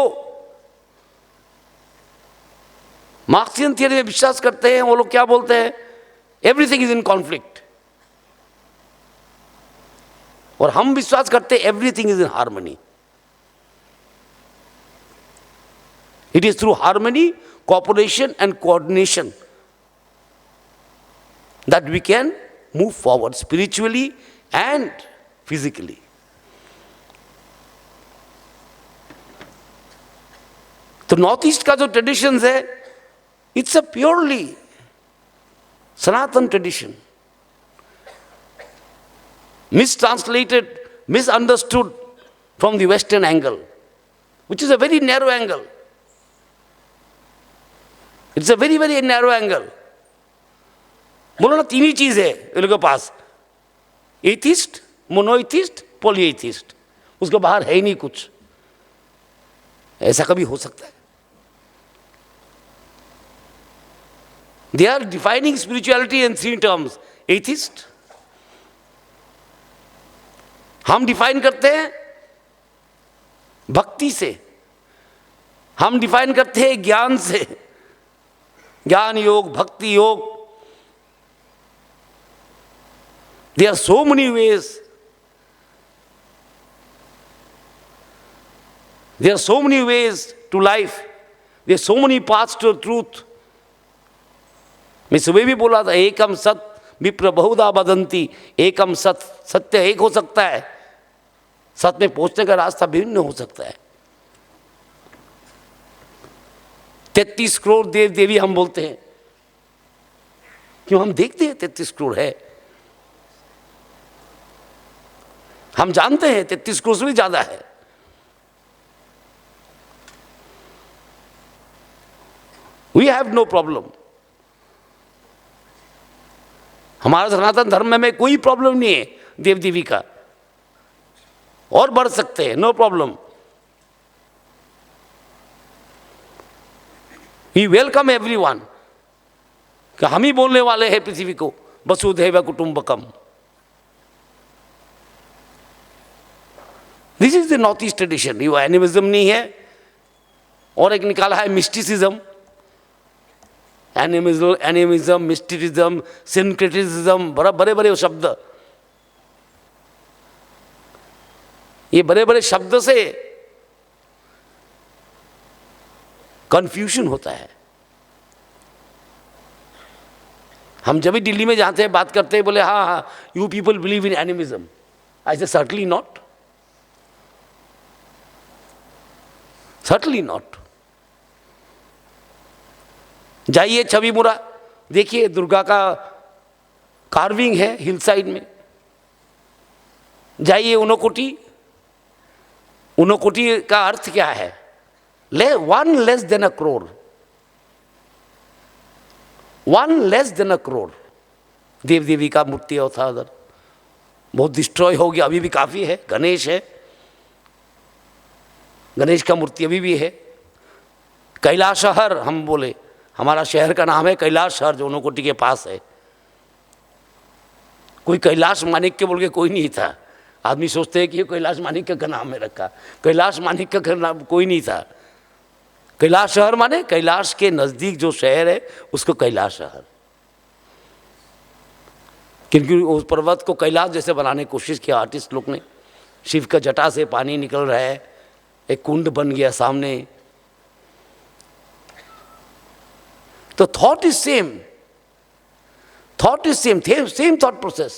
मार्क्सियन थियरी में विश्वास करते हैं वो लोग क्या बोलते हैं? Everything is in conflict. और हम विश्वास करते हैं everything is in harmony. It is through harmony, cooperation and coordination that we can move forward spiritually and physically. तो नॉर्थ ईस्ट का जो ट्रेडिशंस है, it's a purely Sanatan tradition, mistranslated, misunderstood from the Western angle, which is a very narrow angle. It's a very, very narrow angle. बोलो ना, तीन ही चीज है इन लोगों के पास, एथिस्ट, मोनोइथिस्ट, पॉलीएथिस्ट. उसके बाहर है ही नहीं कुछ. ऐसा कभी हो सकता है? They are defining spirituality in three terms. Atheist, हम डिफाइन करते हैं भक्ति से, हम डिफाइन करते हैं ज्ञान से, ज्ञान योग, भक्ति योग. There are so many ways. There are so many ways to life. There are so many paths to truth. मैं सुबह भी बोला था, एकम सत विप्र बहुधा वदंती. एकम सत, सत्य एक हो सकता है, सत्य में पहुंचने का रास्ता भिन्न हो सकता है. 33 करोड़ देव देवी हम बोलते हैं, क्यों? हम देखते हैं 33 करोड़ है, हम जानते हैं 33 करोड़ से भी ज्यादा है. We have no problem. हमारा सनातन धर्म में कोई प्रॉब्लम नहीं है देव देवी का, और बढ़ सकते हैं, no problem. We welcome everyone. कि हम ही बोलने वाले हैं पृथ्वी को वसुधैव कुटुंबकम. This is the north east tradition. ये एनिमिज्म नहीं है. और एक निकाला है मिस्टिसिज्म. एनिमिज्म, मिस्टिसिज्म, सिंक्रेटिज्म, बड़े बड़े शब्द. ये बड़े बड़े शब्द से कंफ्यूजन होता है. हम जब भी दिल्ली में जाते हैं, बात करते हैं, बोले हाँ, you people believe in animism. I say certainly not, certainly not. जाइए छविमुरा, देखिए दुर्गा का कार्विंग है हिल साइड में. जाइए ऊनकोटी. ऊनकोटी का अर्थ क्या है? वन लेस देन अ करोड़. 1 लेस देन अ करोड़ देव देवी का मूर्ति था उधर. बहुत डिस्ट्रॉय हो गया, अभी भी काफ़ी है. गणेश है, गणेश का मूर्ति अभी भी है. कैलाश शहर हम बोले, हमारा शहर का नाम है कैलाश शहर, जो ऊनकोटी के पास है. कोई कैलाश माणिक्य बोल के कोई नहीं था. आदमी सोचते हैं कि ये कैलाश माणिक्य का नाम है रखा. कैलाश माणिक्य का नाम कोई नहीं था. कैलाश शहर माने कैलाश के नज़दीक जो शहर है उसको कैलाश शहर. क्योंकि उस पर्वत को कैलाश जैसे बनाने की कोशिश किया आर्टिस्ट लोग ने. शिव का जटा से पानी निकल रहा है, एक कुंड बन गया सामने. तो thought is same, thought is same, same thought process.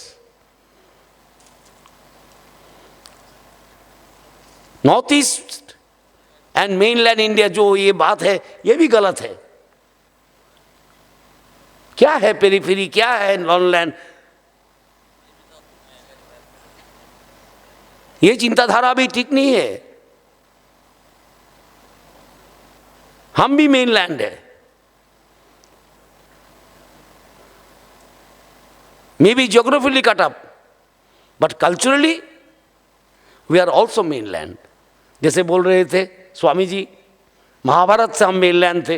North east and mainland India जो ये बात है, ये भी गलत है. क्या है पेरीफेरी, क्या है लॉनलैंड? ये चिंताधारा भी ठीक नहीं है. हम भी मेनलैंड है. May be geographically cut up, but culturally we are also mainland. जैसे बोल रहे थे स्वामी जी, महाभारत से हम मेनलैंड थे।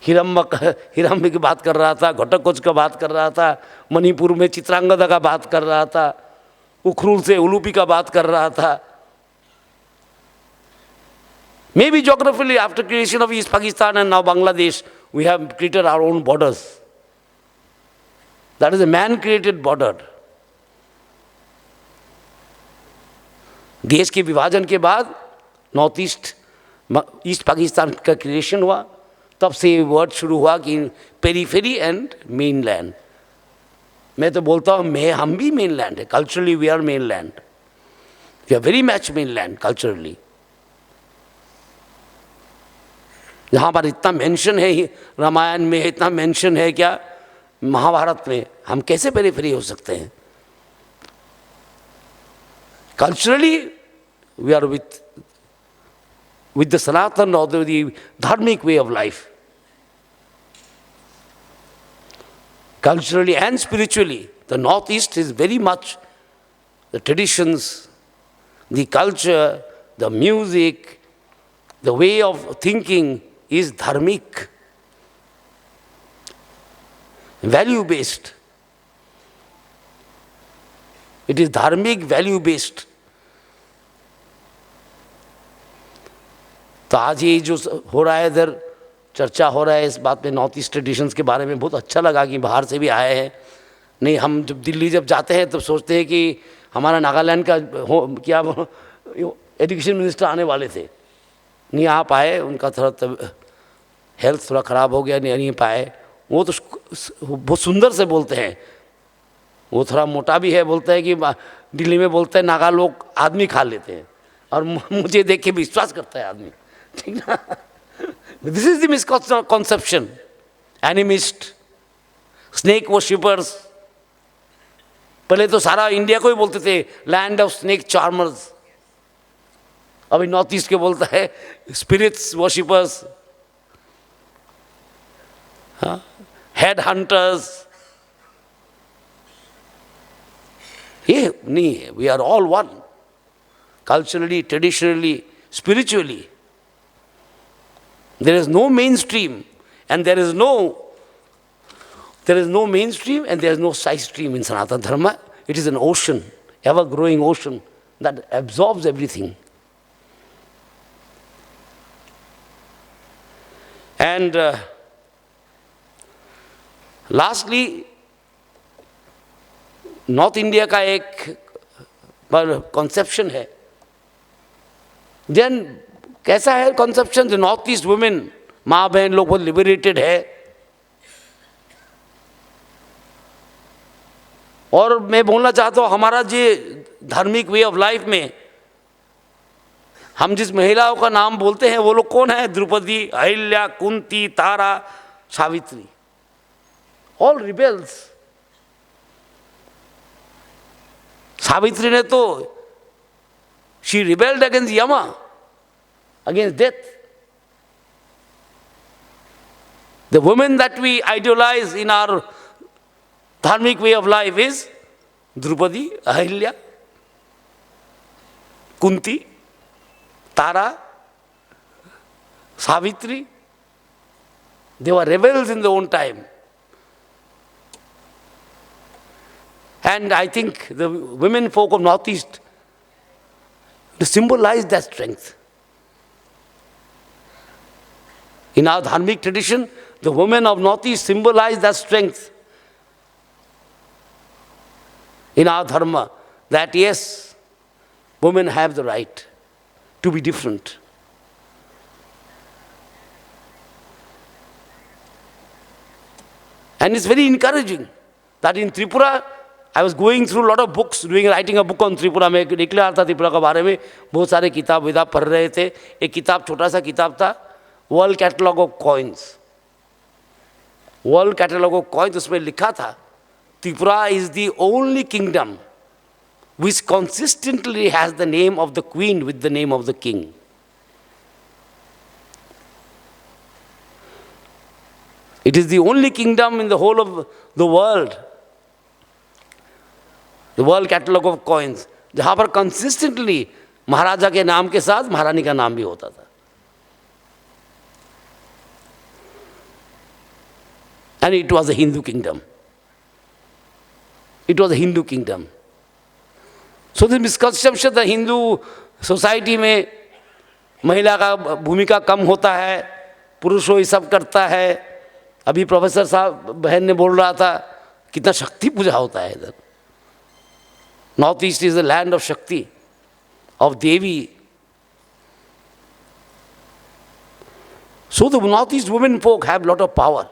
हिरम्य की बात कर रहा था, घटोत्कच का बात कर रहा था, मणिपुर में चित्रांगदा का बात कर रहा था, उखरुल से उलूपी का बात कर रहा था। Maybe geographically, after creation of East Pakistan and now Bangladesh, we have created our own borders. That is a man-created border. देश के विभाजन के बाद नॉर्थ ईस्ट पाकिस्तान का क्रिएशन हुआ, तब से ये वर्ड शुरू हुआ कि पेरीफेरी एंड मेनलैंड। मैं तो बोलता हूँ हम भी मेनलैंड है, culturally we are mainland, we are very much mainland culturally. जहाँ पर इतना मेंशन है रामायण में, इतना मेंशन है क्या महाभारत में, हम कैसे पेरीफेरी हो सकते हैं? Culturally we are with the Sanatan or the dharmic way of life. Culturally and spiritually, the Northeast is very much the traditions, the culture, the music, the way of thinking is dharmic, value-based. It is dharmic, value-based. तो आज ये जो हो रहा है इधर चर्चा हो रहा है इस बात पे, नॉर्थ ईस्ट ट्रेडिशंस के बारे में बहुत अच्छा लगा कि बाहर से भी आए हैं। नहीं, हम जब दिल्ली जब जाते हैं तो सोचते हैं कि हमारा नागालैंड का क्या एजुकेशन मिनिस्टर आने वाले थे, नहीं आ पाए, उनका थोड़ा हेल्थ थोड़ा ख़राब हो गया, नहीं पाए। वो तो बहुत सुंदर से बोलते हैं, वो थोड़ा मोटा भी है, बोलता है कि दिल्ली में बोलते हैं नागा लोग आदमी खा लेते हैं, और मुझे देख के विश्वास करता है आदमी, ठीक ना। This is the misconception. Animist, snake worshippers, पहले तो सारा इंडिया को ही बोलते थे लैंड ऑफ स्नेक चार्मर्स, अभी नॉर्थ ईस्ट के बोलता है स्पिरिट्स वर्शिपर्स, हेड हंटर्स। ये नहीं है, we are all one, culturally, traditionally, spiritually. There is no mainstream, and there is no mainstream and there is no side stream in Sanatana Dharma. It is an ocean, ever-growing ocean that absorbs everything. And lastly, north India का एक conception है। Then कैसा है conception? जो north east women, माँ बहन लोग बहुत लिबरेटेड है, और मैं बोलना चाहता हूँ हमारा जो धार्मिक वे ऑफ लाइफ में हम जिस महिलाओं का नाम बोलते हैं वो लोग कौन है? द्रौपदी, अहिल्या, कुंती, तारा, सावित्री, ऑल रिबेल्स। सावित्री ने तो she rebelled against Yama, against death. The woman that we idolize in our dharmic way of life is Draupadi, Ahilya, Kunti, Tara, Savitri. They were rebels in their own time. And I think the women folk of Northeast to symbolize that strength. In our dharmic tradition, the women of Northeast symbolize that strength. In our dharma, that yes, women have the right to be different. And it's very encouraging that in Tripura, I was going through a lot of books, writing a book on Tripura. मैं निकला रहा था त्रिपुरा के बारे में, बहुत सारे किताब विताब पढ़ रहे थे। एक किताब, छोटा सा किताब था, world catalogue of coins. World catalogue of coins, उसमें लिखा था Tripura is the only kingdom which consistently has the name of the queen with the name of the king. It is the only kingdom in the whole of the world, the world catalog of coins, जहाँ पर consistently महाराजा के नाम के साथ महारानी का नाम भी होता था। and it was a Hindu kingdom. It was a Hindu kingdom. So this misconception the Hindu society में महिला का भूमिका कम होता है, पुरुष वो सब करता है. अभी प्रोफेसर साहब बहन ने बोल रहा था कितना शक्ति पूजा होता है इधर. North east is the land of shakti, of devi. So the northeast women folk have lot of power.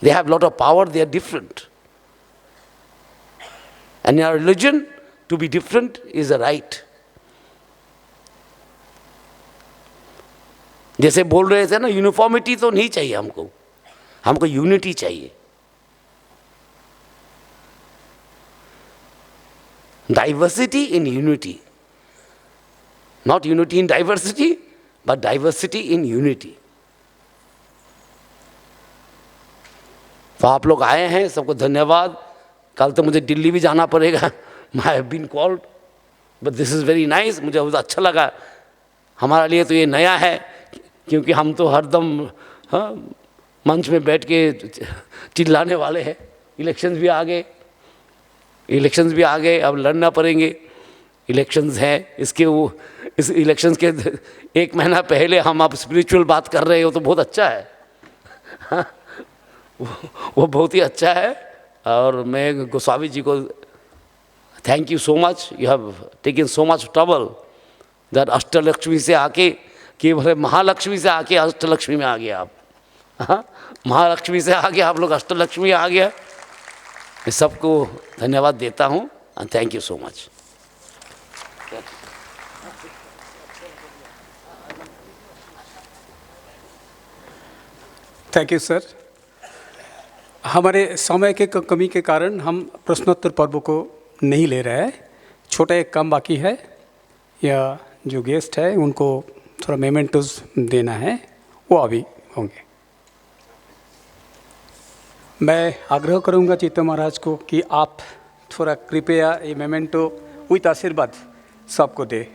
They have lot of power, they are different. And in our religion, to be different is a right. जैसे बोल रहे थे ना, uniformity तो नहीं चाहिए हमको, हमको यूनिटी चाहिए. Diversity in unity. Not unity in diversity, but diversity in unity. तो आप लोग आए हैं, सबको धन्यवाद. कल तो मुझे दिल्ली भी जाना पड़ेगा. I have been called, but this is very nice. मुझे बहुत अच्छा लगा. हमारे लिए तो ये नया है, क्योंकि हम तो हरदम मंच में बैठ के चिल्लाने वाले हैं. इलेक्शंस भी आ गए, अब लड़ना पड़ेंगे. इलेक्शंस हैं, इस इलेक्शंस के 1 महीना पहले हम आप स्पिरिचुअल बात कर रहे हो तो बहुत अच्छा है. वो बहुत ही अच्छा है. और मैं गोस्वामी जी को thank you so much. You have taken so much trouble that Ashtalakshmi से आके केवल महालक्ष्मी से आके अष्टलक्ष्मी में आ गया आप. महालक्ष्मी से आगे आप लोग अष्टलक्ष्मी आ गया. मैं सबको धन्यवाद देता हूँ. And thank you so much. Thank you sir. हमारे समय के कमी के कारण हम प्रश्नोत्तर पर्व को नहीं ले रहे हैं. छोटा एक काम बाकी है, या जो गेस्ट है उनको थोड़ा मेमेंटोस देना है, वो अभी होंगे. मैं आग्रह करूंगा चित्त महाराज को कि आप थोड़ा कृपया ये मेमेंटो विथ आशीर्वाद सबको दे.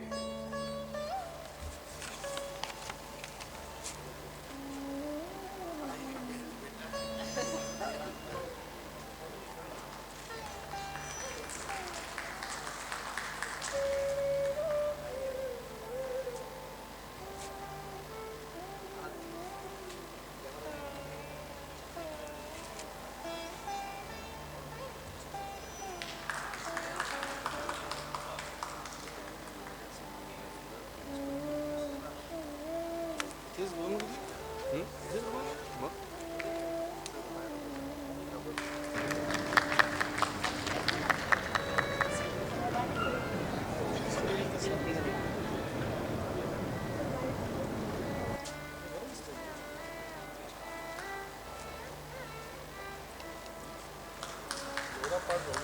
पास